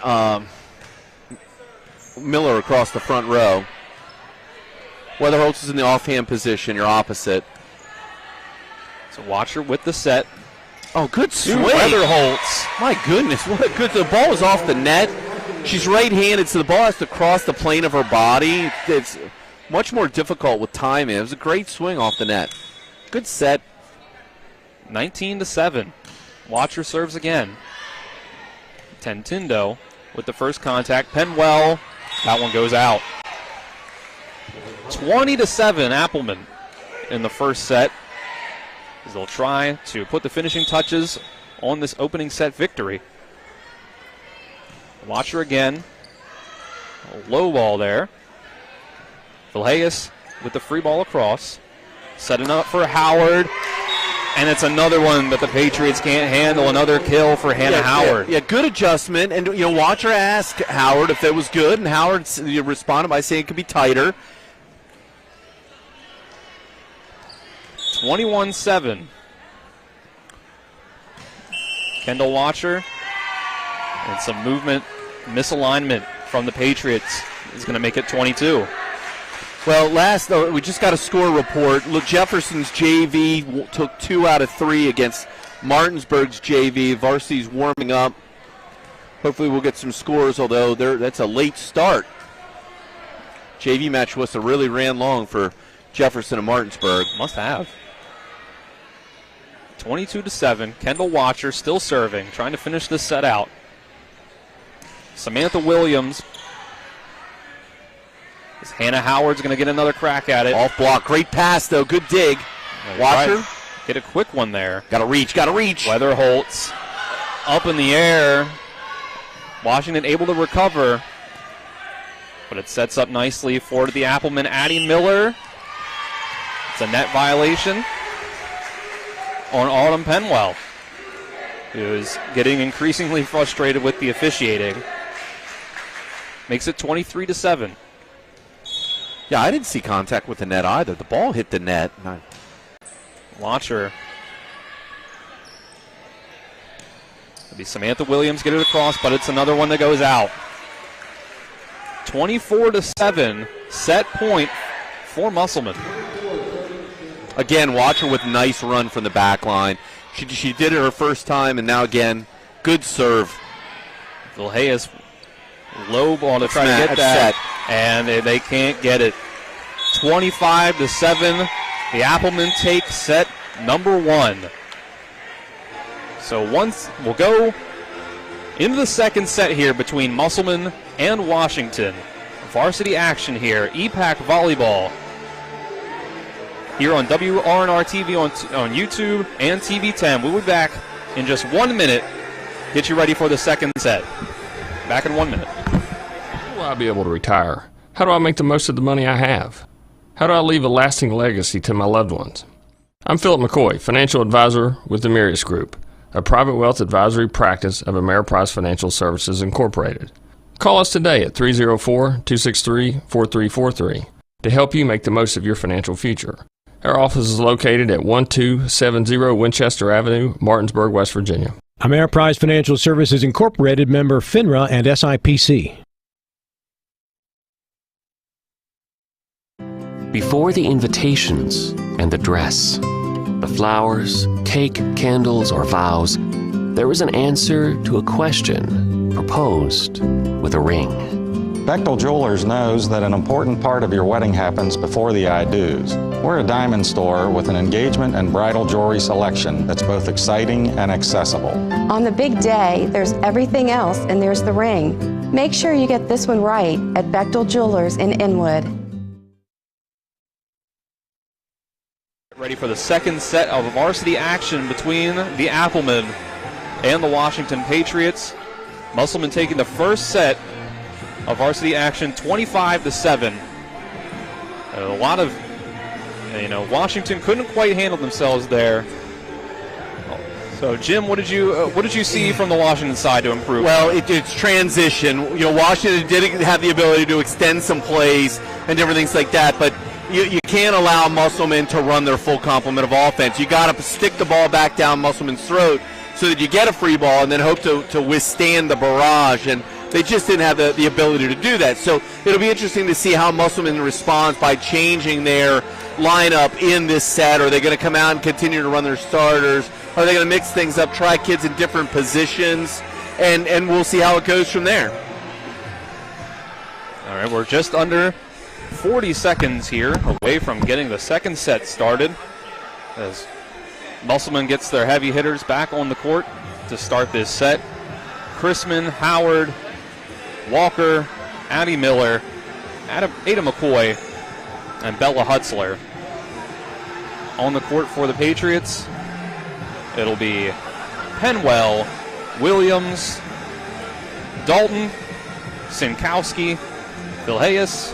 F: Miller across the front row. Weatherholtz is in the offhand position, your opposite.
B: So Watcher with the set.
F: Oh, good swing.
B: Weatherholtz.
F: My goodness, what a good. The ball is off the net. She's right-handed, so the ball has to cross the plane of her body. It's much more difficult with timing. It was a great swing off the net. Good set.
B: 19-7. Watcher serves again. Tentindo with the first contact. Penwell, that one goes out. 20-7, Applemen in the first set, as they'll try to put the finishing touches on this opening set victory. Watcher again. A low ball there. Vilhayes with the free ball across. Setting up for Howard. And it's another one that the Patriots can't handle. Another kill for Hannah Howard.
F: Yeah, good adjustment. And, Watcher asked Howard if it was good, and Howard responded by saying it could be tighter.
B: 21-7. Kendall Watcher. And some movement, misalignment from the Patriots is going to make it 22.
F: Well, we just got a score report. Look, Jefferson's JV took 2 out of 3 against Martinsburg's JV. Varsity's warming up. Hopefully we'll get some scores, although that's a late start. JV match was really ran long for Jefferson and Martinsburg.
B: Must have. 22-7. Kendall Watcher still serving, trying to finish this set out. Samantha Williams. Hannah Howard's going to get another crack at it.
F: Off block. Great pass, though. Good dig. Watcher.
B: Get a quick one there.
F: Got to reach.
B: Weatherholtz up in the air. Washington able to recover. But it sets up nicely for the Applemen. Addie Miller. It's a net violation on Autumn Penwell, who is getting increasingly frustrated with the officiating. Makes it 23-7.
F: Yeah, I didn't see contact with the net either. The ball hit the net.
B: Watcher. It'll be Samantha Williams get it across, but it's another one that goes out. 24-7, set point for Musselman.
F: Again, Watcher with nice run from the back line. She did it her first time, and now again, good serve.
B: Vilhayes low ball to try to get that, and they can't get it. 25-7, the Applemen take set number 1. So once we'll go into the second set here between Musselman and Washington. Varsity action here, EPAC Volleyball. Here on WRNR TV on YouTube and TV 10. We'll be back in just 1 minute. Get you ready for the second set. Back in 1 minute.
S: How will I be able to retire? How do I make the most of the money I have? How do I leave a lasting legacy to my loved ones? I'm Philip McCoy, financial advisor with the Mirius Group, a private wealth advisory practice of Ameriprise Financial Services Incorporated. Call us today at 304-263-4343 to help you make the most of your financial future. Our office is located at 1270 Winchester Avenue, Martinsburg, West Virginia.
D: Ameriprise Financial Services Incorporated, member FINRA and SIPC.
T: Before the invitations and the dress, the flowers, cake, candles, or vows, there was an answer to a question proposed with a ring.
U: Bechtel Jewelers knows that an important part of your wedding happens before the I-dos. We're a diamond store with an engagement and bridal jewelry selection that's both exciting and accessible.
V: On the big day, there's everything else and there's the ring. Make sure you get this one right at Bechtel Jewelers in Inwood.
B: Ready for the second set of varsity action between the Applemen and the Washington Patriots. Musselman taking the first set of varsity action 25-7. A lot of, Washington couldn't quite handle themselves there. So, Jim, what did you see from the Washington side to improve?
F: Well, it's transition. Washington did have the ability to extend some plays and different things like that, but you can't allow Musselman to run their full complement of offense. You got to stick the ball back down Musselman's throat so that you get a free ball and then hope to withstand the barrage. And They just didn't have the ability to do that. So it'll be interesting to see how Musselman responds by changing their lineup in this set. Are they going to come out and continue to run their starters? Are they going to mix things up, try kids in different positions? And we'll see how it goes from there.
B: All right, we're just under 40 seconds here away from getting the second set started as Musselman gets their heavy hitters back on the court to start this set. Chrisman, Howard, Walker, Addie Miller, Ada McCoy, and Bella Hutzler. On the court for the Patriots, it'll be Penwell, Williams, Dalton, Sinkowski, Vilhayes,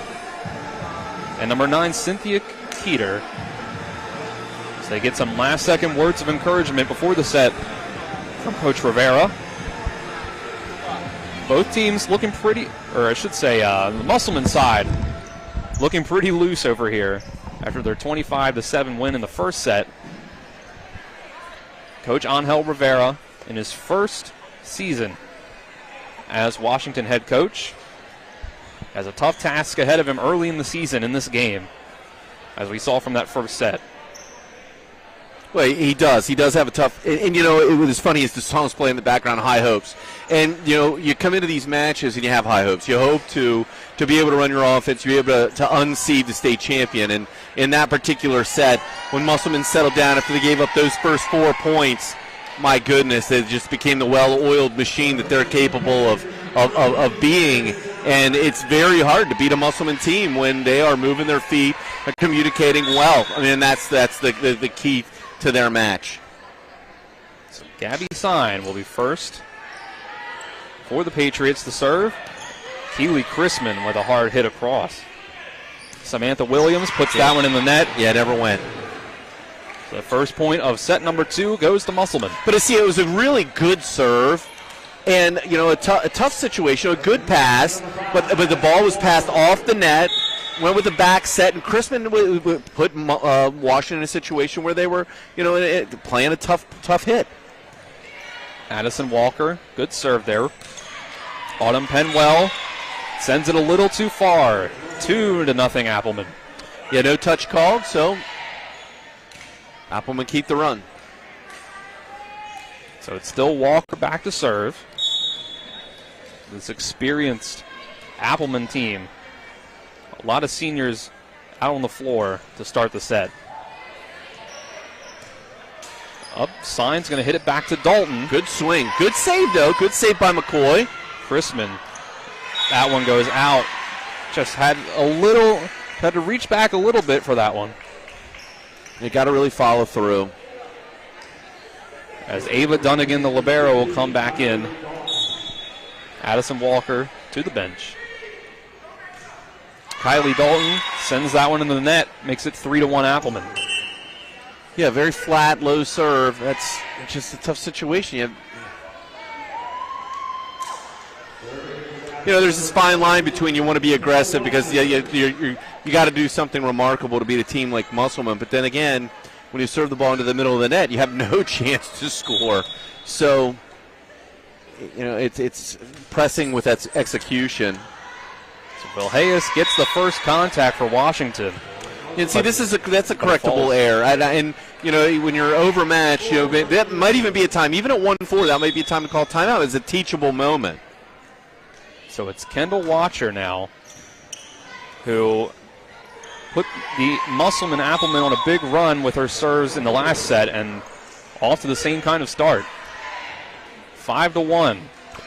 B: and number 9, Cynthia Keeter. So they get some last-second words of encouragement before the set from Coach Rivera. Both teams looking pretty, or I should say the Musselman side looking pretty loose over here after their 25-7 win in the first set. Coach Angel Rivera, in his first season as Washington head coach, has a tough task ahead of him early in the season in this game, as we saw from that first set.
F: Well, he does. He does have a tough, and you know, it was funny as the songs play in the background, high hopes. And you know, you come into these matches and you have high hopes. You hope to be able to run your offense, to be able to unseed the state champion. And in that particular set, when Musselman settled down after they gave up those first 4 points, my goodness, it just became the well-oiled machine that they're capable of being. And it's very hard to beat a Musselman team when they are moving their feet and communicating well. I mean, that's the key to their match.
B: So Gabby Sign will be first for the Patriots to serve. Keely Chrisman with a hard hit across. Samantha Williams puts that one in the net.
F: Yeah, it never went.
B: So the first point of set number 2 goes to Musselman.
F: But see, it was a really good serve. And, you know, a tough situation, a good pass, but the ball was passed off the net, went with the back set, and Chrisman put Washington in a situation where they were, you know, playing a tough hit.
B: Addison Walker, good serve there. Autumn Penwell sends it a little too far. 2-0 Applemen.
F: Yeah, no touch called, so Applemen keep the run.
B: So it's still Walker back to serve. This experienced Applemen team. A lot of seniors out on the floor to start the set. Up, Sign's going to hit it back to Dalton.
F: Good swing. Good save, though. Good save by McCoy.
B: Chrisman. That one goes out. Just had to reach back a little bit for that one.
F: You got to really follow through.
B: As Ava Dunnigan, the libero, will come back in. Addison Walker to the bench. Kylie Dalton sends that one into the net, makes it 3-1 Applemen.
F: Yeah, very flat, low serve. That's just a tough situation. You know, there's this fine line between you want to be aggressive because you got to do something remarkable to beat a team like Musselman, but then again, when you serve the ball into the middle of the net, you have no chance to score. So, you know, it's pressing with that execution.
B: So Vilhayes gets the first contact for Washington.
F: And see, that's a correctable error. And you know, when you're overmatched, you know, that might even be a time, even at 1-4, that might be a time to call timeout. It's a teachable moment.
B: So it's Kendall Watcher now, who put the Musselman Applemen on a big run with her serves in the last set and off to the same kind of start. 5-1.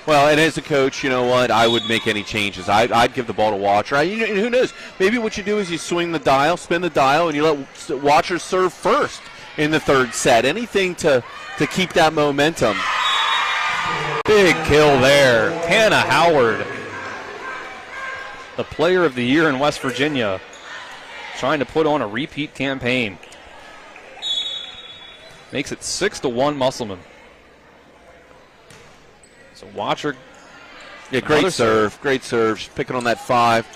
F: Well, and as a coach, you know what? I would make any changes. I'd give the ball to Watcher. Who knows? Maybe what you do is you swing the dial, spin the dial, and you let Watcher serve first in the third set. Anything to keep that momentum.
B: Big kill there. Hannah Howard, the player of the year in West Virginia, trying to put on a repeat campaign. Makes it 6-1 Musselman. So Watcher.
F: Yeah, great serve. Great serve. She's picking on that 5.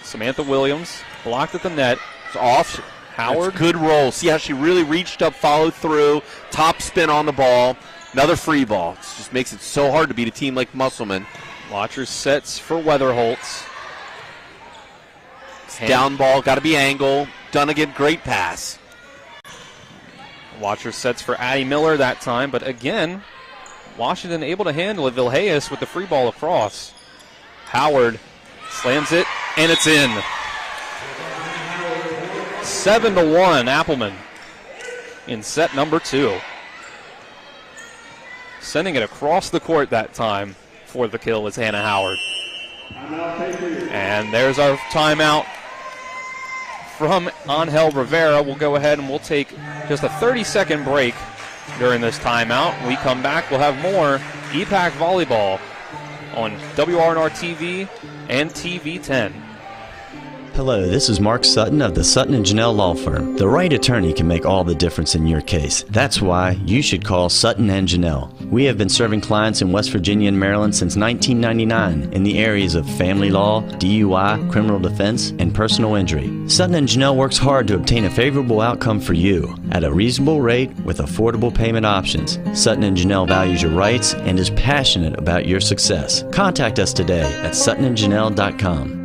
B: Samantha Williams blocked at the net.
F: It's off.
B: Howard.
F: That's good roll. See how she really reached up, followed through, top spin on the ball. Another free ball. It just makes it so hard to beat a team like Musselman.
B: Watcher sets for Weatherholtz.
F: Down ball, got to be angle. Dunnigan, great pass.
B: Watcher sets for Addie Miller that time, but again, Washington able to handle it. Vilhayas with the free ball across. Howard slams it, and it's in. 7-1, Applemen in set number 2. Sending it across the court that time for the kill is Hannah Howard. And there's our timeout from Angel Rivera. We'll go ahead and we'll take just a 30-second break during this timeout. When we come back, we'll have more EPAC volleyball on WRNR TV and TV 10.
G: Hello, this is Mark Sutton of the Sutton & Janelle Law Firm. The right attorney can make all the difference in your case. That's why you should call Sutton & Janelle. We have been serving clients in West Virginia and Maryland since 1999 in the areas of family law, DUI, criminal defense, and personal injury. Sutton & Janelle works hard to obtain a favorable outcome for you at a reasonable rate with affordable payment options. Sutton & Janelle values your rights and is passionate about your success. Contact us today at suttonandjanelle.com.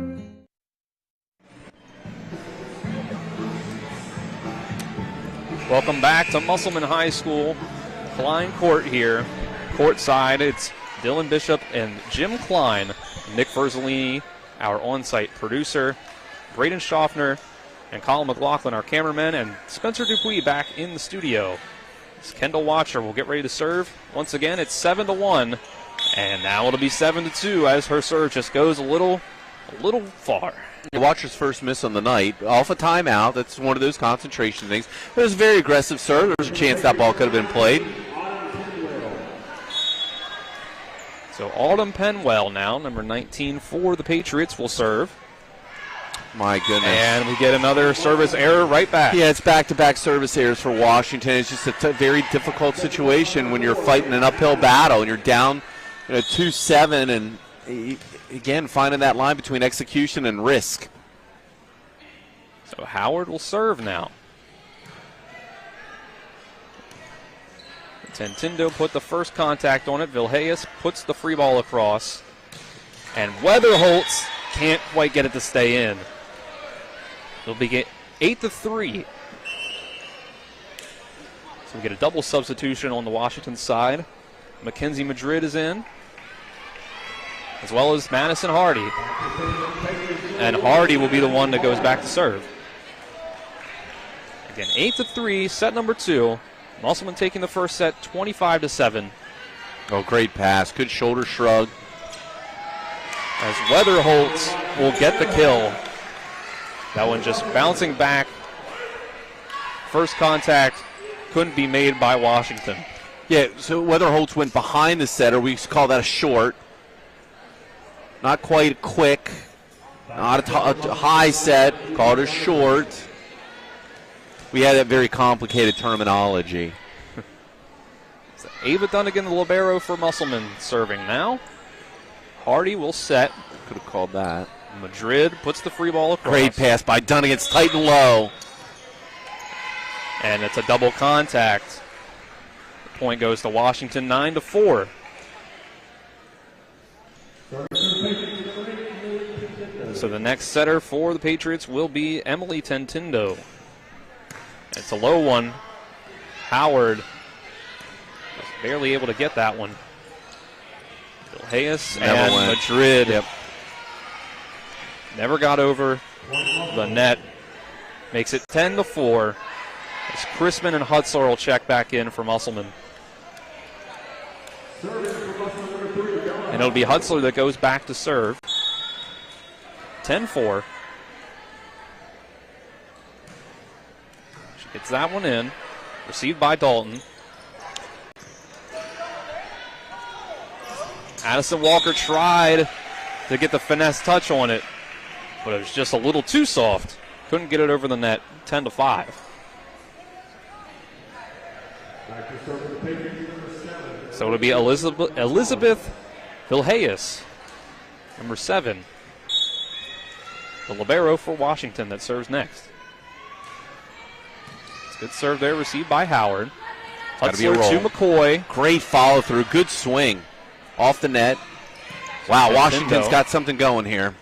B: Welcome back to Musselman High School. Klein Court here. Courtside, it's Dylan Bishop and Jim Klein. Nick Verzolini, our on-site producer. Braden Schaffner and Colin McLaughlin, our cameraman. And Spencer Dupuis back in the studio. It's Kendall Watcher will get ready to serve. Once again, it's 7-1. And now it'll be 7-2 as her serve just goes a little far.
F: Watcher's first miss on the night, off a timeout. That's one of those concentration things. It was a very aggressive serve. There was a chance that ball could have been played.
B: So Autumn Penwell now, number 19 for the Patriots, will serve.
F: My goodness.
B: And we get another service error right back.
F: Yeah, it's back-to-back service errors for Washington. It's just a very difficult situation when you're fighting an uphill battle and you're down 2-7 and again, finding that line between execution and risk.
B: So Howard will serve now. Tentindo put the first contact on it. Vilhayas puts the free ball across. And Weatherholtz can't quite get it to stay in. It'll be 8-3. So we get a double substitution on the Washington side. Mackenzie Madrid is in, as well as Madison Hardy. And Hardy will be the one that goes back to serve. Again, 8-3, set number 2. Musselman taking the first set, 25-7.
F: Oh, great pass. Good shoulder shrug.
B: As Weatherholtz will get the kill. That one just bouncing back. First contact couldn't be made by Washington.
F: Yeah, so Weatherholtz went behind the setter. We call that a short. Not quite quick, not a high set, called a short. We had that very complicated terminology.
B: So Ava Dunnigan, the libero for Musselman, serving now. Hardy will set.
F: Could have called that.
B: Madrid puts the free ball across.
F: Great pass by Dunnigan. It's tight and low.
B: And it's a double contact. The point goes to Washington, 9-4. So the next setter for the Patriots will be Emily Tentindo. It's a low one. Howard was barely able to get that one. Vilhayas and Madrid.
F: Yep.
B: Never got over the net. Makes it 10-4. As Chrisman and Hutzler will check back in for Musselman. And it'll be Hutzler that goes back to serve. 10-4. She gets that one in. Received by Dalton. Addison Walker tried to get the finesse touch on it, but it was just a little too soft. Couldn't get it over the net. 10-5. So it'll be Elizabeth Vilhayas, number 7. The libero for Washington that serves next. It's a good serve there, received by Howard. Hutzler to McCoy.
F: Great follow through, good swing. Off the net. Wow, Washington's got something going here.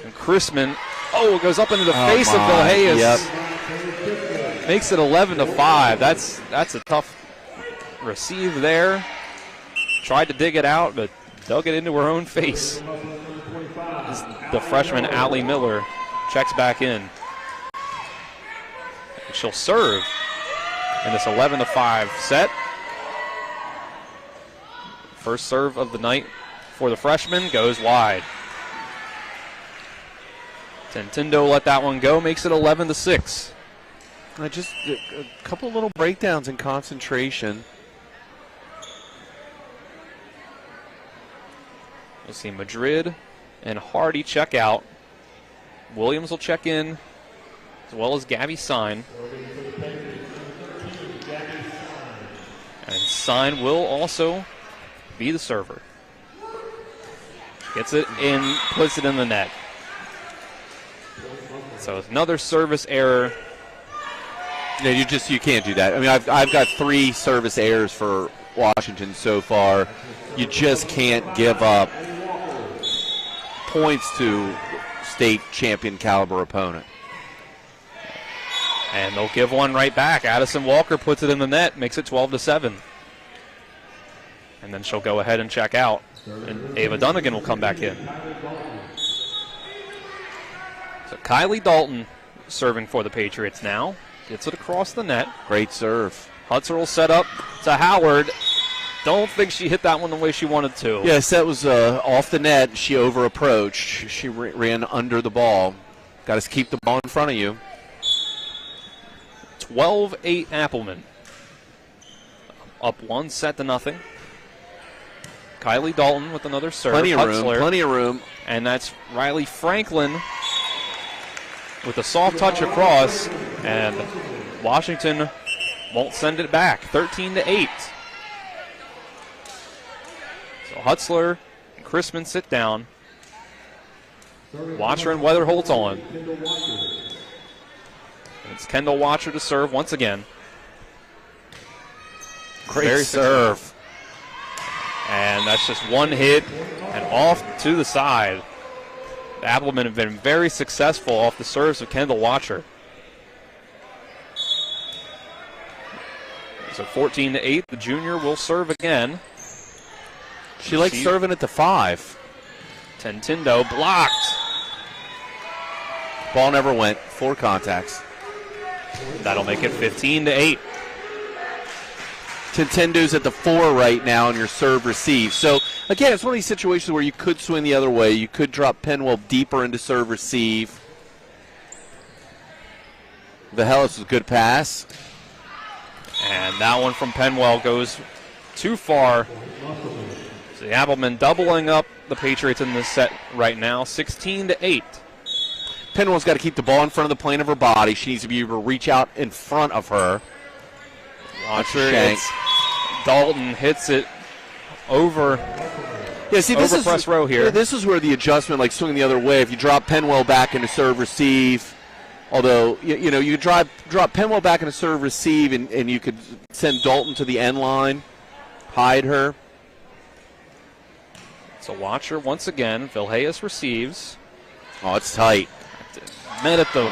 B: And Chrisman, it goes up into the face of Vilhayes.
F: Yep.
B: Makes it 11-5. That's a tough receive there. Tried to dig it out, but dug it into her own face. The freshman, Allie Miller, checks back in. She'll serve in this 11-5 set. First serve of the night for the freshman goes wide. Tentindo let that one go, makes it 11-6.
F: Just a couple little breakdowns in concentration.
B: We'll see Madrid and Hardy check out. Williams will check in, as well as Gabby Sign. And Sign will also be the server. Gets it in, puts it in the net. So it's another service error.
F: Yeah, you can't do that. I mean, I've got 3 service errors for Washington so far. You just can't give up points to state champion caliber opponent.
B: And they'll give one right back. Addison Walker puts it in the net, makes it 12-7. And then she'll go ahead and check out. And Ava Dunnigan will come back in. So Kylie Dalton serving for the Patriots now. Gets it across the net.
F: Great serve.
B: Hutzer will set up to Howard. Don't think she hit that one the way she wanted to.
F: Yes, that was off the net. She over-approached. She ran under the ball. Got to keep the ball in front of you.
B: 12-8 Applemen. Up 1-0. Kylie Dalton with another serve.
F: Plenty of
B: Hutzler.
F: room. Plenty of room.
B: And that's Riley Franklin with a soft touch across. And Washington won't send it back. 13-8. So Hutzler and Chrisman sit down. Watcher and Weather holds on. It's Kendall Watcher to serve once again.
F: Great serve.
B: And that's just one hit and off to the side. The Applemen have been very successful off the serves of Kendall Watcher. So 14-8, the junior will serve again.
F: She likes serving at the 5.
B: Tentindo blocked.
F: Ball never went. 4 contacts.
B: That'll make it 15-8.
F: Tintindo's at the 4 right now on your serve receive. So, again, it's one of these situations where you could swing the other way. You could drop Penwell deeper into serve receive. Vilhayes is a good pass.
B: And that one from Penwell goes too far. So the Applemen doubling up the Patriots in this set right now, 16-8.
F: Penwell's got to keep the ball in front of the plane of her body. She needs to be able to reach out in front of her.
B: Watcher, Dalton hits it over.
F: Yeah, see, this is
B: press row here.
F: Yeah, this is where the adjustment, like swinging the other way. If you drop Penwell back into serve receive, although you drop Penwell back into serve receive, and you could send Dalton to the end line, hide her.
B: So Watcher once again. Vilhayes receives.
F: Oh, it's tight.
B: Met at the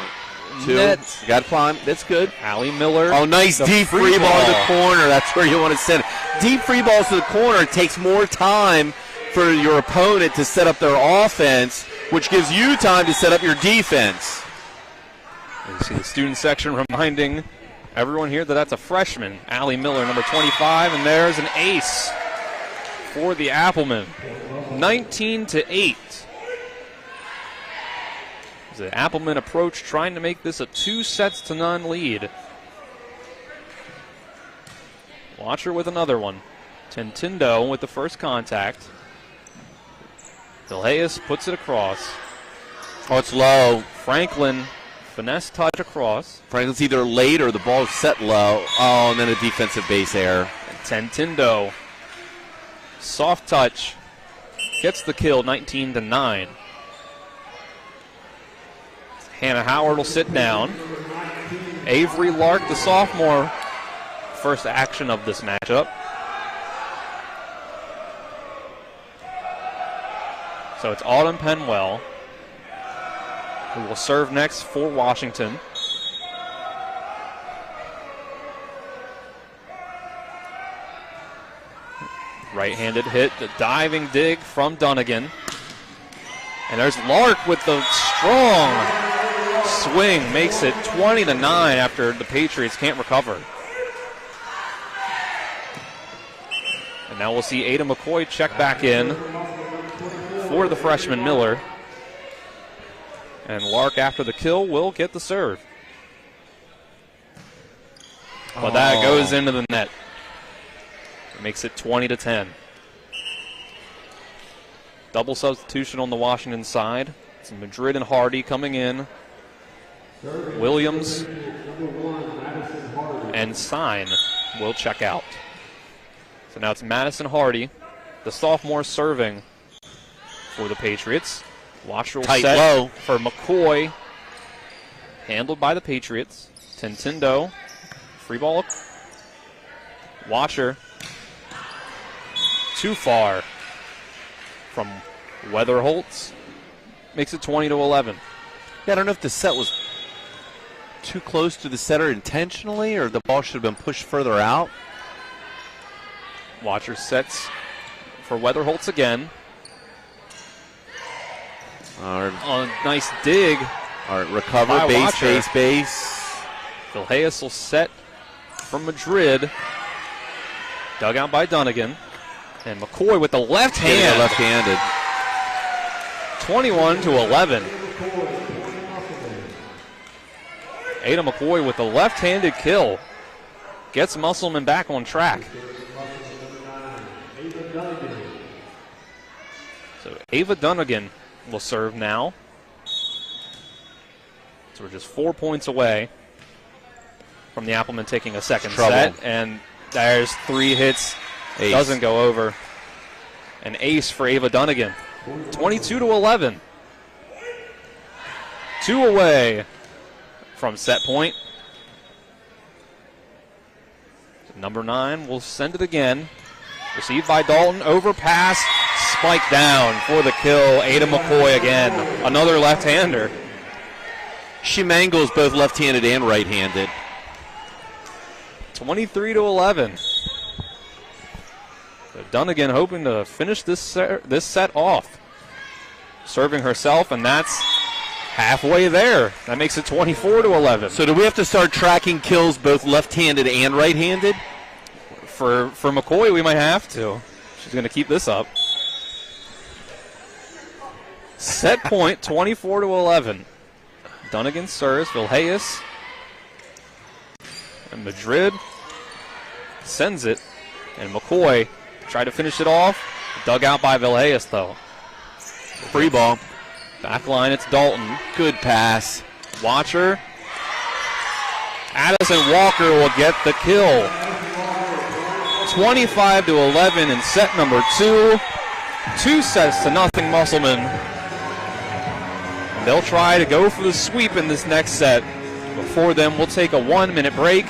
F: 2.
B: net.
F: Got to climb. That's good.
B: Allie Miller.
F: Oh, nice deep free ball to the corner. That's where you want to send it. Deep free balls to the corner. It takes more time for your opponent to set up their offense, which gives you time to set up your defense.
B: You see the student section reminding everyone here that that's a freshman, Allie Miller, number 25, and there's an ace for the Applemen. 19-8. The Applemen approach, trying to make this a 2-0 lead. Watcher with another one. Tentindo with the first contact. Vilhayes puts it across.
F: Oh, it's low.
B: Franklin, finesse touch across.
F: Franklin's either late or the ball's set low. Oh, and then a defensive base error.
B: And Tentindo, soft touch, gets the kill, 19-9. Hannah Howard will sit down. Avery Lark, the sophomore, first action of this matchup. So it's Autumn Penwell who will serve next for Washington. Right-handed hit, the diving dig from Dunnigan. And there's Lark with the strong swing, makes it 20-9 after the Patriots can't recover. And now we'll see Ada McCoy check back in for the freshman Miller. And Lark, after the kill, will get the serve. But that goes into the net. It makes it 20-10. Double substitution on the Washington side. It's Madrid and Hardy coming in. Williams and Sign will check out. So now it's Madison Hardy, the sophomore, serving for the Patriots. Watcher will
F: Tight
B: set
F: low
B: for McCoy. Handled by the Patriots. Tintindo. Free ball. Watcher. Too far from Weatherholtz. Makes it 20-11.
F: Yeah, I don't know if the set was too close to the setter intentionally or the ball should have been pushed further out.
B: Watcher sets for Weatherholtz again. A nice dig.
F: All right, recover, base.
B: Vilhayes will set from Madrid. Dug out by Dunnigan. And McCoy with the left hand.
F: Yeah, left-handed.
B: 21-11. Ada McCoy with the left-handed kill. Gets Musselman back on track. So Ava Dunnigan will serve now. So we're just 4 points away from the Applemen taking a second set. And there's 3 hits.
F: Ace.
B: Doesn't go over. An ace for Ava Dunnigan. 22-11. 2 away from set point. Number 9 will send it again. Received by Dalton. Overpass. Spike down for the kill. Ada McCoy again. Another left-hander.
F: She mangles both left-handed and right-handed.
B: 23-11. So Dunnigan hoping to finish this set off. Serving herself, and that's halfway there. That makes it 24-11.
F: So do we have to start tracking kills both left-handed and right-handed?
B: For McCoy, we might have to. She's going to keep this up. Set point, 24-11. Dunnigan serves. Vilhayes. And Madrid sends it. And McCoy tried to finish it off. Dug out by Vilhayes, though.
F: Free ball.
B: Back line, it's Dalton.
F: Good pass.
B: Watcher. Addison Walker will get the kill. 25-11 in set number 2. 2 sets to nothing, Musselman. And they'll try to go for the sweep in this next set. Before then, we'll take a 1-minute break,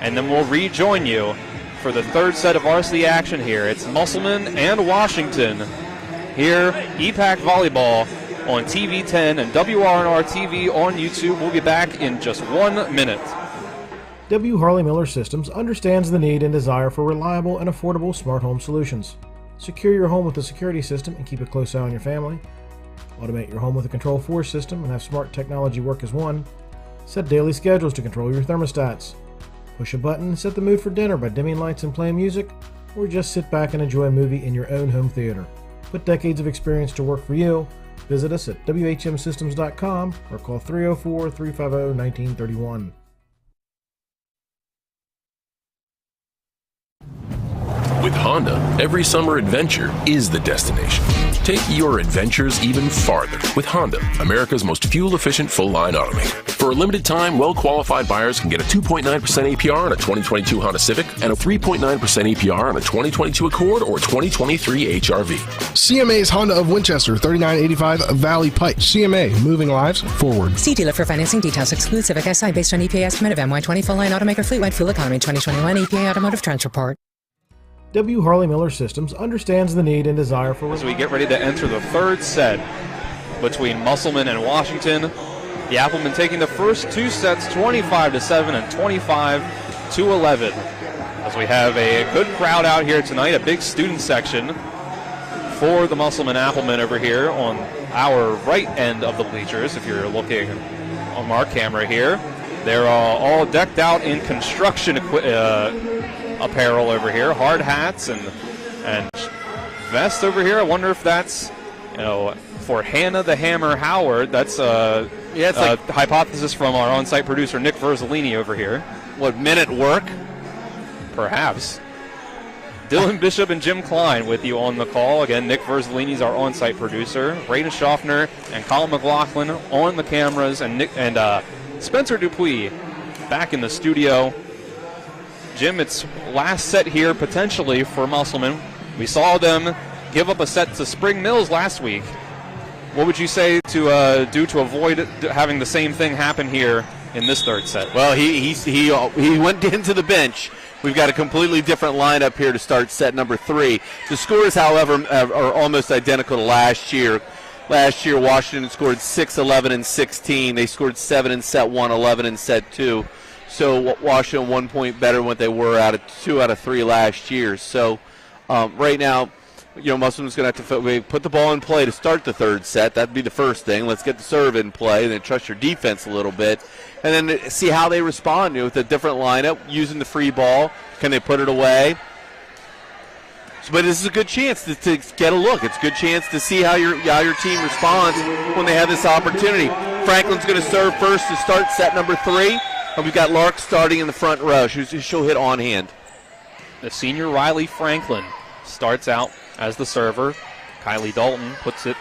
B: and then we'll rejoin you for the third set of varsity action here. It's Musselman and Washington here, EPAC Volleyball on TV 10 and WRNR TV on YouTube. We'll be back in just 1 minute.
Q: W. Harley Miller Systems understands the need and desire for reliable and affordable smart home solutions. Secure your home with a security system and keep a close eye on your family. Automate your home with a Control 4 system and have smart technology work as one. Set daily schedules to control your thermostats. Push a button and set the mood for dinner by dimming lights and playing music, or just sit back and enjoy a movie in your own home theater. Put decades of experience to work for you. Visit us at WHMsystems.com or call 304-350-1931.
M: With Honda, every summer adventure is the destination. Take your adventures even farther with Honda, America's most fuel-efficient full-line automaker. For a limited time, well-qualified buyers can get a 2.9% APR on a 2022 Honda Civic and a 3.9% APR on a 2022 Accord or 2023 HR-V.
O: CMA's Honda of Winchester, 3985 Valley Pike. CMA, moving lives forward.
W: See dealer for financing details. Exclude Civic SI based on EPA estimate of MY20 full-line automaker fleet-wide fuel economy 2021 EPA Automotive Trends Report.
Q: W. Harley Miller Systems understands the need and desire for...
B: As we get ready to enter the third set between Musselman and Washington, the Applemen taking the first two sets 25-7 and 25-11. As we have a good crowd out here tonight, a big student section for the Musselman Applemen over here on our right end of the bleachers, if you're looking on our camera here. They're all decked out in construction apparel over here, hard hats and vests over here. I wonder if that's, for Hannah the Hammer Howard. That's it's a hypothesis from our on-site producer Nick Verzolini over here.
F: What, men at work?
B: Perhaps. Dylan Bishop and Jim Klein with you on the call. Again, Nick Verzolini's our on-site producer. Braden Schaffner and Colin McLaughlin on the cameras, and Spencer Dupuis back in the studio. Jim, it's last set here potentially for Musselman. We saw them give up a set to Spring Mills last week. What would you say to do to avoid having the same thing happen here in this third set?
F: Well, he went into the bench. We've got a completely different lineup here to start set number 3. The scores, however, are almost identical to last year. Last year, Washington scored 6, 11, and 16. They scored 7 in set 1, 11 in set 2. So Washington 1 point better than what they were out of 2 out of 3 last year. So right now, Musselman's going to have to put the ball in play to start the third set. That'd be the first thing. Let's get the serve in play, and then trust your defense a little bit, and then see how they respond with a different lineup, using the free ball. Can they put it away? But this is a good chance to get a look. It's a good chance to see how your team responds when they have this opportunity. Franklin's going to serve first to start set number 3, and we've got Lark starting in the front row. She'll hit on hand.
B: The senior Riley Franklin starts out as the server. Kylie Dalton puts it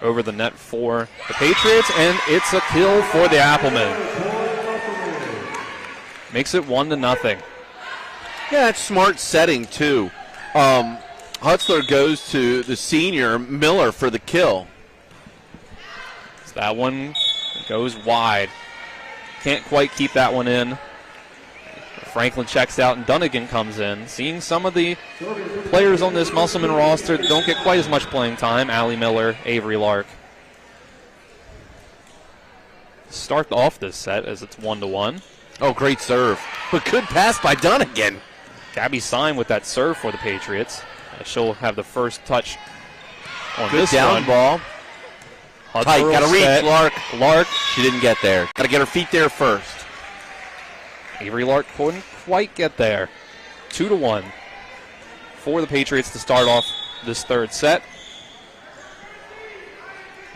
B: over the net for the Patriots, and it's a kill for the Applemen. Makes it 1-0.
F: Yeah, it's smart setting too. Hutzler goes to the senior Miller for the kill.
B: So that one goes wide. Can't quite keep that one in. Franklin checks out and Dunnigan comes in. Seeing some of the players on this Musselman roster don't get quite as much playing time. Allie Miller, Avery Lark. Start off this set as it's 1-1.
F: Oh, great serve. But good pass by Dunnigan.
B: Gabby Sign with that serve for the Patriots. She'll have the first touch on
F: good
B: this
F: down
B: run.
F: Ball. Tight, got to reach
B: Lark.
F: She didn't get there. Got to get her feet there first.
B: Avery Lark couldn't quite get there. 2-1 for the Patriots to start off this third set.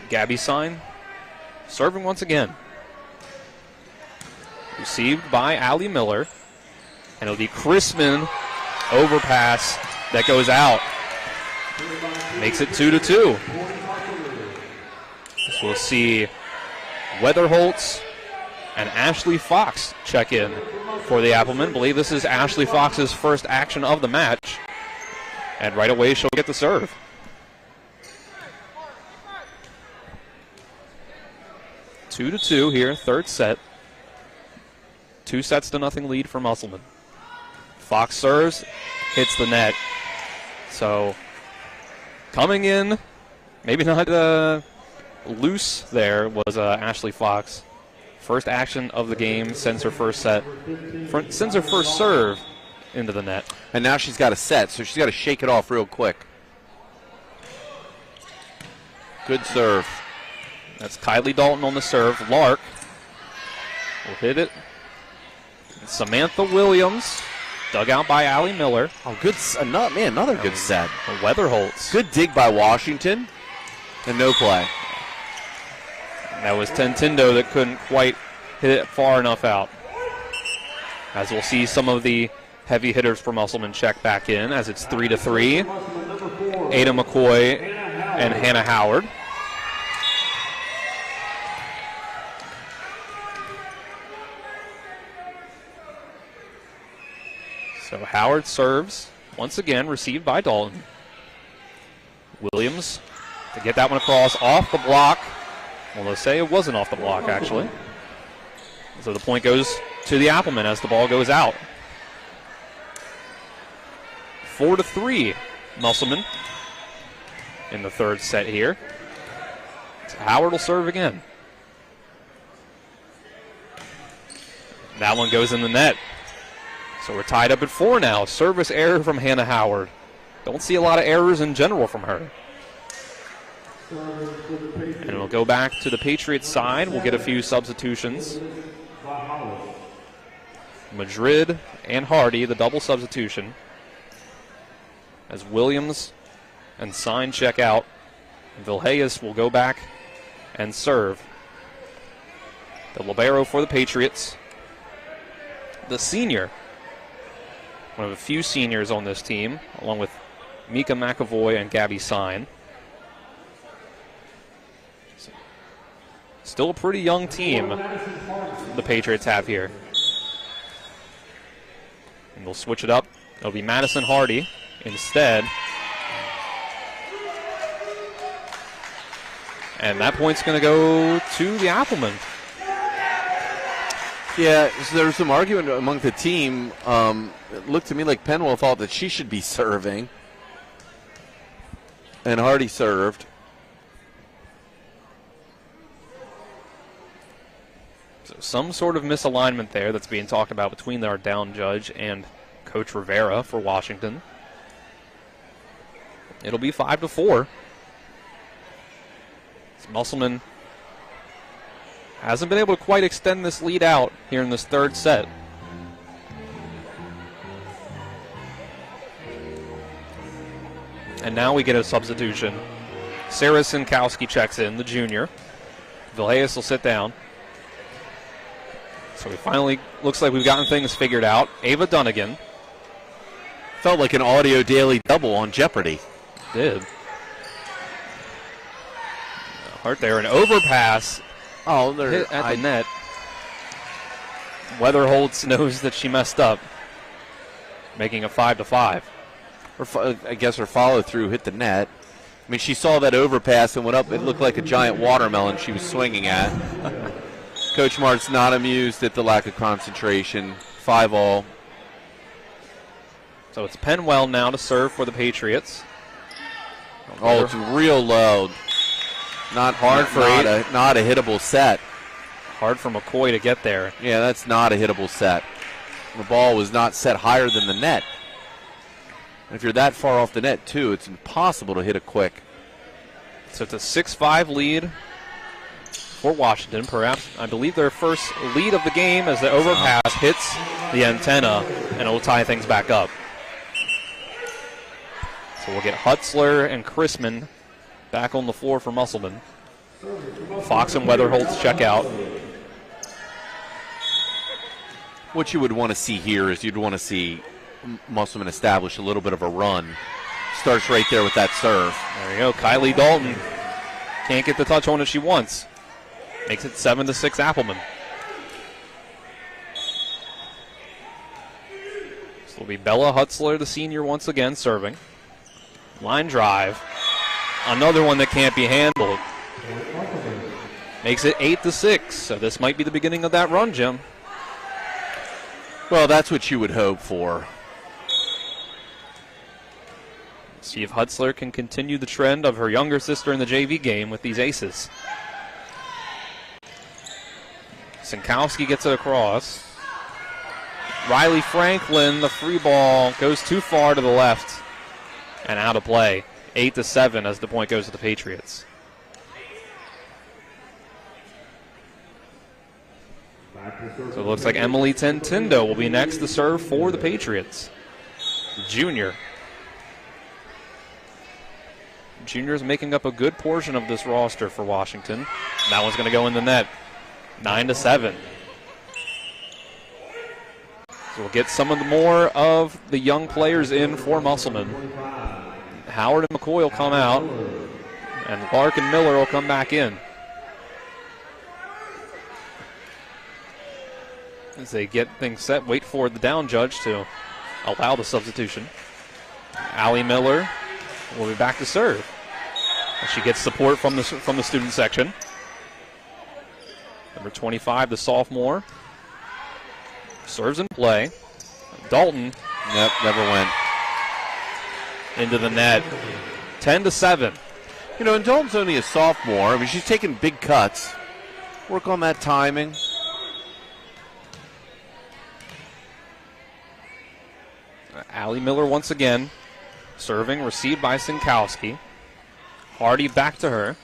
B: Gabby Sign serving once again. Received by Allie Miller. And it'll be Chrisman overpass that goes out. Makes it 2-2. So we'll see Weatherholtz and Ashley Fox check in for the Applemen. Believe this is Ashley Fox's first action of the match. And right away she'll get the serve. Two to two here, third set. 2-0 lead for Musselman. Fox serves, hits the net. So coming in, maybe not loose there, was Ashley Fox. First action of the game since her first set, since her first serve into the net.
F: And now she's got a set, so she's got to shake it off real quick. Good serve.
B: That's Kylie Dalton on the serve. Lark will hit it. Samantha Williams, dug out by Allie Miller.
F: Oh, good. Another good set.
B: Weatherholtz.
F: Good dig by Washington, and no play.
B: That was Tentindo that couldn't quite hit it far enough out. As we'll see some of the heavy hitters for Musselman check back in as it's 3-3. Ada McCoy and Hannah Howard. So Howard serves, once again, received by Dalton. Williams to get that one across off the block. Well, let's say it wasn't off the block, actually. So the point goes to the Applemen as the ball goes out. 4-3, Musselman in the third set here. So Howard will serve again. That one goes in the net. So we're tied up at 4 now. Service error from Hannah Howard. Don't see a lot of errors in general from her. And it'll go back to the Patriots side. We'll get a few substitutions. Madrid and Hardy, the double substitution. As Williams and Sign check out, Vilheyes will go back and serve. The libero for the Patriots. The senior, one of the few seniors on this team, along with Mika McAvoy and Gabby Sign. Still a pretty young team the Patriots have here. And they'll switch it up. It'll be Madison Hardy instead. And that point's going to go to the Applemen.
F: Yeah, so there was some argument among the team. It looked to me like Penwell thought that she should be serving. And Hardy served.
B: So some sort of misalignment there that's being talked about between our down judge and Coach Rivera for Washington. It'll be 5-4. Musselman hasn't been able to quite extend this lead out here in this third set. And now we get a substitution. Sarah Sinkowski checks in, the junior. Vilheyes will sit down. So we finally, looks like we've gotten things figured out. Ava Dunnigan.
F: Felt like an audio daily double on Jeopardy.
B: Did. Hart there, an overpass.
F: Oh,
B: hit at the net. Weatherholtz knows that she messed up, making a 5-5.
F: I guess her follow-through hit the net. I mean, she saw that overpass and went up. It looked like a giant watermelon she was swinging at. Coach Mart's not amused at the lack of concentration. 5-all.
B: So it's Penwell now to serve for the Patriots.
F: Oh, it's real low. Not hard for not a hittable set.
B: Hard for McCoy to get there.
F: Yeah, that's not a hittable set. The ball was not set higher than the net. And if you're that far off the net, too, it's impossible to hit it quick.
B: So it's a 6-5 lead for Washington. Perhaps, I believe, their first lead of the game as the overpass hits the antenna, and it will tie things back up. So we'll get Hutzler and Chrisman back on the floor for Musselman. Fox and Weatherholtz check out.
F: What you would want to see here is you'd want to see Musselman establish a little bit of a run. Starts right there with that serve.
B: There you go. Kylie Dalton can't get the touch on it she wants. Makes it 7-6 Applemen. So it'll be Bella Hutzler, the senior, once again serving. Line drive. Another one that can't be handled. Makes it 8-6. So this might be the beginning of that run, Jim.
F: Well, that's what you would hope for.
B: See if Hutzler can continue the trend of her younger sister in the JV game with these aces. Sinkowski gets it across. Riley Franklin, the free ball, goes too far to the left and out of play. 8-7 as the point goes to the Patriots. So it looks like Emily Tentindo will be next to serve for the Patriots. Junior. Junior's making up a good portion of this roster for Washington. That one's going to go in the net. 9-7. So we'll get some of the more of the young players in for Musselman. Howard and McCoy will come out, and Lark and Miller will come back in. As they get things set, wait for the down judge to allow the substitution. Allie Miller will be back to serve. And she gets support from the student section. Number 25, the sophomore, serves in play. Dalton.
F: Yep, never went.
B: into the net. 10-7.
F: You know, and Dalton's only a sophomore. I mean, she's taking big cuts. Work on that timing.
B: Allie Miller once again. Serving, received by Sinkowski. Hardy back to her.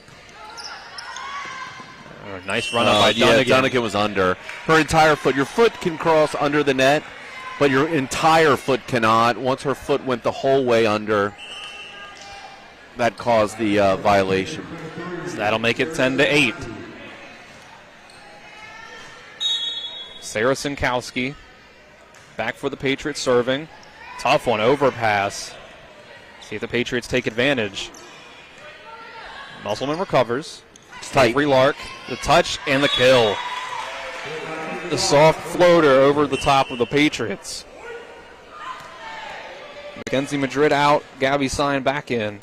B: Nice run up by Dunnigan.
F: Yeah, Dunnigan was under. Her entire foot. Your foot can cross under the net, but your entire foot cannot. Once her foot went the whole way under, that caused the violation.
B: So that'll make it 10-8. Sarah Sinkowski back for the Patriots serving. Tough one, overpass. See if the Patriots take advantage. Musselman recovers. Avery Lark, the touch and the kill. The soft floater over the top of the Patriots. Mackenzie Madrid out, Gabby Sign back in.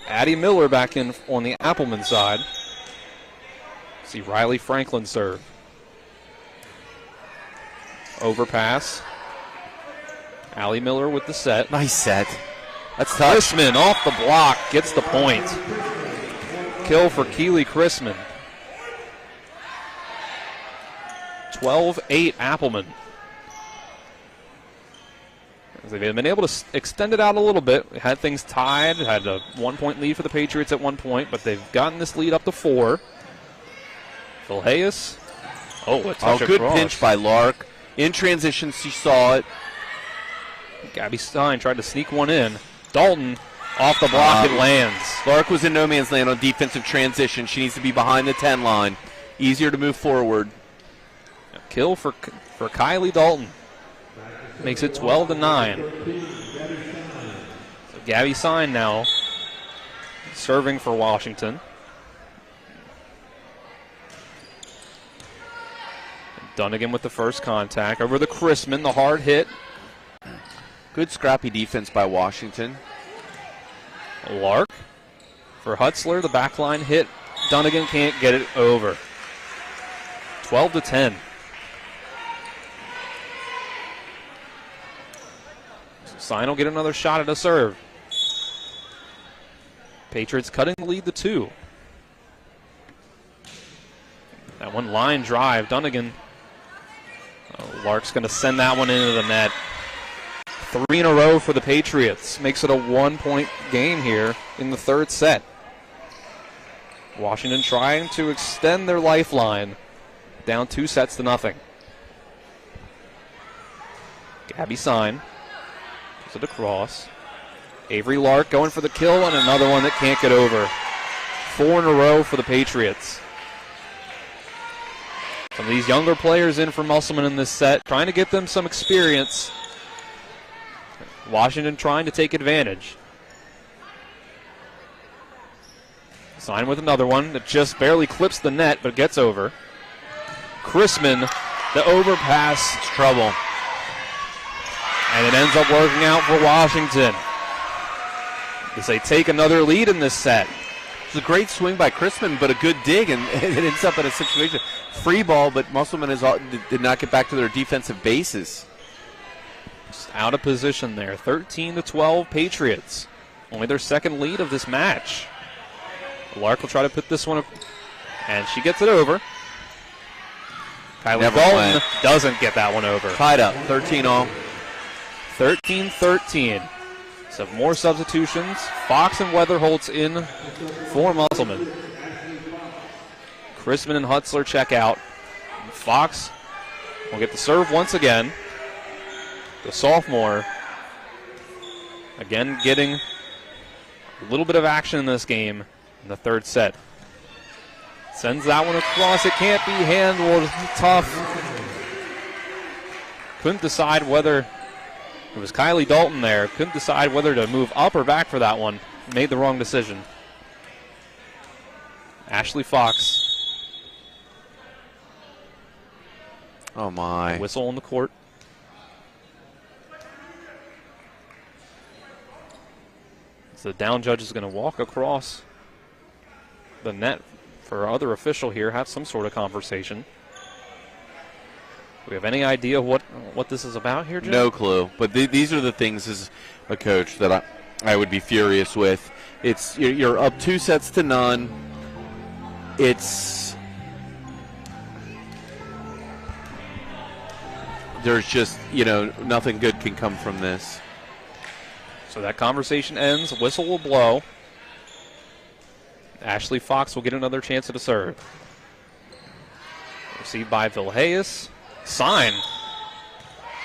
B: Addie Miller back in on the Applemen side. See Riley Franklin serve. Overpass. Allie Miller with the set.
F: Nice set. That's tough.
B: Chrisman off the block, gets the point. Kill for Keely Chrisman. 12-8 Applemen. They've been able to extend it out a little bit. Had things tied, had a 1-point lead for the Patriots at one point, but they've gotten this lead up to 4. Phil Hayes. Oh, a touch
F: good
B: across.
F: Pinch by Lark. In transition, she saw it.
B: Gabby Stein tried to sneak one in. Dalton off the block, it lands.
F: Lark was in no man's land on defensive transition. She needs to be behind the 10 line. Easier to move forward.
B: A kill for Kylie Dalton. Makes it 12-9. So Gabby Sign now serving for Washington. Dunnigan with the first contact. Over the Chrisman, the hard hit.
F: Good scrappy defense by Washington.
B: Lark for Hutzler, the backline hit. Dunnigan can't get it over. 12-10. Sign will get another shot at a serve. Patriots cutting the lead to 2. That one line drive. Dunnigan. Lark's going to send that one into the net. 3 in a row for the Patriots. Makes it a 1-point game here in the third set. Washington trying to extend their lifeline. Down 2-0. Gabby Sign. Gives it across. Avery Lark going for the kill and another one that can't get over. 4 in a row for the Patriots. Some of these younger players in for Musselman in this set, trying to get them some experience. Washington trying to take advantage. Sign with another one that just barely clips the net but gets over. Chrisman, the overpass.
F: It's trouble.
B: And it ends up working out for Washington as they take another lead in this set.
F: It's a great swing by Chrisman, but a good dig, and it ends up in a situation. Free ball, but Musselman did not get back to their defensive bases.
B: Just out of position there. 13-12 Patriots. Only their second lead of this match. Lark will try to put this one up, and she gets it over. Kylie Dalton doesn't get that one over.
F: Tied up, 13-all.
B: 13-13. So more substitutions. Fox and Weatherholtz in for Musselman. Chrisman and Hutzler check out. Fox will get the serve once again. The sophomore again getting a little bit of action in this game in the third set. Sends that one across. It can't be handled. Tough. Couldn't decide whether it was Kylie Dalton there. Couldn't decide whether to move up or back for that one. Made the wrong decision. Ashley Fox.
F: Oh, my.
B: Whistle on the court. So the down judge is going to walk across the net for our other official here, have some sort of conversation. Do we have any idea what this is about here, Jim?
F: No clue. But these are the things as a coach that I would be furious with. You're up 2-0. There's just, nothing good can come from this.
B: So that conversation ends. Whistle will blow. Ashley Fox will get another chance at a serve. Received by Vilhayes. Sign.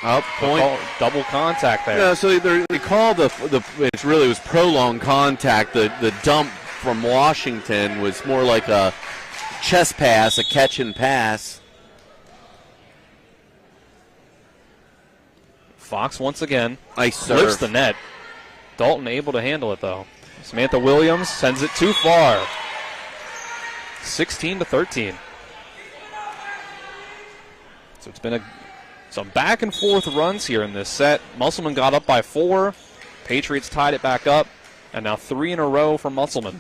F: Up point.
B: Double contact there.
F: No, so they called it really was prolonged contact. The dump from Washington was more like a chest pass, a catch and pass.
B: Fox once again.
F: Nice serve.
B: Lifts the net. Dalton able to handle it though. Samantha Williams sends it too far. 16-13. So it's been some back and forth runs here in this set. Musselman got up by 4. Patriots tied it back up. And now 3 in a row for Musselman.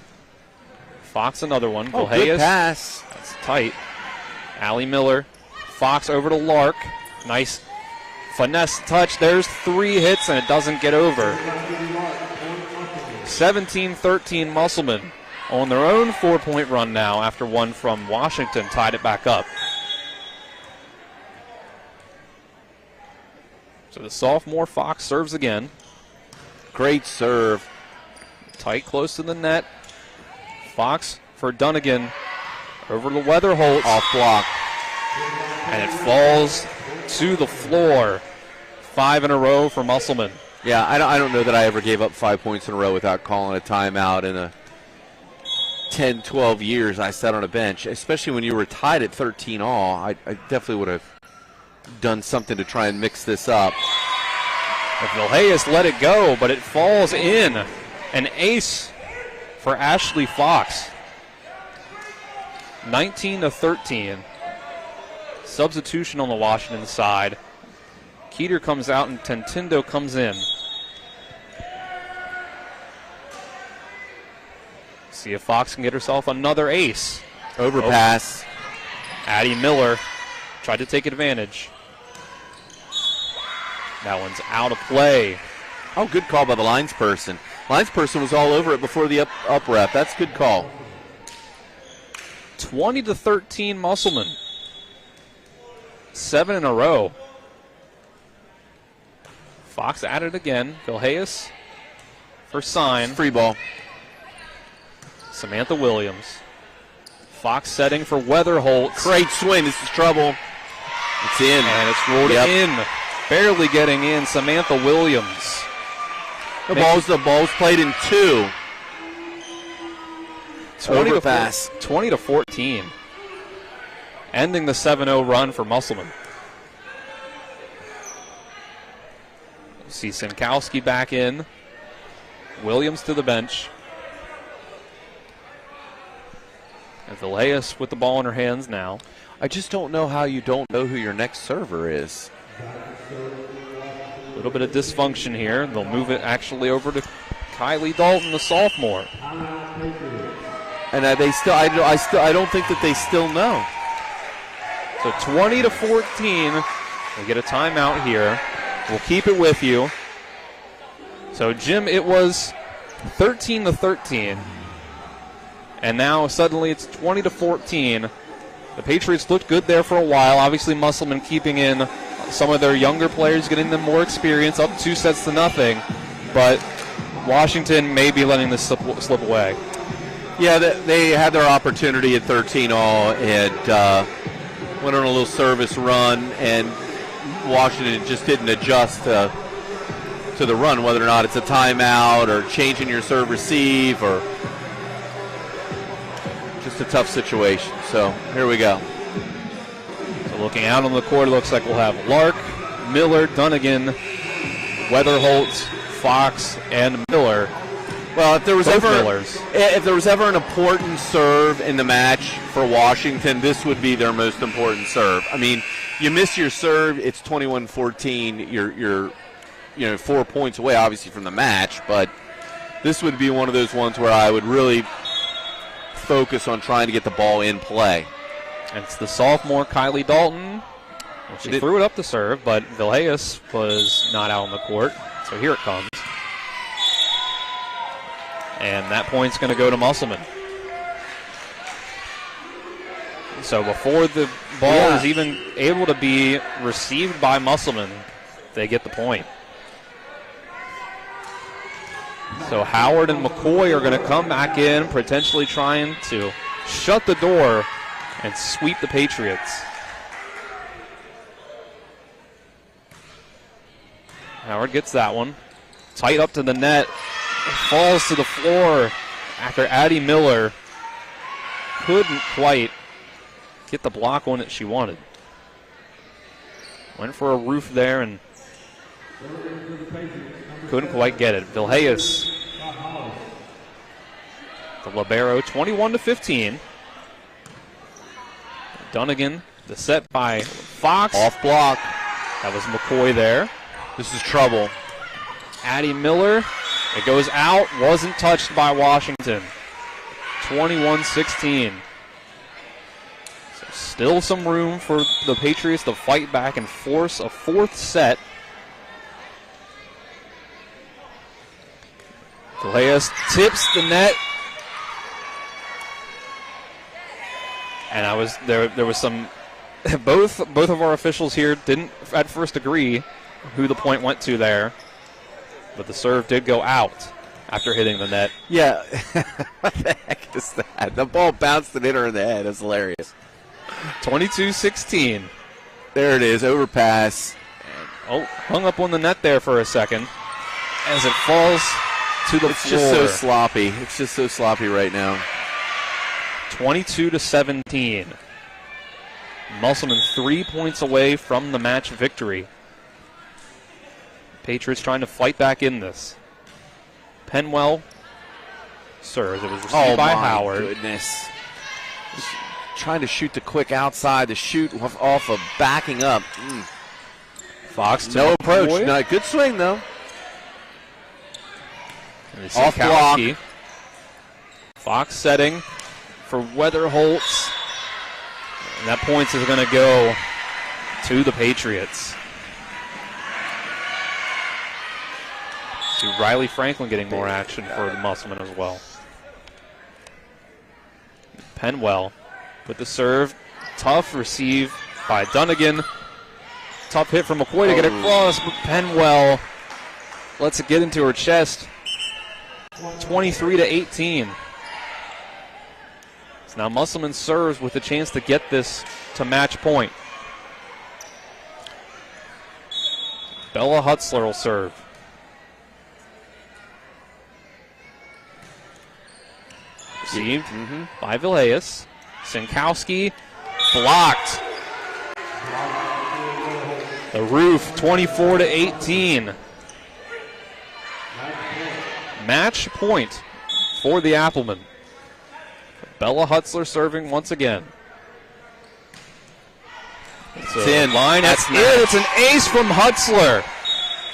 B: Fox another one.
F: Oh, good pass.
B: That's tight. Allie Miller. Fox over to Lark. Nice finesse touch. There's 3 hits and it doesn't get over. 17-13 Musselman on their own 4-point run now after one from Washington tied it back up. So the sophomore Fox serves again.
F: Great serve.
B: Tight, close to the net. Fox for Dunnigan. Over to Weatherholt.
F: Off block.
B: And it falls to the floor. 5 in a row for Musselman.
F: Yeah, I don't know that I ever gave up 5 points in a row without calling a timeout in the 10, 12 years I sat on a bench, especially when you were tied at 13 all. I definitely would have done something to try and mix this up.
B: Vilhayes let it go, but it falls in. An ace for Ashley Fox. 19-13. Substitution on the Washington side. Keeter comes out and Tentindo comes in. See if Fox can get herself another ace.
F: Overpass.
B: Addie Miller tried to take advantage. That one's out of play.
F: Oh, good call by the linesperson. Linesperson was all over it before the up rep. That's a good call.
B: 20-13 Musselman. 7 in a row. Fox at it again. Vilhayes for sign.
F: Free ball.
B: Samantha Williams. Fox setting for Weatherholt.
F: Great swing. This is trouble. It's in.
B: And it's rolled in. Barely getting in. Samantha Williams.
F: The ball's played in 2.
B: 20-14. Ending the 7-0 run for Musselman. See Sinkowski back in. Williams to the bench. And Vilhayes with the ball in her hands now.
F: I just don't know how you don't know who your next server is.
B: A little bit of dysfunction here. They'll move it actually over to Kylie Dalton, the sophomore.
F: And I don't think that they still know.
B: So 20-14. We get a timeout here. We'll keep it with you. So, Jim, it was 13-13. And now suddenly it's 20-14. The Patriots looked good there for a while. Obviously, Musselman keeping in some of their younger players, getting them more experience, up 2-0. But Washington may be letting this slip away.
F: Yeah, they had their opportunity at 13 all and went on a little service run, and Washington just didn't adjust to the run, whether or not it's a timeout or changing your serve receive or just a tough situation. So here we go.
B: So looking out on the court, it looks like we'll have Lark, Miller, Dunnigan, Weatherholt, Fox, and Miller.
F: Well, if there was ever an important serve in the match for Washington, this would be their most important serve. I mean, you miss your serve, it's 21-14. You're 4 points away, obviously, from the match. But this would be one of those ones where I would really focus on trying to get the ball in play.
B: And it's the sophomore Kylie Dalton. She threw it up to serve, but Vilhayes was not out on the court. So here it comes. And that point's going to go to Musselman. So before the ball is even able to be received by Musselman, they get the point. So Howard and McCoy are going to come back in, potentially trying to shut the door and sweep the Patriots. Howard gets that one. Tight up to the net. Falls to the floor after Addie Miller couldn't quite get the block on it she wanted. Went for a roof there and couldn't quite get it. Vilhayes, the libero, 21-15. Dunnigan, the set by Fox.
F: Off block.
B: That was McCoy there.
F: This is trouble.
B: Addie Miller, it goes out, wasn't touched by Washington. 21-16. So still some room for the Patriots to fight back and force a fourth set. Vilhayes tips the net. And there was some both of our officials here didn't at first agree who the point went to there. But the serve did go out after hitting the net.
F: Yeah. What the heck is that? The ball bounced and hit her in the head. It's hilarious.
B: 22-16.
F: There it is. Overpass.
B: Oh, hung up on the net there for a second as it falls to the floor.
F: It's just so sloppy. It's just so sloppy right now.
B: 22-17. Musselman 3 points away from the match victory. Patriots trying to fight back in this. Penwell serves. It was received by Howard.
F: Oh, my goodness. Just trying to shoot the quick outside. The shoot off of backing up.
B: Fox to
F: no approach.
B: McCoy.
F: No, good swing, though.
B: Off block. Fox setting for Weatherholtz. And that point is going to go to the Patriots. See Riley Franklin getting more action for the Musselman as well. Penwell with the serve. Tough receive by Dunnigan. Tough hit from McCoy to get across, but Penwell lets it get into her chest. 23-18. So now Musselman serves with a chance to get this to match point. Bella Hutzler will serve. Received by Vilhayes. Sinkowski blocked. The roof, 24-18. Match point for the Applemen. Bella Hutzler serving once again. It's in line. That's it. It's an ace from Hutzler.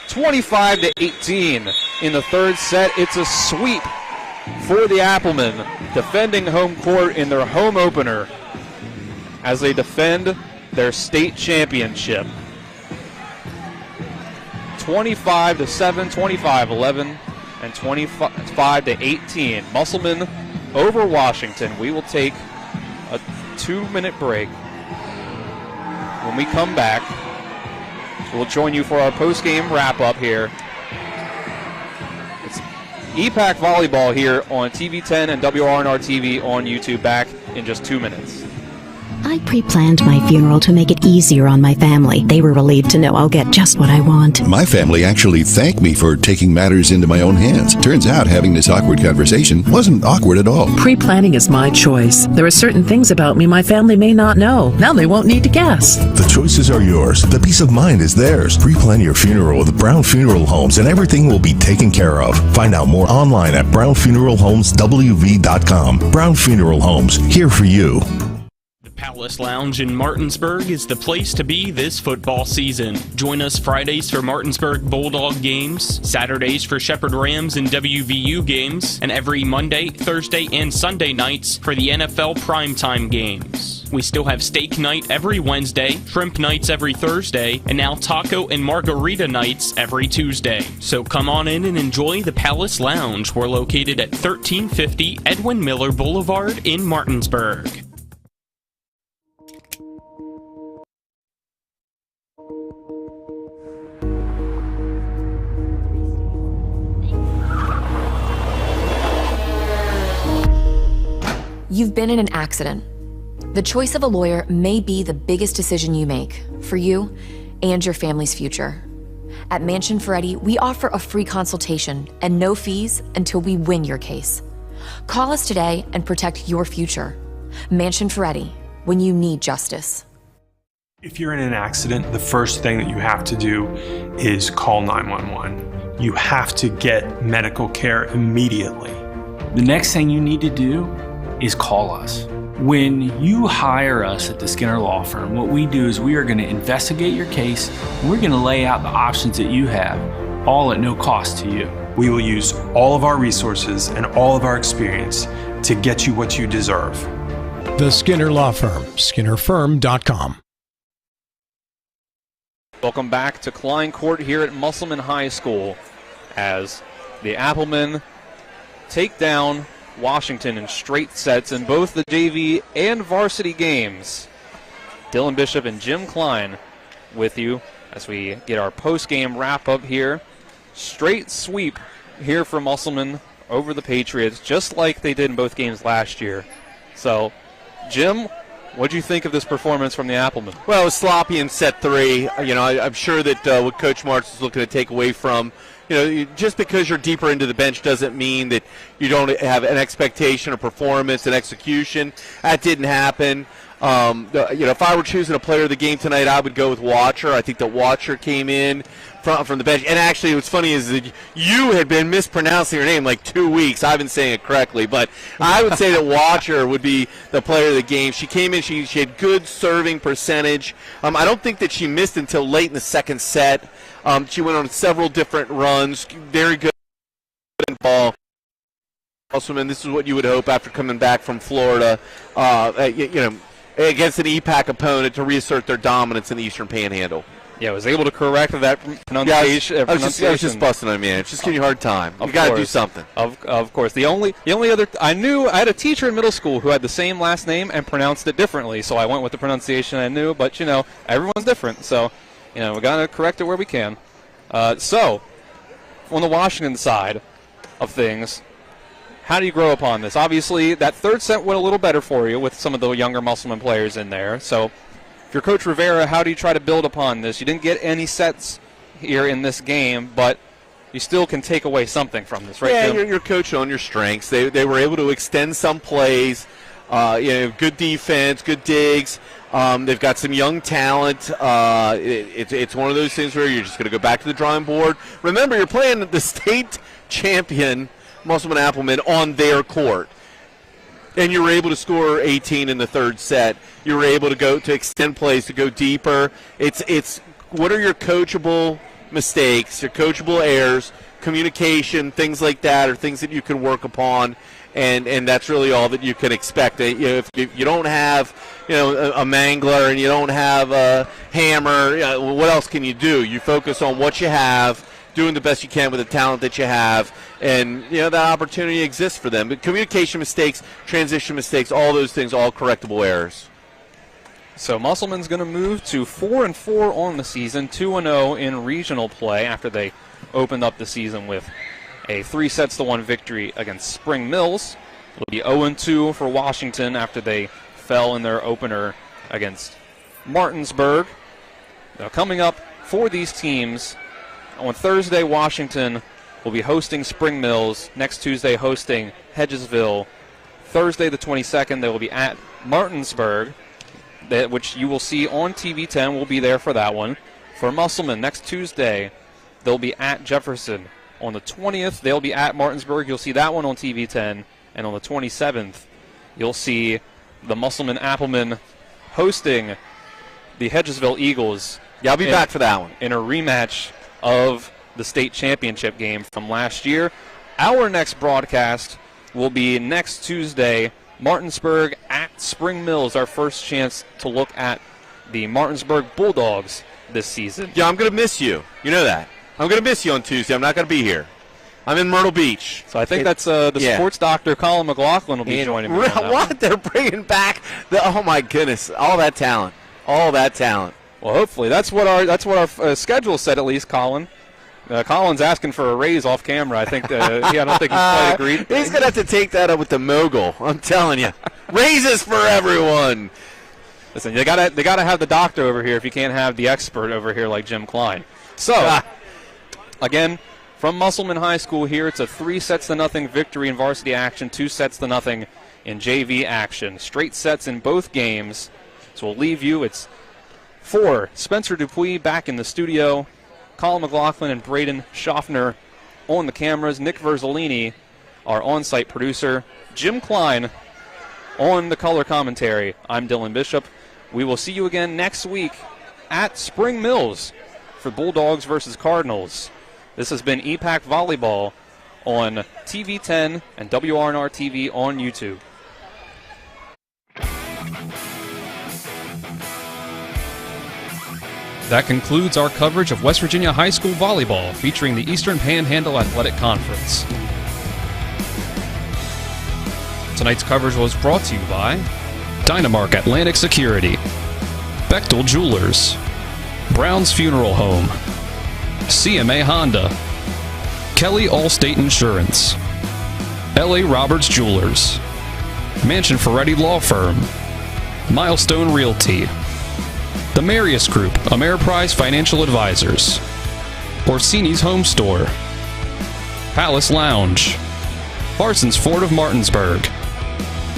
B: 25-18 in the third set. It's a sweep for the Applemen, defending home court in their home opener as they defend their state championship. 25-7, 25-11, and 25-18. Musselman over Washington. We will take a 2-minute break. When we come back, we'll join you for our post-game wrap-up here. It's EPAC Volleyball here on TV 10 and WRNR TV on YouTube. Back in just 2 minutes.
A: I pre-planned my funeral to make it easier on my family. They were relieved to know I'll get just what I want.
C: My family actually thanked me for taking matters into my own hands. Turns out having this awkward conversation wasn't awkward at all.
N: Pre-planning is my choice. There are certain things about me my family may not know. Now they won't need to guess.
C: The choices are yours. The peace of mind is theirs. Pre-plan your funeral with Brown Funeral Homes and everything will be taken care of. Find out more online at brownfuneralhomeswv.com. Brown Funeral Homes, here for you.
K: Palace Lounge in Martinsburg is the place to be this football season. Join us Fridays for Martinsburg Bulldog games, Saturdays for Shepherd Rams and WVU games, and every Monday, Thursday, and Sunday nights for the NFL primetime games. We still have steak night every Wednesday, shrimp nights every Thursday, and now taco and margarita nights every Tuesday. So come on in and enjoy the Palace Lounge. We're located at 1350 Edwin Miller Boulevard in Martinsburg.
E: You've been in an accident. The choice of a lawyer may be the biggest decision you make for you and your family's future. At Mansion Ferretti, we offer a free consultation and no fees until we win your case. Call us today and protect your future. Mansion Ferretti, when you need justice.
I: If you're in an accident, the first thing that you have to do is call 911. You have to get medical care immediately.
J: The next thing you need to do is call us. When you hire us at the Skinner Law Firm, what we do is we are going to investigate your case, and we're going to lay out the options that you have, all at no cost to you.
I: We will use all of our resources and all of our experience to get you what you deserve.
D: The Skinner Law Firm, SkinnerFirm.com.
B: Welcome back to Klein Court here at Musselman High School as the Applemen take down Washington in straight sets in both the JV and varsity games. Dylan Bishop and Jim Klein with you as we get our post-game wrap-up here. Straight sweep here for Musselman over the Patriots, just like they did in both games last year. So, Jim, what do you think of this performance from the Applemen?
F: Well, it was sloppy in set three. I'm sure that what Coach Martz is looking to take away from, just because you're deeper into the bench doesn't mean that you don't have an expectation of performance and execution. That didn't happen. If I were choosing a player of the game tonight, I would go with Watcher. I think that Watcher came in from the bench. And actually, what's funny is that you had been mispronouncing her name like 2 weeks. I've been saying it correctly. But I would say that Watcher would be the player of the game. She came in. She had good serving percentage. I don't think that she missed until late in the second set. She went on several different runs. Very good ball. Also, this is what you would hope after coming back from Florida. Against an EPAC opponent to reassert their dominance in the Eastern Panhandle.
B: Yeah, I was able to correct that pronunciation.
F: I was just busting on you, man. It's just giving you a hard time. You got to do something.
B: Of course. The only other I had a teacher in middle school who had the same last name and pronounced it differently, so I went with the pronunciation I knew. But everyone's different, so we got to correct it where we can. So, on the Washington side of things, how do you grow upon this? Obviously, that third set went a little better for you with some of the younger Musselman players in there. So, if you're Coach Rivera, how do you try to build upon this? You didn't get any sets here in this game, but you still can take away something from this, right?
F: Yeah, you're coaching on your strengths. They were able to extend some plays. Good defense, good digs. They've got some young talent. It's one of those things where you're just going to go back to the drawing board. Remember, you're playing the state champion Musselman Applemen on their court, and you were able to score 18 in the third set. You were able to extend plays, to go deeper. It's what are your coachable mistakes, your coachable errors, communication, things like that, are things that you can work upon, and that's really all that you can expect. If you don't have a mangler and you don't have a hammer, what else can you do? You focus on what you have, doing the best you can with the talent that you have, and that opportunity exists for them. But communication mistakes, transition mistakes, all those things, all correctable errors.
B: So Musselman's going to move to 4-4 on the season, 2-0 in regional play after they opened up the season with a 3-1 victory against Spring Mills. It'll be 0-2 for Washington after they fell in their opener against Martinsburg. Now coming up for these teams, on Thursday, Washington will be hosting Spring Mills. Next Tuesday, hosting Hedgesville. Thursday, the 22nd, they will be at Martinsburg, which you will see on TV 10. We'll be there for that one. For Musselman, next Tuesday, they'll be at Jefferson. On the 20th, they'll be at Martinsburg. You'll see that one on TV 10. And on the 27th, you'll see the Musselman Applemen hosting the Hedgesville Eagles.
F: Yeah, I'll be back for that one.
B: In a rematch of the state championship game from last year. Our next broadcast will be next Tuesday Martinsburg at Spring Mills, our first chance to look at the Martinsburg Bulldogs this season.
F: Yeah, I'm going to miss you. You know that. I'm going to miss you on Tuesday. I'm not going to be here. I'm in Myrtle Beach.
B: So I think that's the sports doctor, Colin McLaughlin, will be joining me.
F: What? They're bringing back oh my goodness, all that talent. All that talent.
B: Well, hopefully. That's what our schedule said, at least, Colin. Colin's asking for a raise off camera. I think I don't think he's quite agreed.
F: He's going to have to take that up with the mogul. I'm telling you. Raises for everyone.
B: Listen, they gotta have the doctor over here if you can't have the expert over here like Jim Klein. So, again, from Musselman High School here, it's a 3-0 victory in varsity action, 2-0 in JV action. Straight sets in both games. So we'll leave you. It's for Spencer Dupuis back in the studio, Colin McLaughlin and Braden Schaffner on the cameras, Nick Verzolini, our on-site producer, Jim Klein on the color commentary. I'm Dylan Bishop. We will see you again next week at Spring Mills for Bulldogs versus Cardinals. This has been EPAC Volleyball on TV10 and WRNR TV on YouTube. That concludes our coverage of West Virginia High School Volleyball featuring the Eastern Panhandle Athletic Conference. Tonight's coverage was brought to you by Dynamark Atlantic Security, Bechtel Jewelers, Brown's Funeral Home, CMA Honda, Kelly Allstate Insurance, L.A. Roberts Jewelers, Mansion Ferretti Law Firm, Milestone Realty, The Marius Group, Ameriprise Financial Advisors, Orsini's Home Store, Palace Lounge, Parsons Ford of Martinsburg,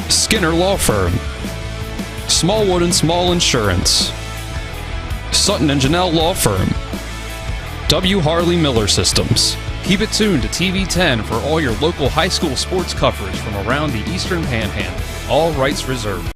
B: Skinner Law Firm, Smallwood and Small Insurance, Sutton and Janelle Law Firm, W. Harley Miller Systems. Keep it tuned to TV10 for all your local high school sports coverage from around the Eastern Panhandle. All rights reserved.